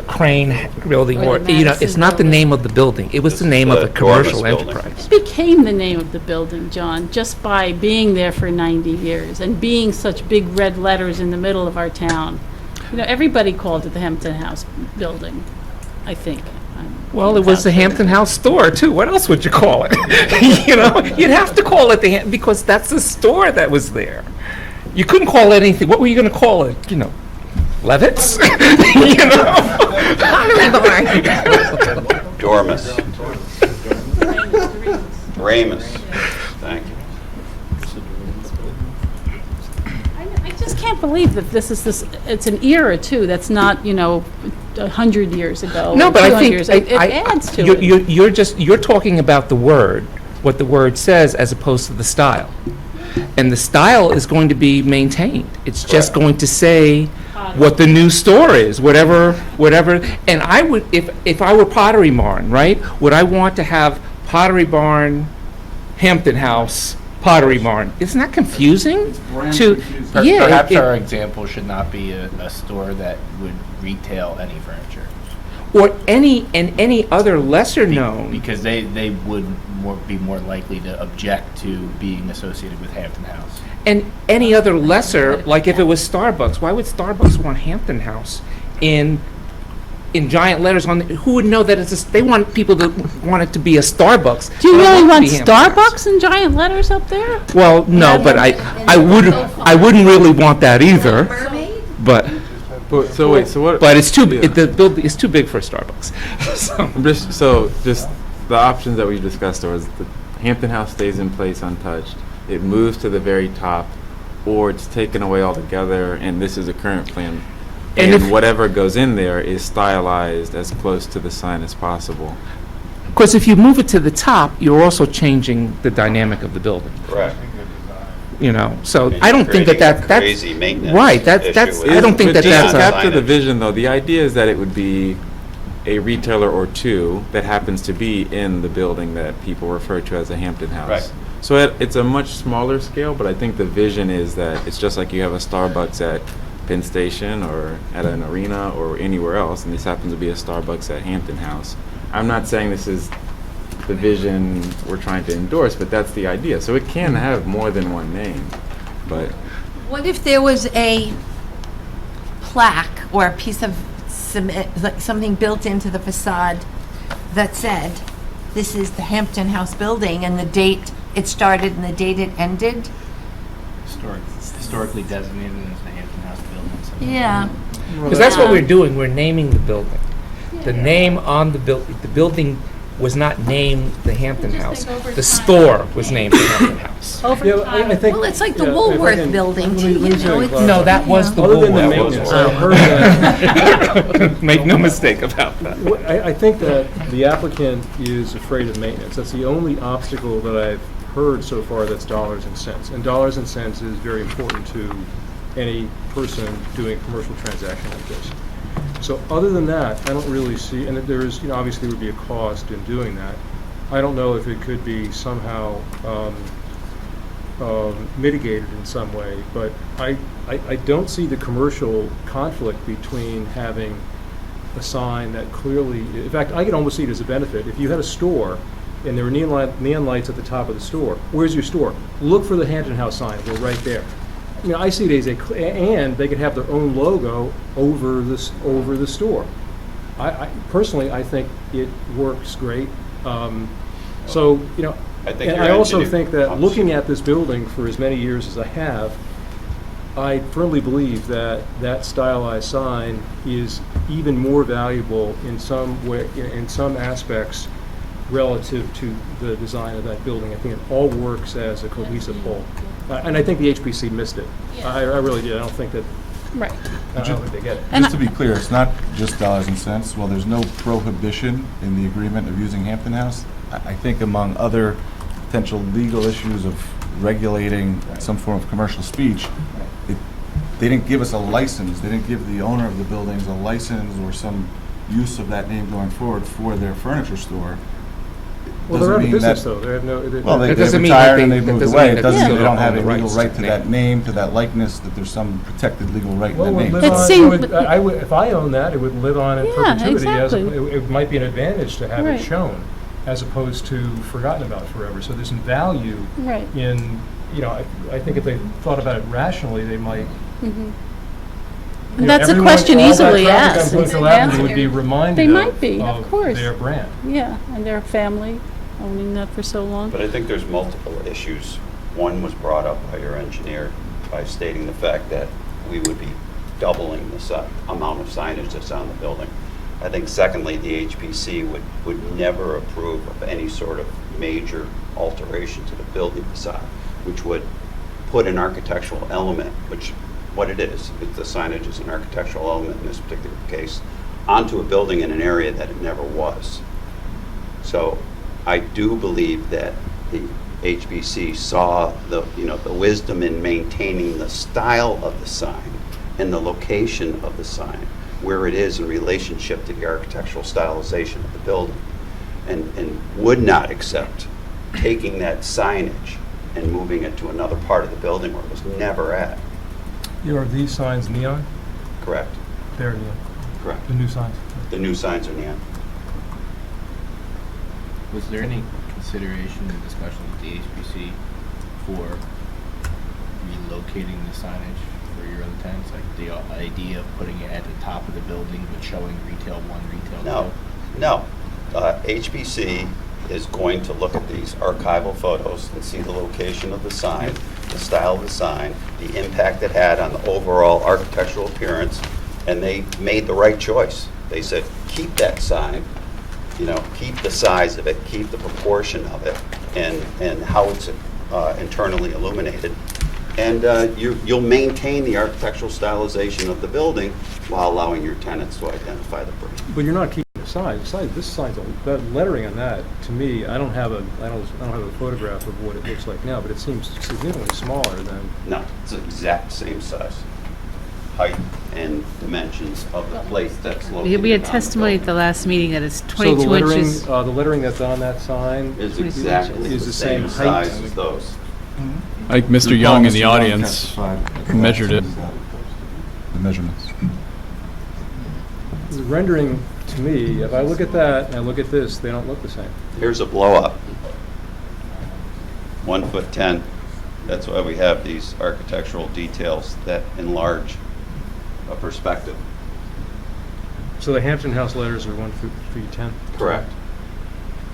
Crane building, Or or, the it's Madison not the name of the building. It was the name of the commercial Dormus building. enterprise. It became the name of the building, John, just by being there for 90 years and being such big red letters in the middle of our town. Everybody called it the Hampton House building, I think. Well, it was the Hampton House store too. What else would you call it? You'd have to call it because that's the store that was there. You couldn't call it anything. What were you going to call it? Levitt's? Pottery Barn. Dormus. Ramus. Thank you. I just can't believe that it's an era too, that's not, 100 years ago. No, or but I 200 think years. It adds to it. you're talking about the word, what the word says, as opposed to the style. and the style is going to be maintained. It's just going to say what the new store is, whatever. And I would, if I were Pottery Barn, right, would I want to have Pottery Barn, Hampton House, Pottery Barn? Isn't that confusing? Perhaps our example should not be a store that would retail any furniture. Or any other lesser known. Because they would be more likely to object to being associated with Hampton House. And any other lesser, like if it was Starbucks, why would Starbucks want Hampton House in giant letters on who would know that they want people to want it to be a Starbucks. Do you They really don't want to be Hampton House. Starbucks in giant letters up there? Well, no, but I wouldn't really want that either. But But it's too the building is too big for a Starbucks. Just the options that we discussed was the Hampton House stays in place untouched. It moves to the very top, or it's taken away altogether, and this is a current plan. And whatever goes in there is stylized as close to the sign as possible. Of course, if you move it to the top, you're also changing the dynamic of the building. Correct. You know, so And I don't think creating that's a crazy maintenance right. That's issue I don't think with that's Capture the vision, though. The idea is that it would be a retailer or two that happens to be in the building that people refer to as a Hampton House. Right. So it's a much smaller scale, but I think the vision is that it's just like you have a Starbucks at Penn Station or at an arena or anywhere else, and this happens to be a Starbucks at Hampton House. I'm not saying this is the vision we're trying to endorse, but that's the idea. So it can have more than one name, but... What if there was a plaque or a piece of cement, like something built into the facade that said, this is the Hampton House building, and the date it started and the date it ended? Historically designated as the Hampton House building. Yeah. Because that's what we're doing. We're naming the building. The name on the building. The building was not named the Hampton House. The store was named the Hampton House. I think, Well, it's like the yeah, if I Woolworth can- building, let me- too, let me you say know, it it's- clearly. No, that was the Other than the Woolworth. maintenance, I heard that. Make no mistake about that. I think that the applicant is afraid of maintenance. That's the only obstacle that I've heard so far that's dollars and cents. And dollars and cents is very important to any person doing a commercial transaction like this. So other than that, I don't really see, and there is, obviously there would be a cost in doing that. I don't know if it could be somehow mitigated in some way, but I don't see the commercial conflict between having a sign that clearly, in fact, I could almost see it as a benefit. If you had a store and there were neon lights at the top of the store, where's your store? Look for the Hampton House sign, we're right there. I see it as and they could have their own logo over the store. I personally, I think it works great. So, I think and your I also engineer- think that looking at this building for as many years as I have, I firmly believe that that stylized sign is even more valuable in some way, in some aspects, relative to the design of that building. I think it all works as a cohesive whole. And I think the HPC missed it. I really did. I don't think that, Right. I don't think they get it. Just to be clear, it's not just dollars and cents. While there's no prohibition in the agreement of using Hampton House, I think among other potential legal issues of regulating some form of commercial speech, they didn't give us a license. They didn't give the owner of the buildings a license or some use of that name going forward for their furniture store. Well, they're out of business, though. They have no... Well, they doesn't mean retired that and they- they that moved doesn't away. mean It that doesn't they mean they still don't don't have own a the legal rights right to to the that name, to that likeness, that there's some protected legal right in Well, that it name. would live on- seems- it would- if I owned that, it would live on in Yeah, perpetuity. exactly. It might be an advantage to have Right. it shown, as opposed to forgotten about forever. So there's some value Right. in, I think if they thought about it rationally, they might. And that's a everyone- question all that easily traffic asked. on Bloomfield Avenue would be reminded They might be, of course. their brand. Yeah, and their family owning that for so long. But I think there's multiple issues. One was brought up by your engineer by stating the fact that we would be doubling the amount of signage that's on the building. I think secondly, the HPC would never approve of any sort of major alteration to the building facade, which would put an architectural element, which what it is, the signage is an architectural element in this particular case, onto a building in an area that it never was. So I do believe that the HBC saw the, the wisdom in maintaining the style of the sign and the location of the sign, where it is in relationship to the architectural stylization of the building, and would not accept taking that signage and moving it to another part of the building where it was never at. Are these signs neon? Correct. They're neon. Correct. The new signs. The new signs are neon. Was there any consideration or discussion with the HBC for relocating the signage for your other tenants? Like the idea of putting it at the top of the building but showing retail 1, retail 2? No. HBC is going to look at these archival photos and see the location of the sign, the style of the sign, the impact it had on the overall architectural appearance, and they made the right choice. They said, keep that sign, keep the size of it, keep the proportion of it, and how it's internally illuminated. And you'll maintain the architectural stylization of the building while allowing your tenants to identify the brand. But you're not keeping the sign. This sign's, the lettering on that, to me, I don't have a photograph of what it looks like now, but it seems significantly smaller than. No, it's the exact same size, height and dimensions of the place that's located. We had on the testimony at the building. last meeting that it's So 22 inches. the lettering that's on that sign Is exactly is the same height. size as those. I think Mr. Young in the audience measured it. The measurements. The rendering, to me, if I look at that and I look at this, they don't look the same. Here's a blow up. 1'10". That's why we have these architectural details that enlarge a perspective. So the Hampton House letters are 1'10". Correct.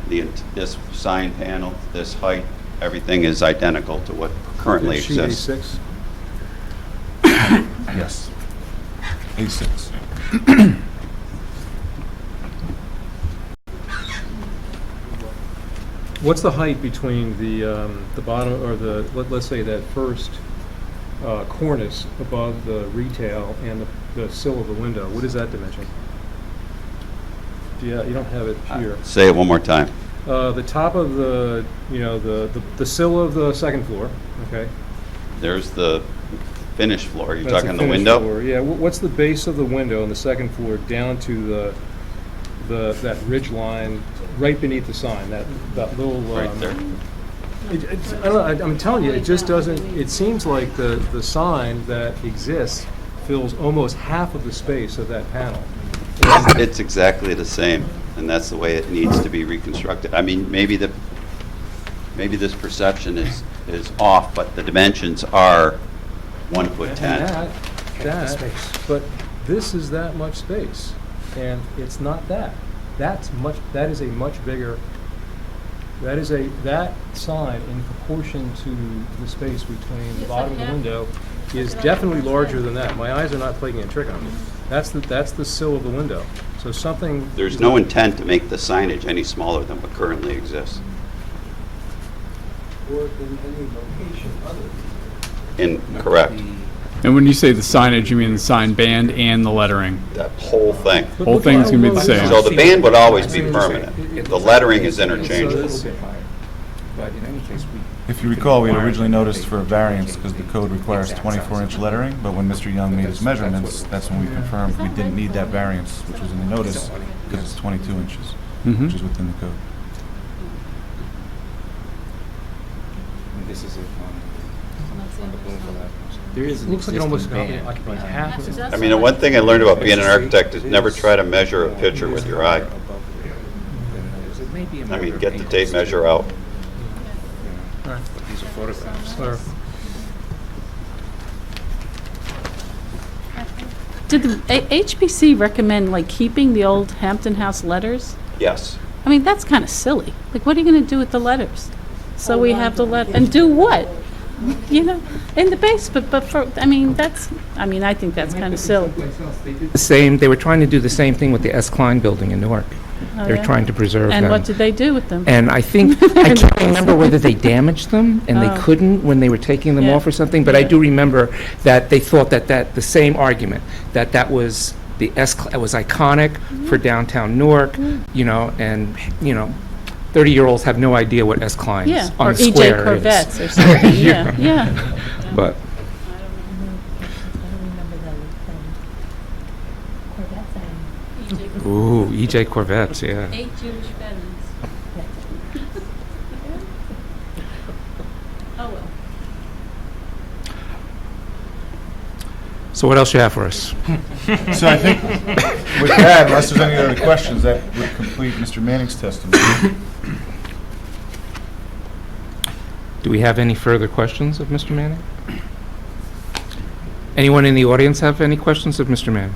This sign panel, this height, everything is identical to what currently Sheet exists. A6? Yes. A6. What's the height between the bottom, or let's say that first cornice above the retail and the sill of the window? What is that dimension? Yeah, you don't have it here. Say it one more time. The top of the sill of the second floor, okay? There's the finished floor. You're That's talking the the finished window? floor. Yeah, what's the base of the window on the second floor down to that ridge line right beneath the sign, that little... Right there. I don't know, I'm telling you, it just doesn't, it seems like the sign that exists fills almost half of the space of that panel. It's exactly the same, and that's the way it needs to be reconstructed. I mean, maybe this perception is off, but the dimensions are 1'10". But this is that much space, and it's not that. That is a much bigger, that sign in proportion to the space between the bottom of the window is definitely larger than that. My eyes are not playing a trick on me. That's the sill of the window. So something... There's no intent to make the signage any smaller than what currently exists. Or in any location other than Correct. And when you say the signage, you mean the sign band and the lettering? That whole thing. Whole thing's going to be the same. So the band would always be permanent. The lettering is interchangeable. But in any case, If you recall, we had originally noticed for a variance because the code requires 24-inch lettering, but when Mr. Young made his measurements, that's when we confirmed we didn't need that variance, which was in the notice, because it's 22 inches, which is within the code. This is it. There is looks like it almost occupies half of it. I mean, the one thing I learned about being an architect is never try to measure a picture with your eye. I mean, get the tape measure out. These are photographs. Did the HBC recommend like keeping the old Hampton House letters? Yes. I mean, that's kind of silly. Like, what are you going to do with the letters? So we have the letter, and do what? You know, in the basement, but for, I mean, I think that's kind of silly. They were trying to do the same thing with the S. Klein building in Newark. Oh, They're yeah? trying to preserve them. And what did they do with them? And I think, I can't remember whether they damaged them and they couldn't when they were taking them Yeah. off or something, but I do remember that they thought that the same argument, that was the it was iconic for downtown Newark, you know, and, you know, 30-year-olds have no idea what S. Klein's Yeah, on or the EJ square is. Corvettes or something, yeah, yeah. But, ooh, EJ Corvettes, yeah. 8 Jewish veterans. Oh, well. So what else you have for us? So I think with that, unless there's any other questions, that would complete Mr. Manning's testimony. Do we have any further questions of Mr. Manning? Anyone in the audience have any questions of Mr. Manning?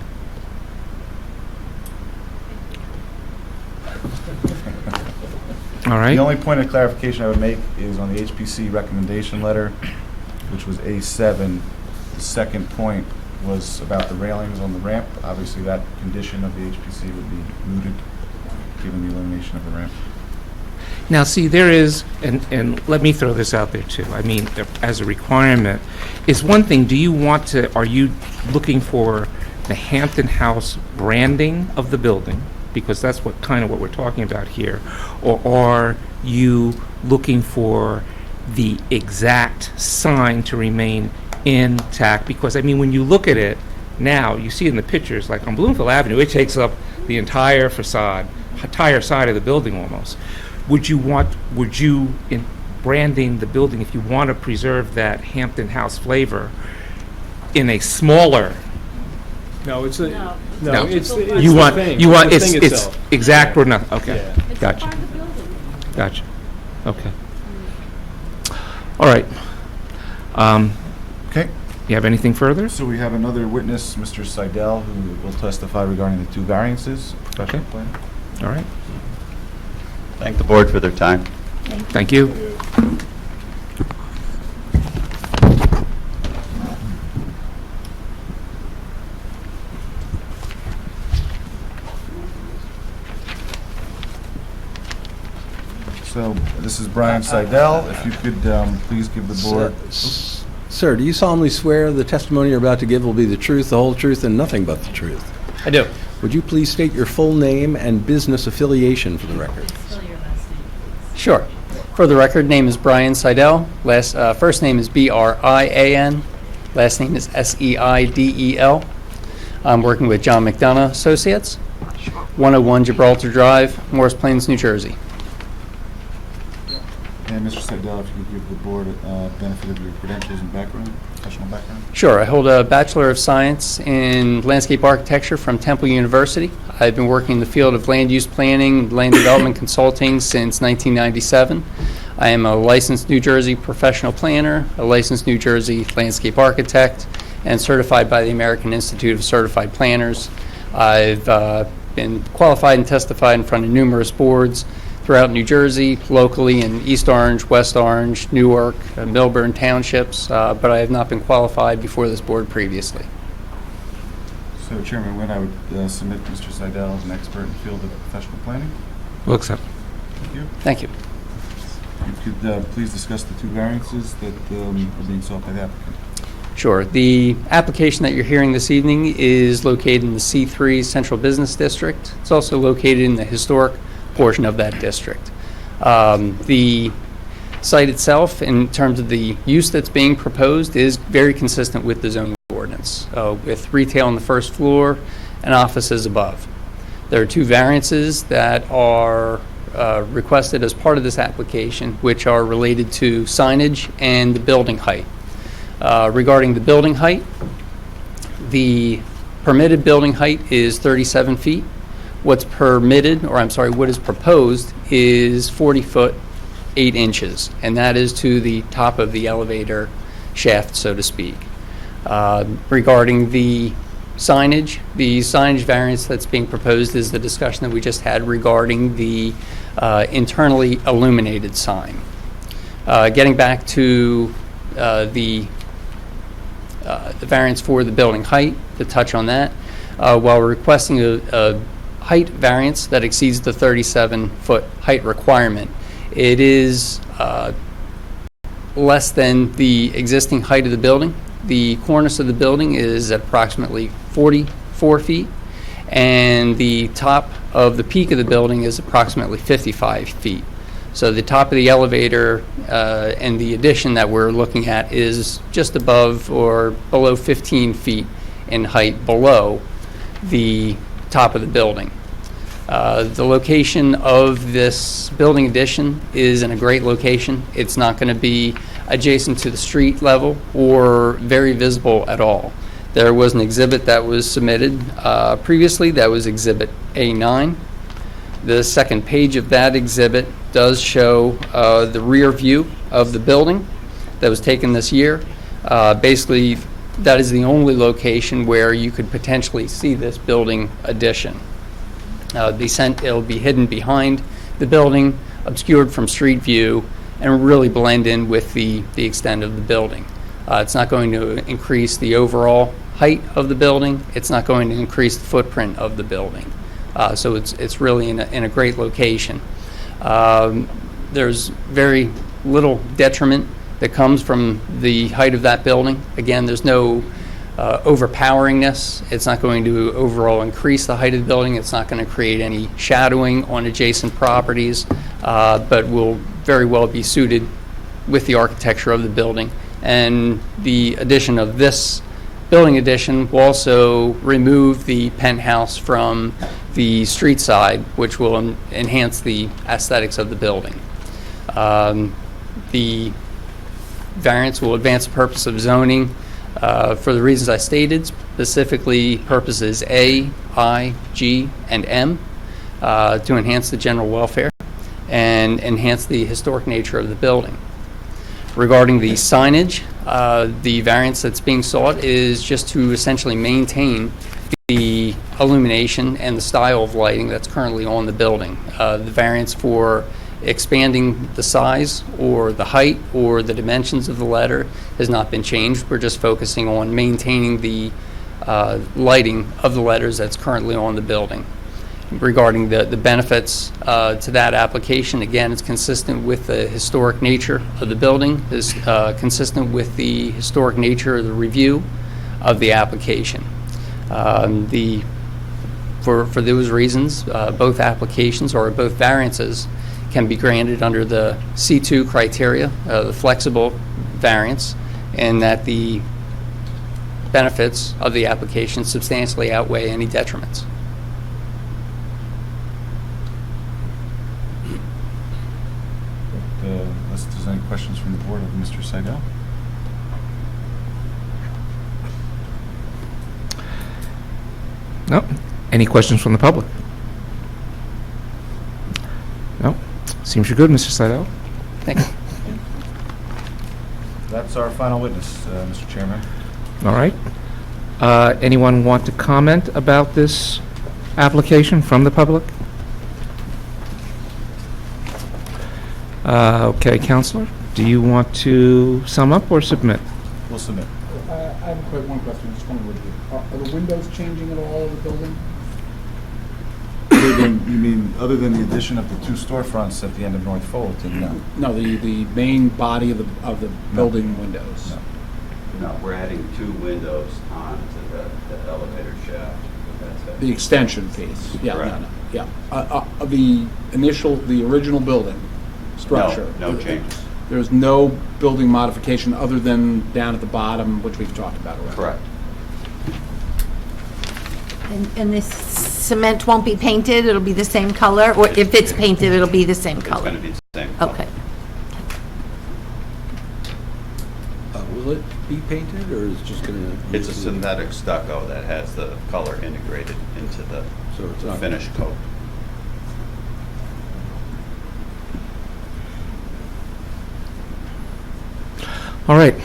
All right. The only point of clarification I would make is on the HPC recommendation letter, which was A7, the second point was about the railings on the ramp. Obviously, that condition of the HPC would be mooted, given the elimination of the ramp. Now, see, there is, and let me throw this out there too. I mean, as a requirement, is one thing, are you looking for the Hampton House branding of the building? Because that's kind of what we're talking about here. Or are you looking for the exact sign to remain intact? Because, I mean, when you look at it now, you see in the pictures, like on Bloomfield Avenue, it takes up the entire facade, entire side of the building almost. Would you, in branding the building, if you want to preserve that Hampton House flavor, in a smaller? No, it's No. No. it's You the want, thing. you want, It's the thing it's itself. exact or nothing, okay. Yeah. It's Gotcha, part of the building. gotcha, okay. All right. Okay. You have anything further? So we have another witness, Mr. Seidel, who will testify regarding the two variances, professional plan. All right, Thank the board for their time. thank you. So this is Brian Seidel. If you could please give the board. Sir, do you solemnly swear the testimony you're about to give will be the truth, the whole truth, and nothing but the truth? I do. Would you please state your full name and business affiliation for the record? Sure. For the record, name is Brian Seidel. First name is Brian. Last name is Seidel. I'm working with John McDonough Associates, 101 Gibraltar Drive, Morris Plains, New Jersey. And Mr. Seidel, if you could give the board benefit of your credentials and background, professional background. Sure. I hold a Bachelor of Science in Landscape Architecture from Temple University. I've been working in the field of land use planning, land development consulting since 1997. I am a licensed New Jersey professional planner, a licensed New Jersey landscape architect, and certified by the American Institute of Certified Planners. I've been qualified and testified in front of numerous boards throughout New Jersey, locally in East Orange, West Orange, Newark, Milburn Townships, but I have not been qualified before this board previously. So, Chairman Nguyen, I would submit Mr. Seidel as an expert in the field of professional planning. We'll accept. Thank you. Thank you. You could please discuss the two variances that are being sought by the applicant. Sure. The application that you're hearing this evening is located in the C3 Central Business District. It's also located in the historic portion of that district. The site itself, in terms of the use that's being proposed, is very consistent with the zoning ordinance, with retail on the first floor and offices above. There are two variances that are requested as part of this application, which are related to signage and the building height. Regarding the building height, the permitted building height is 37 feet. What is proposed is 40 foot 8 inches, and that is to the top of the elevator shaft, so to speak. Regarding the signage variance that's being proposed is the discussion that we just had regarding the internally illuminated sign. Getting back to the variance for the building height, to touch on that, while requesting a height variance that exceeds the 37-foot height requirement, it is less than the existing height of the building. The cornice of the building is at approximately 44 feet, and the top of the peak of the building is approximately 55 feet. So the top of the elevator and the addition that we're looking at is just above or below 15 feet in height below the top of the building. The location of this building addition is in a great location. It's not going to be adjacent to the street level or very visible at all. There was an exhibit that was submitted previously, that was Exhibit A9. The second page of that exhibit does show the rear view of the building that was taken this year. Basically, that is the only location where you could potentially see this building addition. It'll be hidden behind the building, obscured from street view, and really blend in with the extent of the building. It's not going to increase the overall height of the building. It's not going to increase the footprint of the building. So it's really in a great location. There's very little detriment that comes from the height of that building. Again, there's no overpoweringness. It's not going to overall increase the height of the building. It's not going to create any shadowing on adjacent properties, but will very well be suited with the architecture of the building. And the addition of this building addition will also remove the penthouse from the street side, which will enhance the aesthetics of the building. The variance will advance the purpose of zoning for the reasons I stated, specifically purposes A, I, G, and M, to enhance the general welfare and enhance the historic nature of the building. Regarding the signage, the variance that's being sought is just to essentially maintain the illumination and the style of lighting that's currently on the building. The variance for expanding the size or the height or the dimensions of the letter has not been changed. We're just focusing on maintaining the lighting of the letters that's currently on the building. Regarding the benefits to that application, again, it's consistent with the historic nature of the building, is consistent with the historic nature of the review of the application. For those reasons, both applications or both variances can be granted under the C2 criteria, the flexible variance, and that the benefits of the application substantially outweigh any detriments. Unless there's any questions from the board of Mr. Seidel? No. Any questions from the public? No. Seems you're good, Mr. Seidel. Thank you. That's our final witness, Mr. Chairman. All right. Anyone want to comment about this application from the public? Okay, Counselor, do you want to sum up or submit? We'll submit. I have one question, just one with you. Are the windows changing at all of the building? You mean, other than the addition of the two storefronts at the end of North Fullerton? No. No, the main body of the building windows. No. No, we're adding two windows onto the elevator shaft. That's it. The extension piece. Yeah, Correct. yeah. The original building structure. No changes. There's no building modification other than down at the bottom, which we've talked about already. Correct. And this cement won't be painted, it'll be the same color? Or if it's painted, it'll be the same color? It's going to be the same color. Okay. Will it be painted, or is it just going to? It's a synthetic stucco that has the color integrated into the finished coat. All right.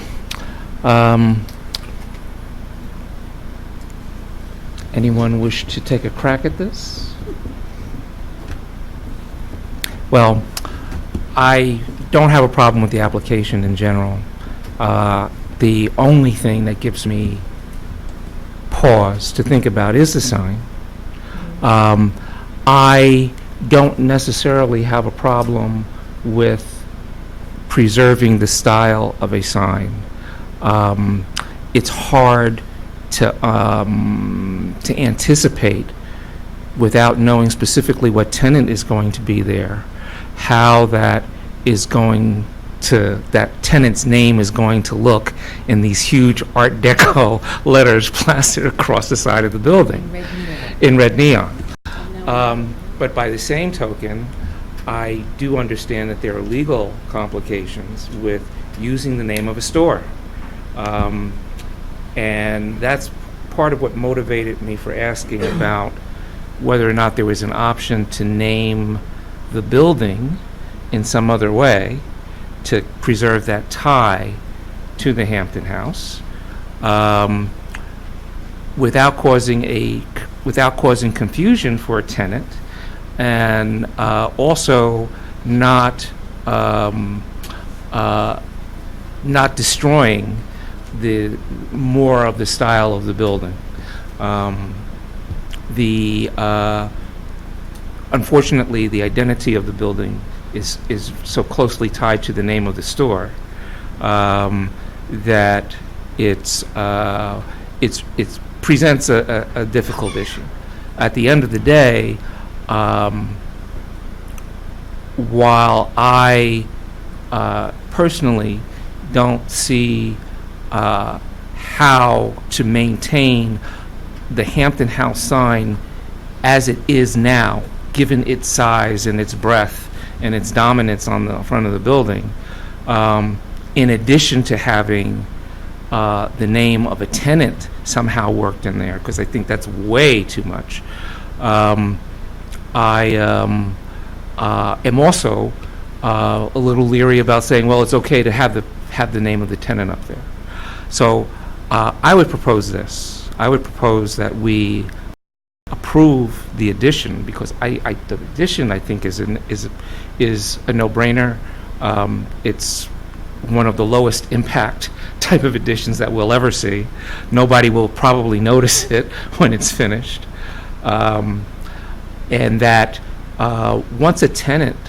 Anyone wish to take a crack at this? Well, I don't have a problem with the application in general. The only thing that gives me pause to think about is the sign. I don't necessarily have a problem with preserving the style of a sign. It's hard to anticipate without knowing specifically what tenant is going to be there, how that tenant's name is going to look in these huge Art Deco letters plastered across the side of the building in red neon. But by the same token, I do understand that there are legal complications with using the name of a store. And that's part of what motivated me for asking about whether or not there was an option to name the building in some other way to preserve that tie to the Hampton House, without causing confusion for a tenant, and also not destroying the more of the style of the building. Unfortunately, the identity of the building is so closely tied to the name of the store that it presents a difficult issue. At the end of the day, while I personally don't see how to maintain the Hampton House sign as it is now, given its size and its breadth and its dominance on the front of the building, in addition to having the name of a tenant somehow worked in there, because I think that's way too much. I am also a little leery about saying, well, it's okay to have the name of the tenant up there. So I would propose this. I would propose that we approve the addition, because the addition, I think, is a no-brainer. It's one of the lowest impact type of additions that we'll ever see. Nobody will probably notice it when it's finished. And that once a tenant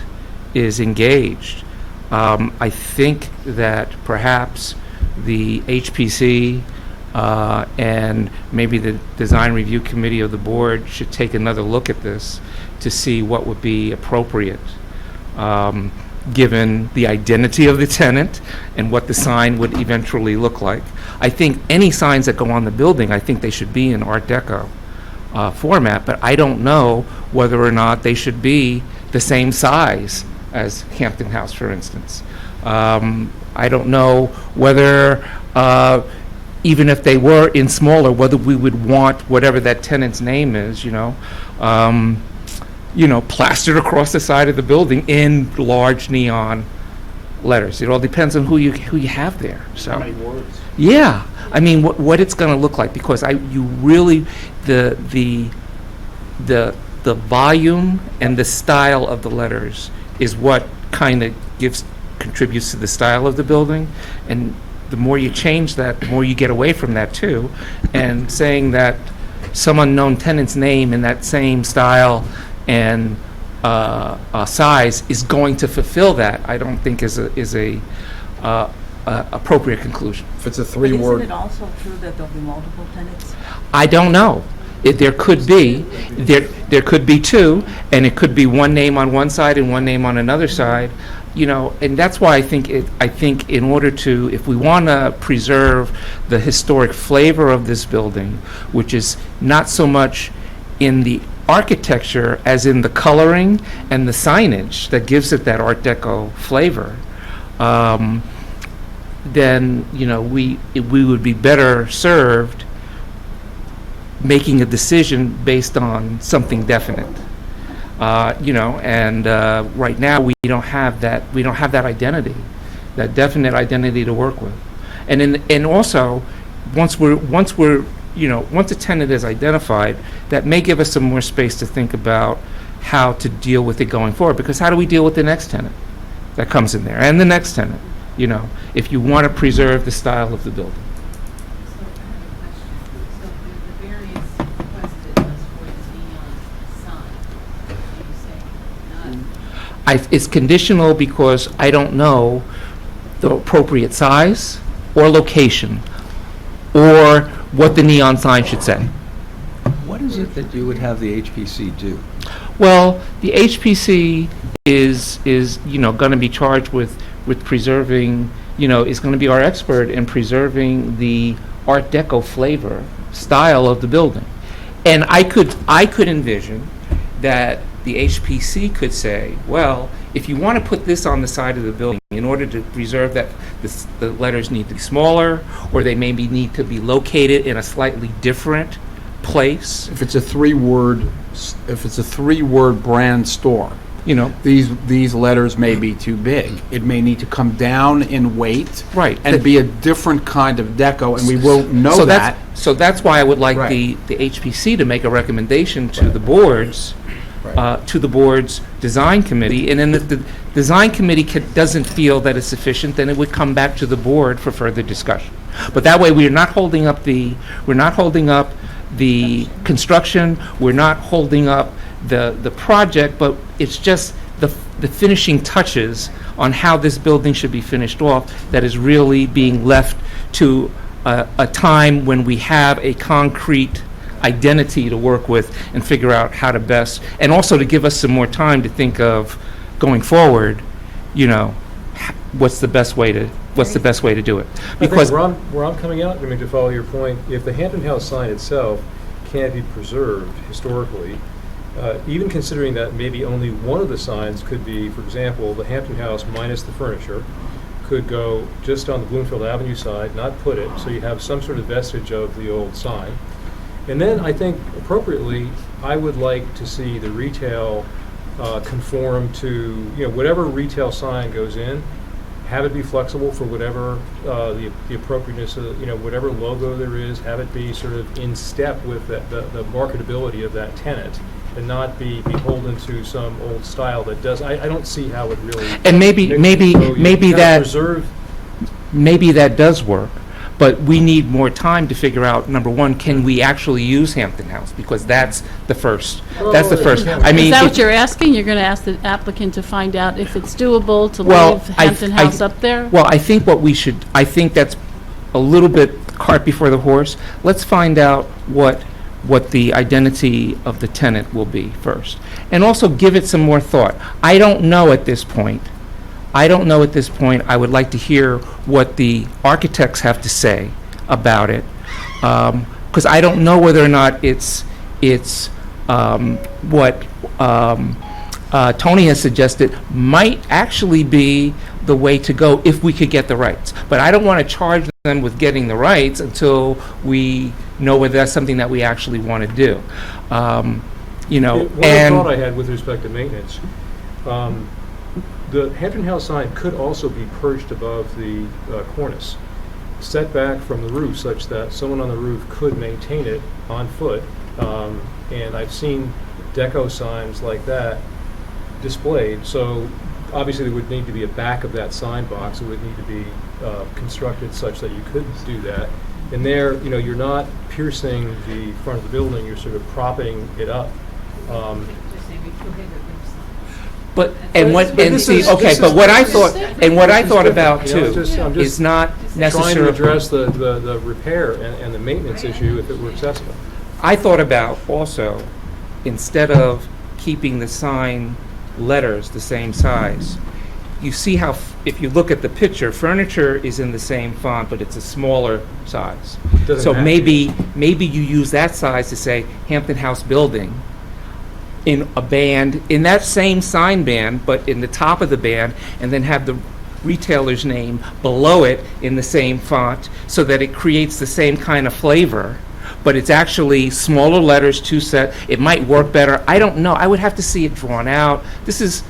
is engaged, I think that perhaps the HPC and maybe the design review committee of the board should take another look at this to see what would be appropriate, given the identity of the tenant and what the sign would eventually look like. I think any signs that go on the building, I think they should be in Art Deco format, but I don't know whether or not they should be the same size as Hampton House, for instance. I don't know whether, even if they were in smaller, whether we would want whatever that tenant's name is, plastered across the side of the building in large neon letters. It all depends on who you have there. So, how many words? Yeah, I mean, what it's going to look like, because the volume and the style of the letters is what kind of contributes to the style of the building, and the more you change that, the more you get away from that too. And saying that some unknown tenant's name in that same style and size is going to fulfill that, I don't think is a appropriate conclusion. If it's a But three-word... isn't it also true that there'll be multiple tenants? I don't know. There could be. There could be two, and it could be one name on one side and one name on another side. And that's why I think in order to, if we want to preserve the historic flavor of this building, which is not so much in the architecture as in the coloring and the signage that gives it that Art Deco flavor, then we would be better served making a decision based on something definite. And right now we don't have that. We don't have that identity, that definite identity to work with. And also, once a tenant is identified, that may give us some more space to think about how to deal with it going forward. Because how do we deal with the next tenant that comes in there, and the next tenant? If you want to preserve the style of the building. It's conditional because I don't know the appropriate size or location or what the neon sign should say. What is it that you would have the HPC do? Well, the HPC is going to be charged with preserving, is going to be our expert in preserving the Art Deco flavor style of the building. And I could envision that the HPC could say, well, if you want to put this on the side of the building, in order to preserve that, the letters need to be smaller, or they maybe need to be located in a slightly different place. If it's a three-word brand store, these letters may be too big. It may need to come down in weight, right, and be a different kind of deco, and we won't know that. So that's why I would like the HPC to make a recommendation to the boards, to the board's design committee, and then if the design committee doesn't feel that it's sufficient, then it would come back to the board for further discussion. But that way, we're not holding up the construction, we're not holding up the project, but it's just the finishing touches on how this building should be finished off that is really being left to a time when we have a concrete identity to work with and figure out how to best, and also to give us some more time to think of going forward, what's the best way to do it. Because where I'm coming out, to follow your point, if the Hampton House sign itself can't be preserved historically, even considering that maybe only one of the signs could be, for example, the Hampton House minus the furniture, could go just on the Bloomfield Avenue side, not put it, so you have some sort of vestige of the old sign. And then I think appropriately, I would like to see the retail conform to, whatever retail sign goes in, have it be flexible for whatever the appropriateness of, whatever logo there is, have it be sort of in step with the marketability of that tenant, and not be beholden to some old style that does. I don't see how it really. And maybe that does work, but we need more time to figure out, number one, can we actually use Hampton House? Because that's the first. That's the first. I mean, is that what you're asking? You're going to ask the applicant to find out if it's doable to leave Hampton House up there? Well, I think that's a little bit cart before the horse. Let's find out what the identity of the tenant will be first, and also give it some more thought. I don't know at this point. I would like to hear what the architects have to say about it, because I don't know whether or not it's what Tony has suggested might actually be the way to go if we could get the rights. But I don't want to charge them with getting the rights until we know whether that's something that we actually want to do. One thought I had with respect to maintenance, the Hampton House sign could also be perched above the cornice, set back from the roof such that someone on the roof could maintain it on foot. And I've seen deco signs like that displayed. So obviously there would need to be a back of that sign box. It would need to be constructed such that you could do that. And there, you're not piercing the front of the building, you're sort of propping it up. But what I thought about too is not necessarily trying to address the repair and the maintenance issue if it were accessible. I thought about also, instead of keeping the sign letters the same size, you see how if you look at the picture, furniture is in the same font, but it's a smaller size. So maybe you use that size to say Hampton House Building in a band, in that same sign band, but in the top of the band, and then have the retailer's name below it in the same font, so that it creates the same kind of flavor, but it's actually smaller letters, two set. It might work better. I don't know. I would have to see it drawn out. This is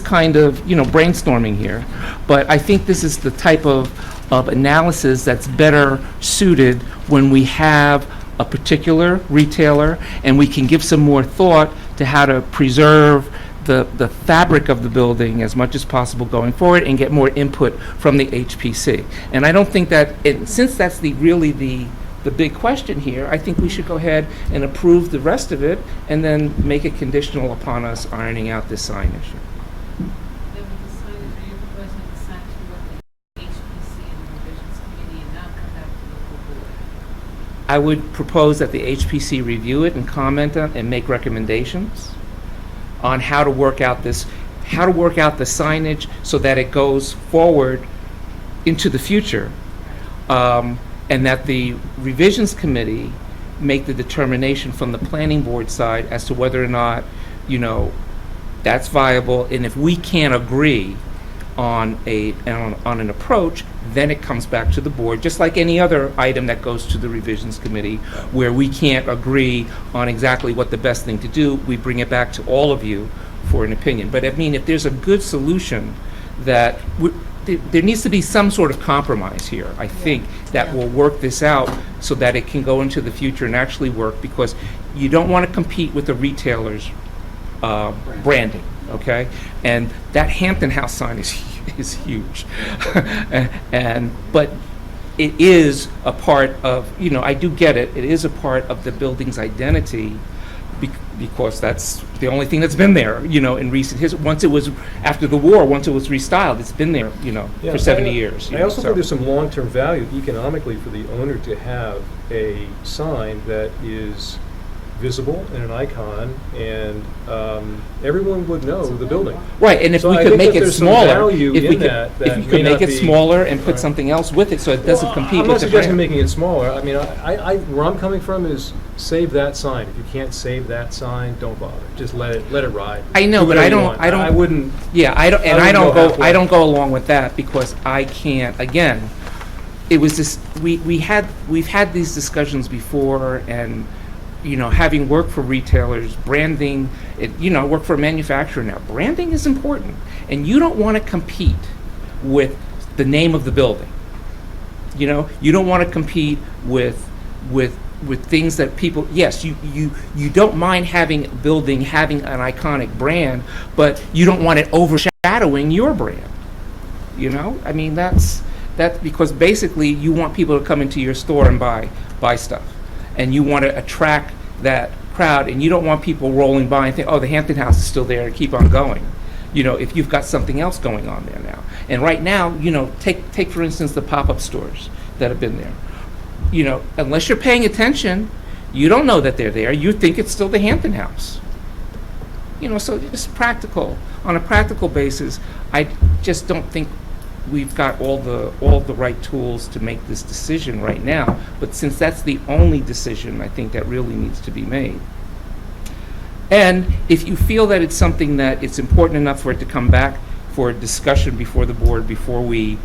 kind of, brainstorming here. But I think this is the type of analysis that's better suited when we have a particular retailer, and we can give some more thought to how to preserve the fabric of the building as much as possible going forward, and get more input from the HPC. And I don't think that, since that's really the big question here, I think we should go ahead and approve the rest of it, and then make it conditional upon us ironing out this sign issue. I would propose that the HPC review it and comment on and make recommendations on how to work out this. how to work out the signage so that it goes forward into the future, and that the revisions committee make the determination from the planning board side as to whether or not, that's viable. And if we can't agree on an approach, then it comes back to the board, just like any other item that goes to the revisions committee, where we can't agree on exactly what the best thing to do. We bring it back to all of you for an opinion. But I mean, if there's a good solution that there needs to be some sort of compromise here, I think, that will work this out so that it can go into the future and actually work, because you don't want to compete with the retailers' branding, okay? And that Hampton House sign is huge. But it is a part of, I do get it, it is a part of the building's identity, because that's the only thing that's been there, in recent history. Once it was, after the war, once it was restyled, it's been there, for 70 years. I also think there's some long-term value economically for the owner to have a sign that is visible and an icon, and everyone would know the building. Right, and if So we I could think make that it there's some smaller, value if in we could, that if you may could make not it be- smaller and put Right. something else with it, so it doesn't compete I'm with not the suggesting brand. making it smaller. I mean, where I'm coming from is save that sign. If you can't save that sign, don't bother. Just let it ride. I know, Do but whatever I you don't. want. I don't. I wouldn't. Yeah, I don't. And I I don't wouldn't go. go halfway. I don't go along with that, because I can't. Again, it was this. We've had these discussions before, and having worked for retailers, branding. I work for a manufacturer now. Branding is important, and you don't want to compete with the name of the building. You don't want to compete with things that people, yes, you don't mind having a building having an iconic brand, but you don't want it overshadowing your brand. I mean, that's because basically you want people to come into your store and buy stuff, and you want to attract that crowd, and you don't want people rolling by and think, oh, the Hampton House is still there, and keep on going. If you've got something else going on there now. And right now, take for instance the pop-up stores that have been there. Unless you're paying attention, you don't know that they're there. You think it's still the Hampton House. So it's practical. On a practical basis, I just don't think we've got all the right tools to make this decision right now. But since that's the only decision, I think that really needs to be made. And if you feel that it's something that it's important enough for it to come back for a discussion before the board, before we,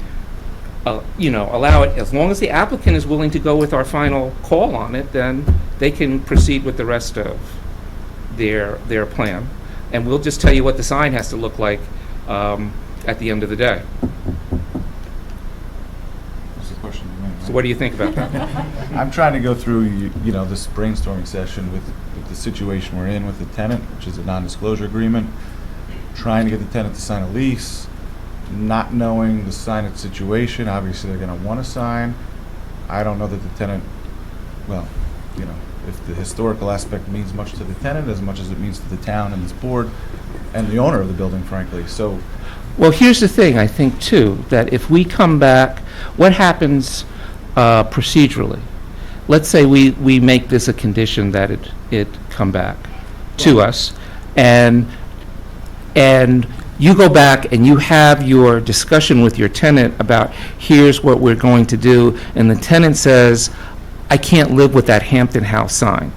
allow it, as long as the applicant is willing to go with our final call on it, then they can proceed with the rest of their plan. And we'll just tell you what the sign has to look like at the end of the day. That's the question you made, right? So what do you think about that? I'm trying to go through, this brainstorming session with the situation we're in with the tenant, which is a non-disclosure agreement, trying to get the tenant to sign a lease, not knowing the signage situation. Obviously, they're going to want to sign. I don't know that the tenant, if the historical aspect means much to the tenant as much as it means to the town and this board and the owner of the building, frankly. So, Well, here's the thing, I think, too, that if we come back, what happens procedurally? Let's say we make this a condition that it come back to us, and you go back and you have your discussion with your tenant about, here's what we're going to do, and the tenant says, I can't live with that Hampton House sign,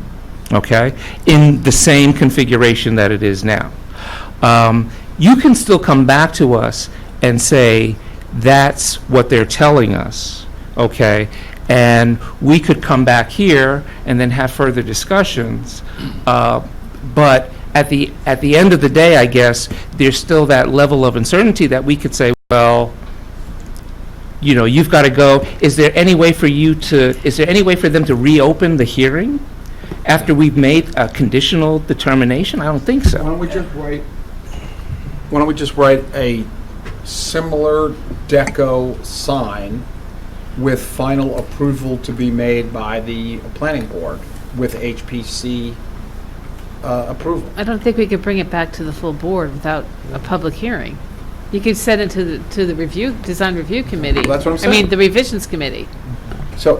okay, in the same configuration that it is now. You can still come back to us and say, that's what they're telling us, okay? And we could come back here and then have further discussions. But at the end of the day, I guess, there's still that level of uncertainty that we could say, well, you've got to go. Is there any way for them to reopen the hearing after we've made a conditional determination? I don't think so. Why don't we just write a similar deco sign with final approval to be made by the planning board with HPC approval? I don't think we could bring it back to the full board without a public hearing. You could send it to the design review committee. Well, that's what I'm I mean, saying. the revisions committee. So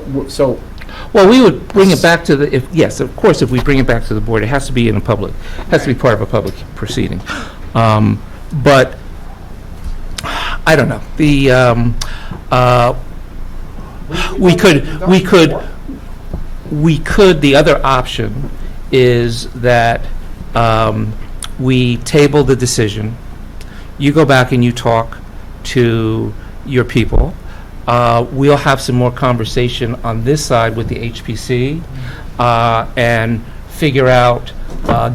Well, we would bring it back to yes, of course, if we bring it back to the board, it has to be in a public, has to be part of a public proceeding. But I don't know. The other option is that we table the decision. You go back and you talk to your people. We'll have some more conversation on this side with the HPC and figure out,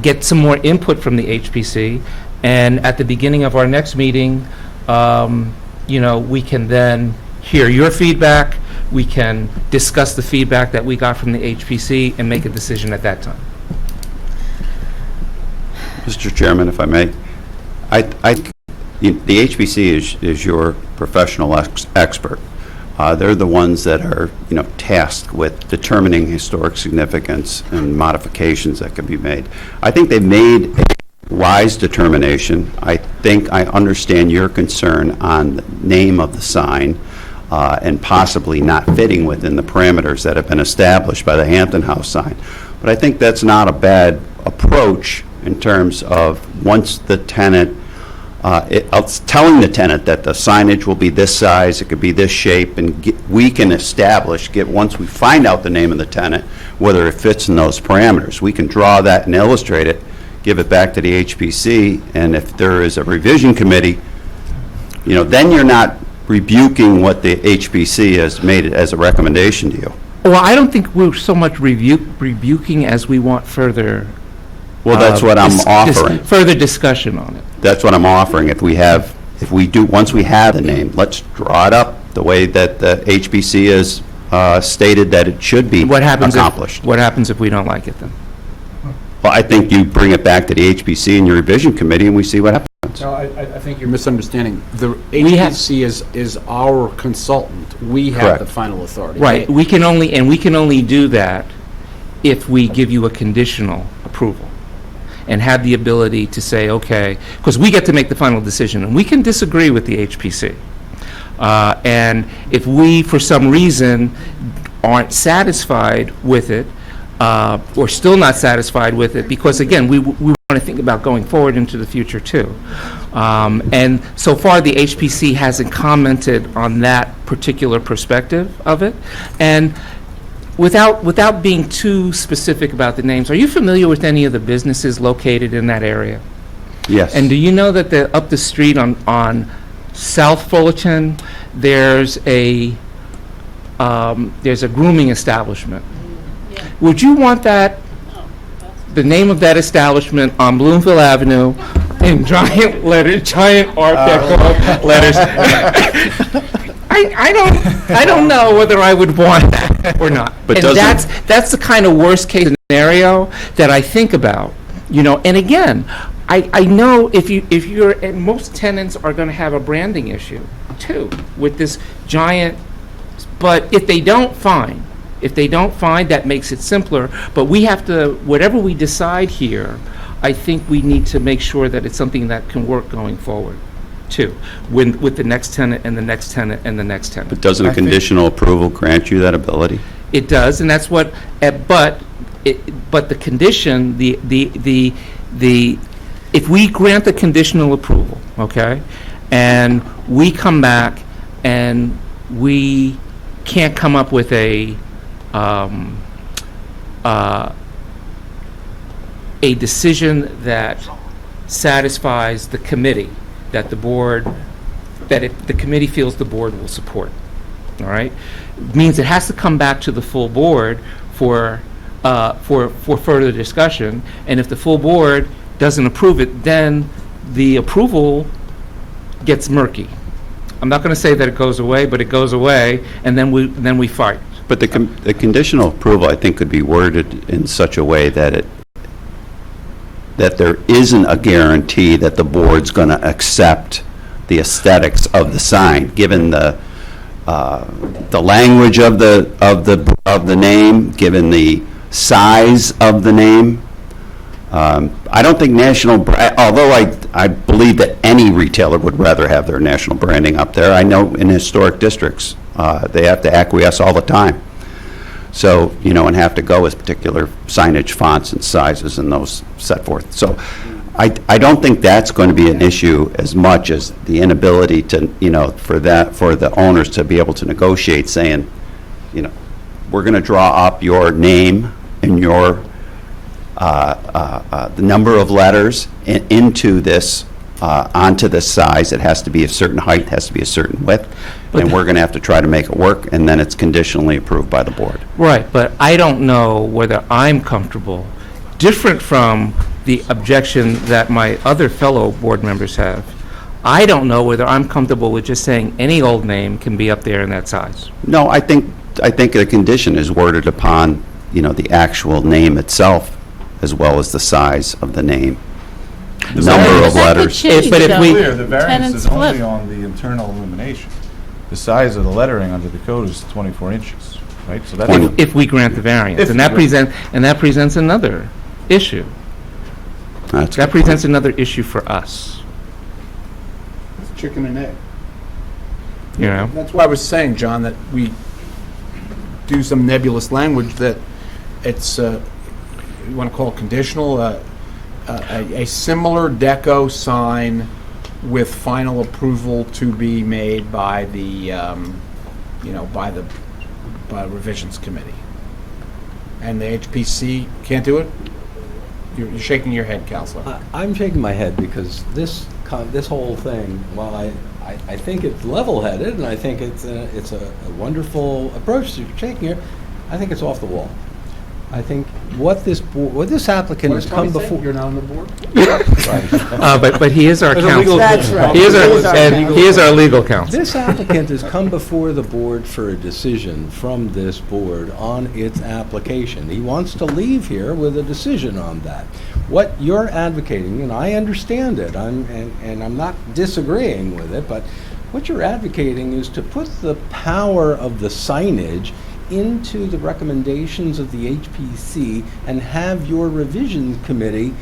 get some more input from the HPC. And at the beginning of our next meeting, we can then hear your feedback. We can discuss the feedback that we got from the HPC and make a decision at that time. Mr. Chairman, if I may, the HPC is your professional expert. They're the ones that are, tasked with determining historic significance and modifications that can be made. I think they've made a wise determination. I think I understand your concern on the name of the sign and possibly not fitting within the parameters that have been established by the Hampton House sign. But I think that's not a bad approach in terms of once the tenant, telling the tenant that the signage will be this size, it could be this shape, and we can establish, once we find out the name of the tenant, whether it fits in those parameters. We can draw that and illustrate it, give it back to the HPC, and if there is a revision committee, then you're not rebuking what the HPC has made it as a recommendation to you. Well, I don't think we're so much rebuking as we want further. Well, that's what I'm offering. Further discussion on it. That's what I'm offering. Once we have the name, let's draw it up the way that the HPC has stated that it should be accomplished. What happens if we don't like it then? Well, I think you bring it back to the HPC and your revision committee, and we see what happens. No, I think you're misunderstanding. The HPC is our consultant. We have the final authority. Right. We can only do that if we give you a conditional approval and have the ability to say, okay, because we get to make the final decision, and we can disagree with the HPC. And if we, for some reason, aren't satisfied with it, or still not satisfied with it, because again, we want to think about going forward into the future too. And so far, the HPC hasn't commented on that particular perspective of it. And without being too specific about the names, are you familiar with any of the businesses located in that area? Yes. And do you know that up the street on South Fullerton, there's a grooming establishment? Would you want the name of that establishment on Bloomfield Avenue in giant letters, giant Art Deco letters? I don't know whether I would want that or not. But and that's the kind of worst case scenario that I think about. And again, I know if you're, and most tenants are going to have a branding issue too with this giant. But if they don't find, that makes it simpler. But we have to, whatever we decide here, I think we need to make sure that it's something that can work going forward, too, with the next tenant and the next tenant and the next tenant. But doesn't a conditional approval grant you that ability? It does, and that's what. But the condition, if we grant the conditional approval, okay, and we come back and we can't come up with a decision that satisfies the committee, that the committee feels the board will support. All right, it means it has to come back to the full board for further discussion. And if the full board doesn't approve it, then the approval gets murky. I'm not going to say that it goes away, but it goes away, and then we fight. But the conditional approval, I think, could be worded in such a way that there isn't a guarantee that the board's going to accept the aesthetics of the sign, given the language of the name, given the size of the name. I don't think although I believe that any retailer would rather have their national branding up there. I know in historic districts, they have to acquiesce all the time. So, and have to go with particular signage fonts and sizes and those set forth. So I don't think that's going to be an issue as much as the inability to, for the owners to be able to negotiate, saying, we're going to draw up your name and your, the number of letters into this, onto this size. It has to be a certain height, has to be a certain width, and we're going to have to try to make it work, and then it's conditionally approved by the board. Right, but I don't know whether I'm comfortable, different from the objection that my other fellow board members have. I don't know whether I'm comfortable with just saying any old name can be up there in that size. No, I think the condition is worded upon, the actual name itself, as well as the size of the name, the number of letters. But if we clear, the variance Tenants is only flip. on the internal illumination. The size of the lettering under the code is 24 inches, right? So that's If we grant the variance, If and we that presents another issue. That's That presents another issue for us, It's chicken and egg. you know? That's why I was saying, John, that we do some nebulous language that it's, you want to call it conditional, a similar deco sign with final approval to be made by the, by revisions committee. And the HPC can't do it? You're shaking your head, Counselor. I'm shaking my head because this whole thing, while I think it's level-headed and I think it's a wonderful approach to taking it, I think it's off the wall. I think what this applicant has come before. You're not on the board? But he is our counsel. That's right. He is our legal counsel. This applicant has come before the board for a decision from this board on its application. He wants to leave here with a decision on that. What you're advocating, and I understand it, and I'm not disagreeing with it, but what you're advocating is to put the power of the signage into the recommendations of the HPC and have your revision committee.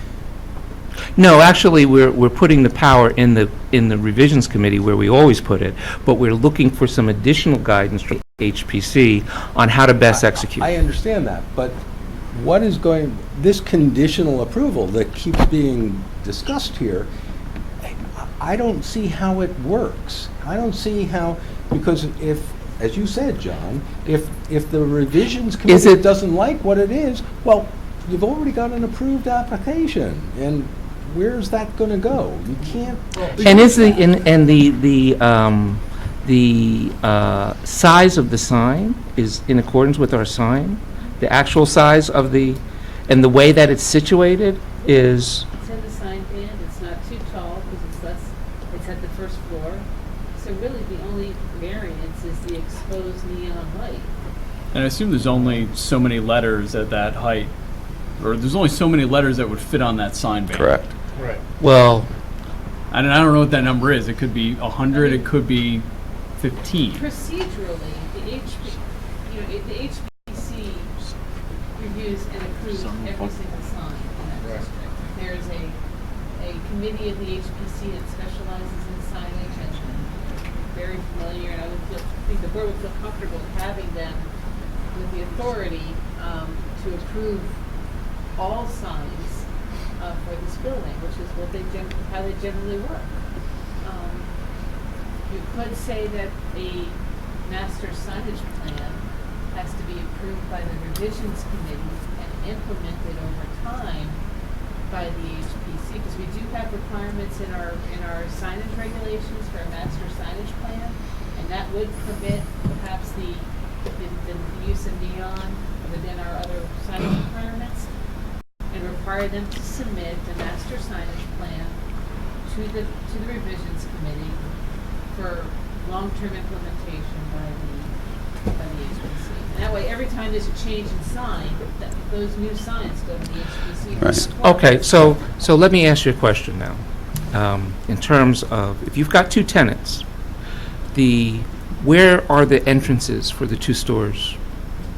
No, actually, we're putting the power in the revisions committee where we always put it, but we're looking for some additional guidance from HPC on how to best execute. I understand that, but what is this conditional approval that keeps being discussed here, I don't see how it works. I don't see how, because if, as you said, John, if the revisions committee doesn't like what it is, well, you've already got an approved application, and where's that going to go? You can't. And is the size of the sign is in accordance with our sign? The actual size of and the way that it's situated is. It's in the sign band, it's not too tall because it's at the first floor. So really the only variance is the exposed neon light. And I assume there's only so many letters at that height, or there's only so many letters that would fit on that sign band. Correct. Right. Well, I don't know what that number is. It could be 100, it could be 15. Procedurally, the HPC reviews and approves every single sign in that district. There's a committee of the HPC that specializes in signage and very familiar, and I think the board would feel comfortable having them with the authority to approve all signs for this building, which is what how they generally work. You could say that a master signage plan has to be approved by the revisions committee and implemented over time by the HPC, because we do have requirements in our signage regulations for a master signage plan, and that would permit perhaps the use of neon within our other signage requirements, and require them to submit the master signage plan to the revisions committee for long-term implementation by the HPC. And that way, every time there's a change in sign, those new signs go to the HPC. Right. Okay, so let me ask you a question now. In terms of, if you've got two tenants, where are the entrances for the two stores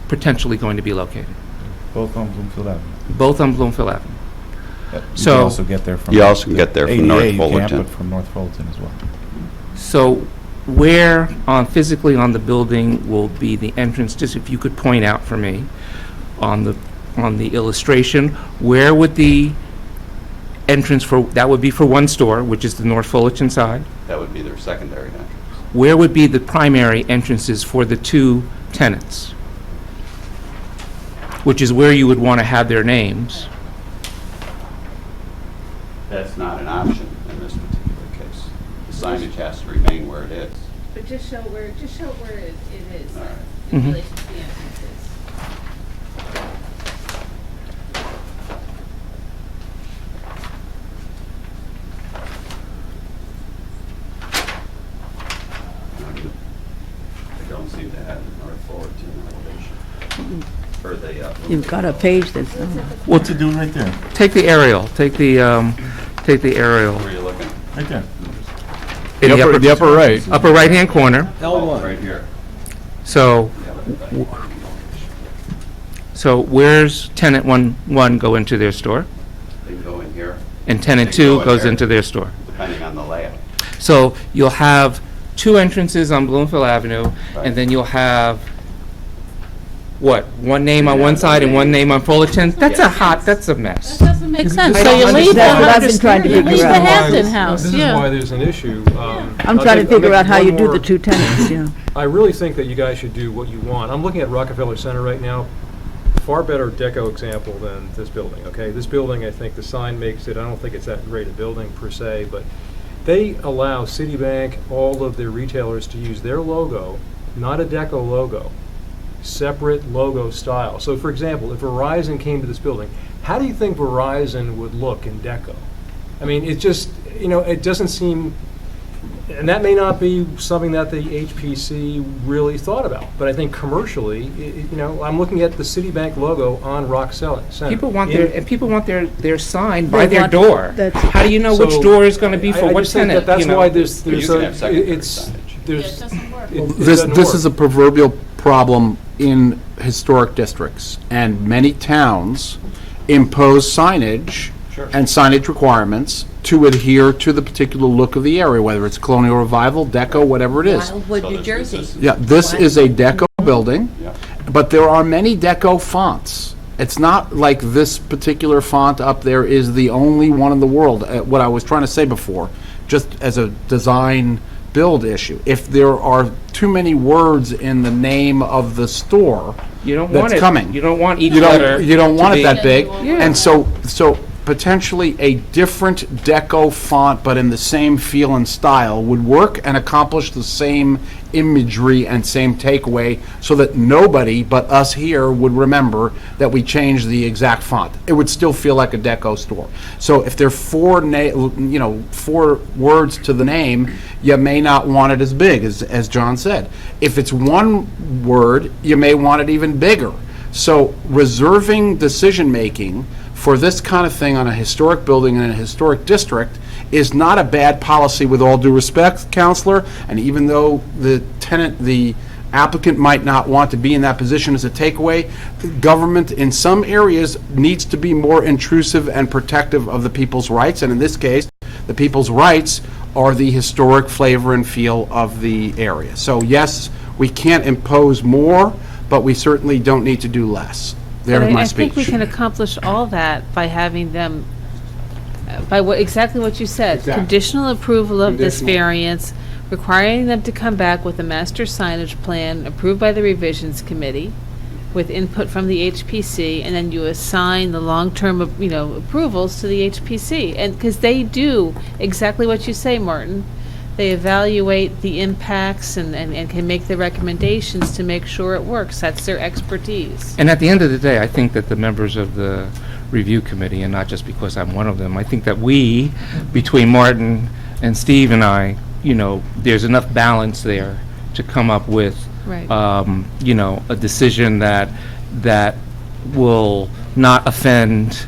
potentially going to be located? Both on Bloomfield Avenue. Both on Bloomfield Avenue. You So can also get there from. You also can get there from ADA, North you can't, Fullerton. but from North Fullerton as well. So where physically on the building will be the entrance? Just if you could point out for me on the illustration, where would the entrance that would be for one store, which is the North Fullerton side. That would be their secondary entrance. Where would be the primary entrances for the two tenants? Which is where you would want to have their names. That's not an option in this particular case. The signage has to remain where it is. But just show where it is All right. in Mhm. relation to the entrances. I don't seem to have the North Fullerton elevation. Or the, You've got a page that's, What's it doing right there? Take the aerial, take the aerial. where are you looking? Right there. In The upper right. Upper right-hand corner. Oh, right here. So, where's tenant 1 go into their store? They can go in here, And tenant They 2 go in goes there. into their store? depending on the layout. So you'll have 2 entrances on Bloomfield Avenue, and then you'll have, what, one name on one side and one name on Fullerton? That's a mess. That doesn't make sense. I So you don't leave the, understand. That's what I've been trying to you figure leave the out. Hampton House, This is yeah. why there's an issue. I'm trying to figure out how you do the 2 tenants, yeah. I really think that you guys should do what you want. I'm looking at Rockefeller Center right now. Far better deco example than this building, okay? This building, I think the sign makes it, I don't think it's that great a building per se, but they allow Citibank, all of their retailers to use their logo, not a deco logo, separate logo style. So for example, if Verizon came to this building, how do you think Verizon would look in deco? I mean, it just, you know, it doesn't seem, and that may not be something that the HPC really thought about, but I think commercially, you know, I'm looking at the Citibank logo on Rockefeller Center. People want their sign They by their want- door. that's- How do you know which So, door is going to be for I what just think tenant? that that's you know? why there's But you can have secondary it's, signage. there's, it This doesn't is work. a proverbial problem in historic districts, and many towns impose signage and signage requirements to adhere to the particular look of the area, whether it's colonial revival, deco, whatever it is. Wildwood, So New this Jersey. is- Yeah, this is a deco building, Yeah. but there are many deco fonts. It's not like this particular font up there is the only one in the world. What I was trying to say before, just as a design build issue, if there are too many words in the name of the store You don't that's want it. coming. You don't want each You letter. don't, you don't to want be- it that big. Yeah. And so potentially a different deco font, but in the same feel and style, would work and accomplish the same imagery and same takeaway, so that nobody but us here would remember that we changed the exact font. It would still feel like a deco store. So if there are 4 words to the name, you may not want it as big, as John said. If it's 1 word, you may want it even bigger. So reserving decision-making for this kind of thing on a historic building in a historic district is not a bad policy, with all due respect, Counselor, and even though the applicant might not want to be in that position as a takeaway, the government in some areas needs to be more intrusive and protective of the people's rights, and in this case, the people's rights are the historic flavor and feel of the area. So yes, we can't impose more, but we certainly don't need to do less. There's But my I think we speech. can accomplish all that by having them, exactly what you said. Exactly. Conditional approval of this Conditional. variance, requiring them to come back with a master signage plan approved by the revisions committee, with input from the HPC, and then you assign the long-term, approvals to the HPC. And, because they do exactly what you say, Martin. They evaluate the impacts and can make the recommendations to make sure it works. That's their expertise. And at the end of the day, I think that the members of the review committee, and not just because I'm one of them, I think that we, between Martin and Steve and I, there's enough balance there to come up with, Right. a decision that will not offend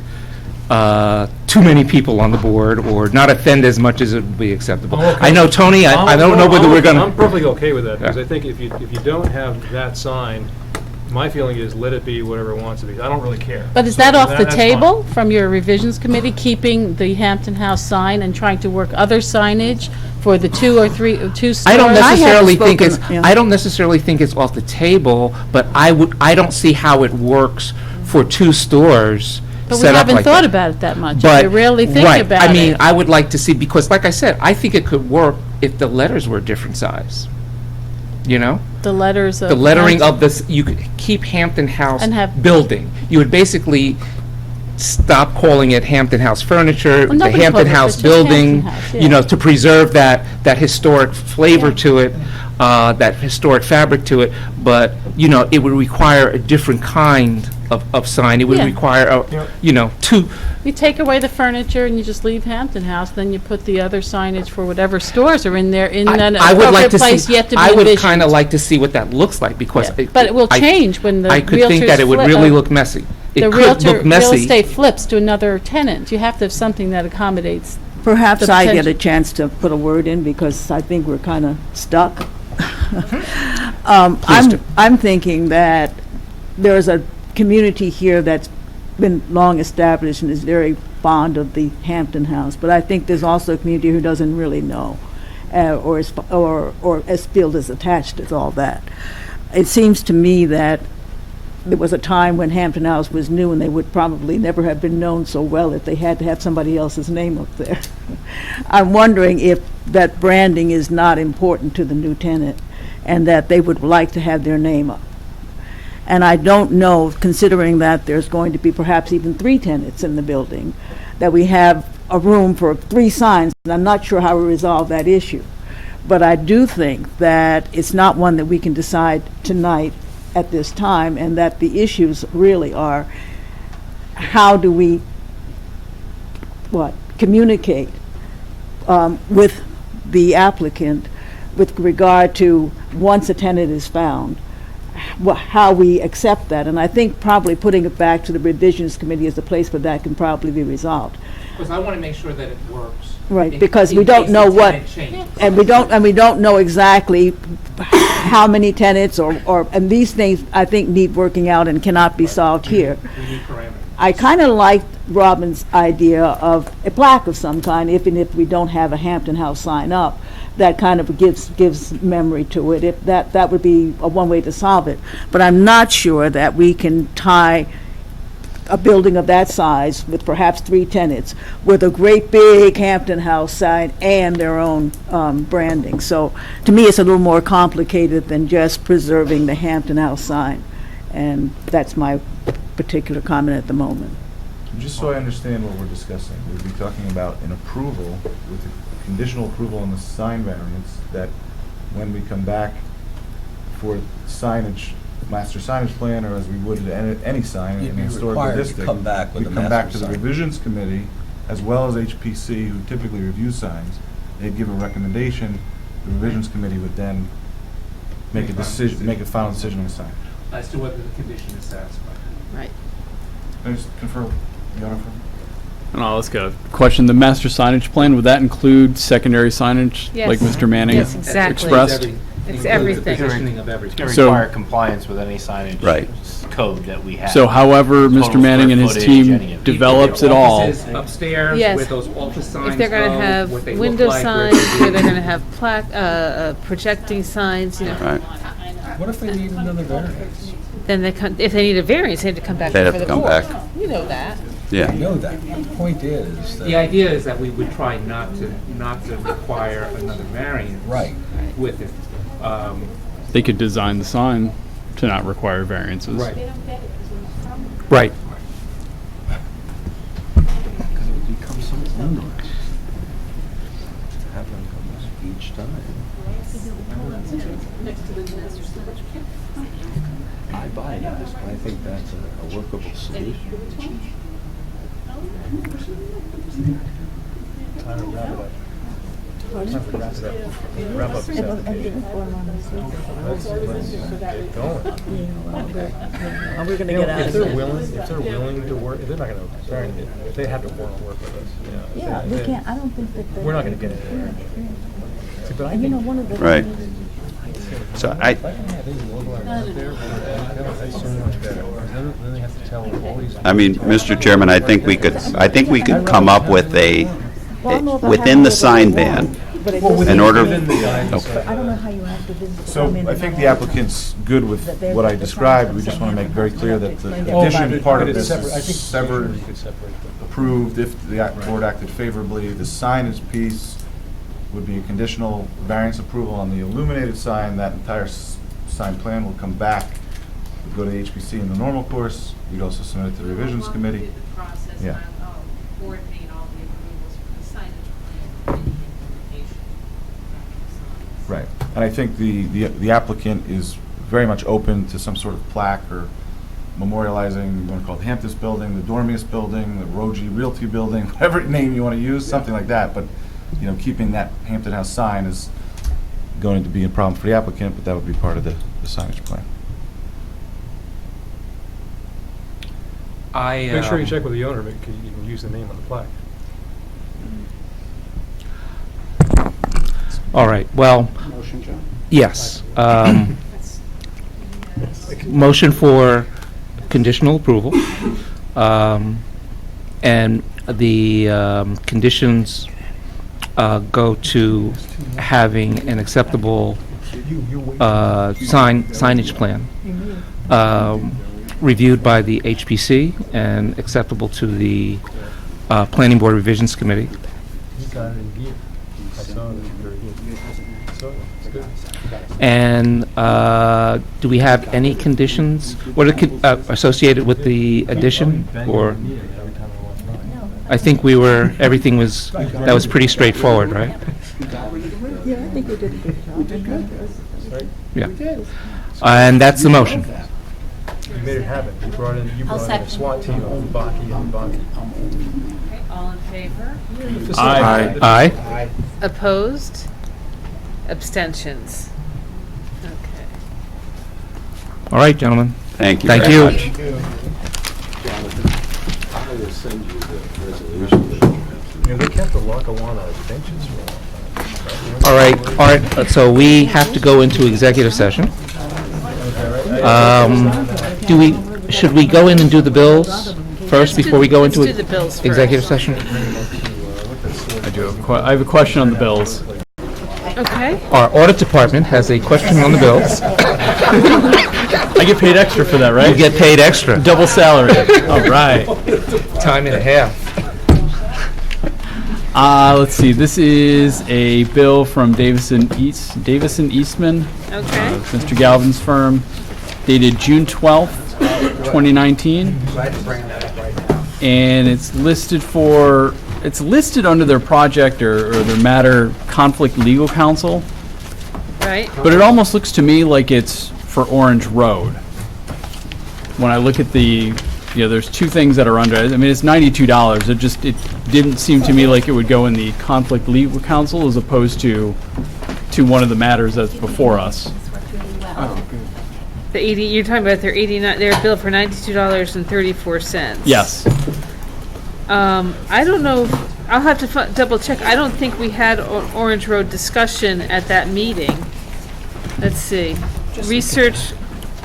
too many people on the board, or not offend as much as it would be acceptable. Oh, okay. I know, Tony, I don't know whether we're going to... I'm perfectly okay with that, because Yeah. I think if you don't have that sign, my feeling is let it be whatever it wants to be. I don't really care. But is So that off the that's fine. table from your revisions committee, keeping the Hampton House sign and trying to work other signage for the 2 or 3, 2 stores? I don't necessarily think it's, spoken, yeah. I don't necessarily think it's off the table, but I don't see how it works for 2 stores But we set up haven't like thought that. about it that much. But, We rarely think right, about it. I mean, I would like to see, because like I said, I think it could work if the letters were a different size. You know? The letters of. The lettering of this, you could keep Hampton House And have- building. You would basically stop calling it Hampton House Furniture, the nobody Hampton calls it, House it's just building, Hampton House, you know, yeah. to preserve that historic flavor to it, that historic fabric to it, but, you know, it would require a different kind of sign. It would Yeah. require, you know, two, You take away the furniture and you just leave Hampton House, then you put the other signage for whatever stores are in there in an I would like appropriate to place see, yet to be I would envisioned. kind of like to see what that looks like, because. Yeah, but it will change when the I could think realtors that it would flip- really look messy. The It could realtor, look real messy. estate flips to another tenant. You have to have something that accommodates. Perhaps the I get a potential. chance to put a word in, because I think we're kind of stuck. do. I'm thinking that there's a community here that's been long established and is very fond of the Hampton House, but I think there's also a community who doesn't really know, or as feels as attached as all that. It seems to me that there was a time when Hampton House was new, and they would probably never have been known so well if they had to have somebody else's name up there. I'm wondering if that branding is not important to the new tenant, and that they would like to have their name up. And I don't know, considering that there's going to be perhaps even 3 tenants in the building, that we have a room for 3 signs, and I'm not sure how we resolve that issue. But I do think that it's not one that we can decide tonight at this time, and that the issues really are, how do we, communicate with the applicant with regard to, once a tenant is found, how we accept that. And I think probably putting it back to the revisions committee is the place where that can probably be resolved. Because I want to make sure that it works. Right, because we don't know what, and we don't know exactly how many tenants and these things, I think, need working out and cannot be solved here. We need parameters. I kind of liked Robin's idea of a plaque of some kind, even if we don't have a Hampton House sign up. That kind of gives memory to it. If that would be one way to solve it. But I'm not sure that we can tie a building of that size with perhaps 3 tenants with a great big Hampton House sign and their own branding. So to me, it's a little more complicated than just preserving the Hampton House sign. And that's my particular comment at the moment. Just so I understand what we're discussing, we'd be talking about an approval with a conditional approval on the sign variance, that when we come back for signage, master signage plan, or as we would at any sign in You'd a be historical required to district. come back with we'd a come back master to the sign. revisions committee, as well as HPC, who typically reviews signs. They'd give a recommendation, the revisions committee would then make a decision, make a final decision on the sign. As to whether the condition is satisfied. Right. Can I just confirm, Jennifer? No, let's go. Question, the master signage plan, would that include secondary signage? Yes. Like Mr. Manning Yes, exactly. expressed? It's everything. Positioning of everything. It's So- gonna require compliance with any signage Right. code that we have. So however Total Mr. Manning and his square footage, team any of it. develops it all, Offices upstairs, Yes. where those office signs If they're going go, to have what they look window like, signs, where where they're going to have projecting signs, you know, Right. What if they need another variance? then if they need a variance, they have to come back They'd have before to the come board. back. You know that. I Yeah. know that. The point is that. The idea is that we would try not to require another variance. Right. With it. they could design the sign to not require variances. Right. Right. Because it would become so onerous to have them come each time. I buy it. I think that's a workable solution. Time to wrap it up. Time to wrap it up. Wrap up this application. Let's get going. We're going to You know, get out if of they're here. willing to work, if they're not going to, sorry, if they have to work with us, you know. if Yeah, they- we can't, I don't think that. We're not going to get anywhere. See, but I And you know, think. one of the. Right. So I, If I can have these localized out there, that's so much better. Then they have to tell all these. I mean, Mr. Chairman, I think we could come up with Well, I don't know if I have within the to go sign to ban, But it Well, doesn't- In order- within the But I don't know how you have to visit. So I think the applicant's good with what I described. We just want to make very clear that the addition part of this is severed, approved if the board acted favorably. The signage piece would be a conditional variance approval on the illuminated sign. That entire sign plan will come back, would go to HPC in the normal course. We'd also submit it to the revisions committee. Yeah. Coordinate all the approvals for the signage plan and the implementation. Right. And I think the applicant is very much open to some sort of plaque or memorializing, you want to call it the Hampton building, the Dormius building, the Rogie Realty building, whatever name you want to use, something like that. But, you know, keeping that Hampton House sign is going to be a problem for the applicant, but that would be part of the signage plan. Make sure you check with the owner, because you can use the name on the plaque. All right, well, yes. Motion for conditional approval. And the conditions go to having an acceptable signage plan reviewed by the HPC and acceptable to the Planning Board Revisions Committee. He got it in gear. I saw it very good. So, it's good. And do we have any conditions? What are associated with the addition, or? I think everything was, that was pretty straightforward, right? Yeah, I think we did a good job. We did good. Yeah. And that's the motion. You made it happen. You brought in a SWAT team of Baki and Baki. Okay, all in favor? Aye. Aye. Opposed? Abstentions? Okay. All right, gentlemen. Thank you Thank very you. much. I will send you the resolution. They kept the Lackawanna benches for a long time. All right, Art, so we have to go into executive session. Should we go in and do the bills first before we go into let's do the bills first. executive session? I have a question on the bills. Okay. Our audit department has a question on the bills. I get paid extra for that, right? You get paid extra. Double salary. All right. Time and a half. Let's see. This is a bill from Davison Eastman. Okay. Mr. Galvin's firm, dated June 12th, 2019. And it's listed under their project or their matter conflict legal counsel. Right. But it almost looks to me like it's for Orange Road. When I look at there's two things that are under it. I mean, it's $92. It didn't seem to me like it would go in the conflict legal counsel as opposed to one of the matters that's before us. You're talking about their bill for $92.34. Yes. I don't know. I'll have to double check. I don't think we had Orange Road discussion at that meeting. Let's see. Research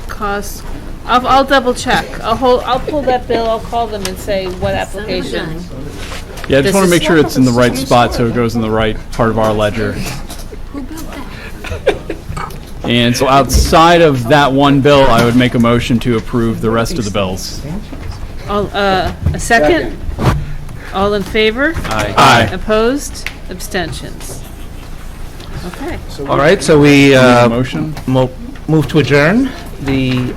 costs. I'll double check. I'll pull that bill. I'll call them and say what application. Yeah, I just want to make sure it's in the right spot so it goes in the right part of our ledger. And so outside of that one bill, I would make a motion to approve the rest of the bills. A second? All in favor? Aye. Aye. Opposed? Abstentions? Okay. All right, so we Motion? move to adjourn the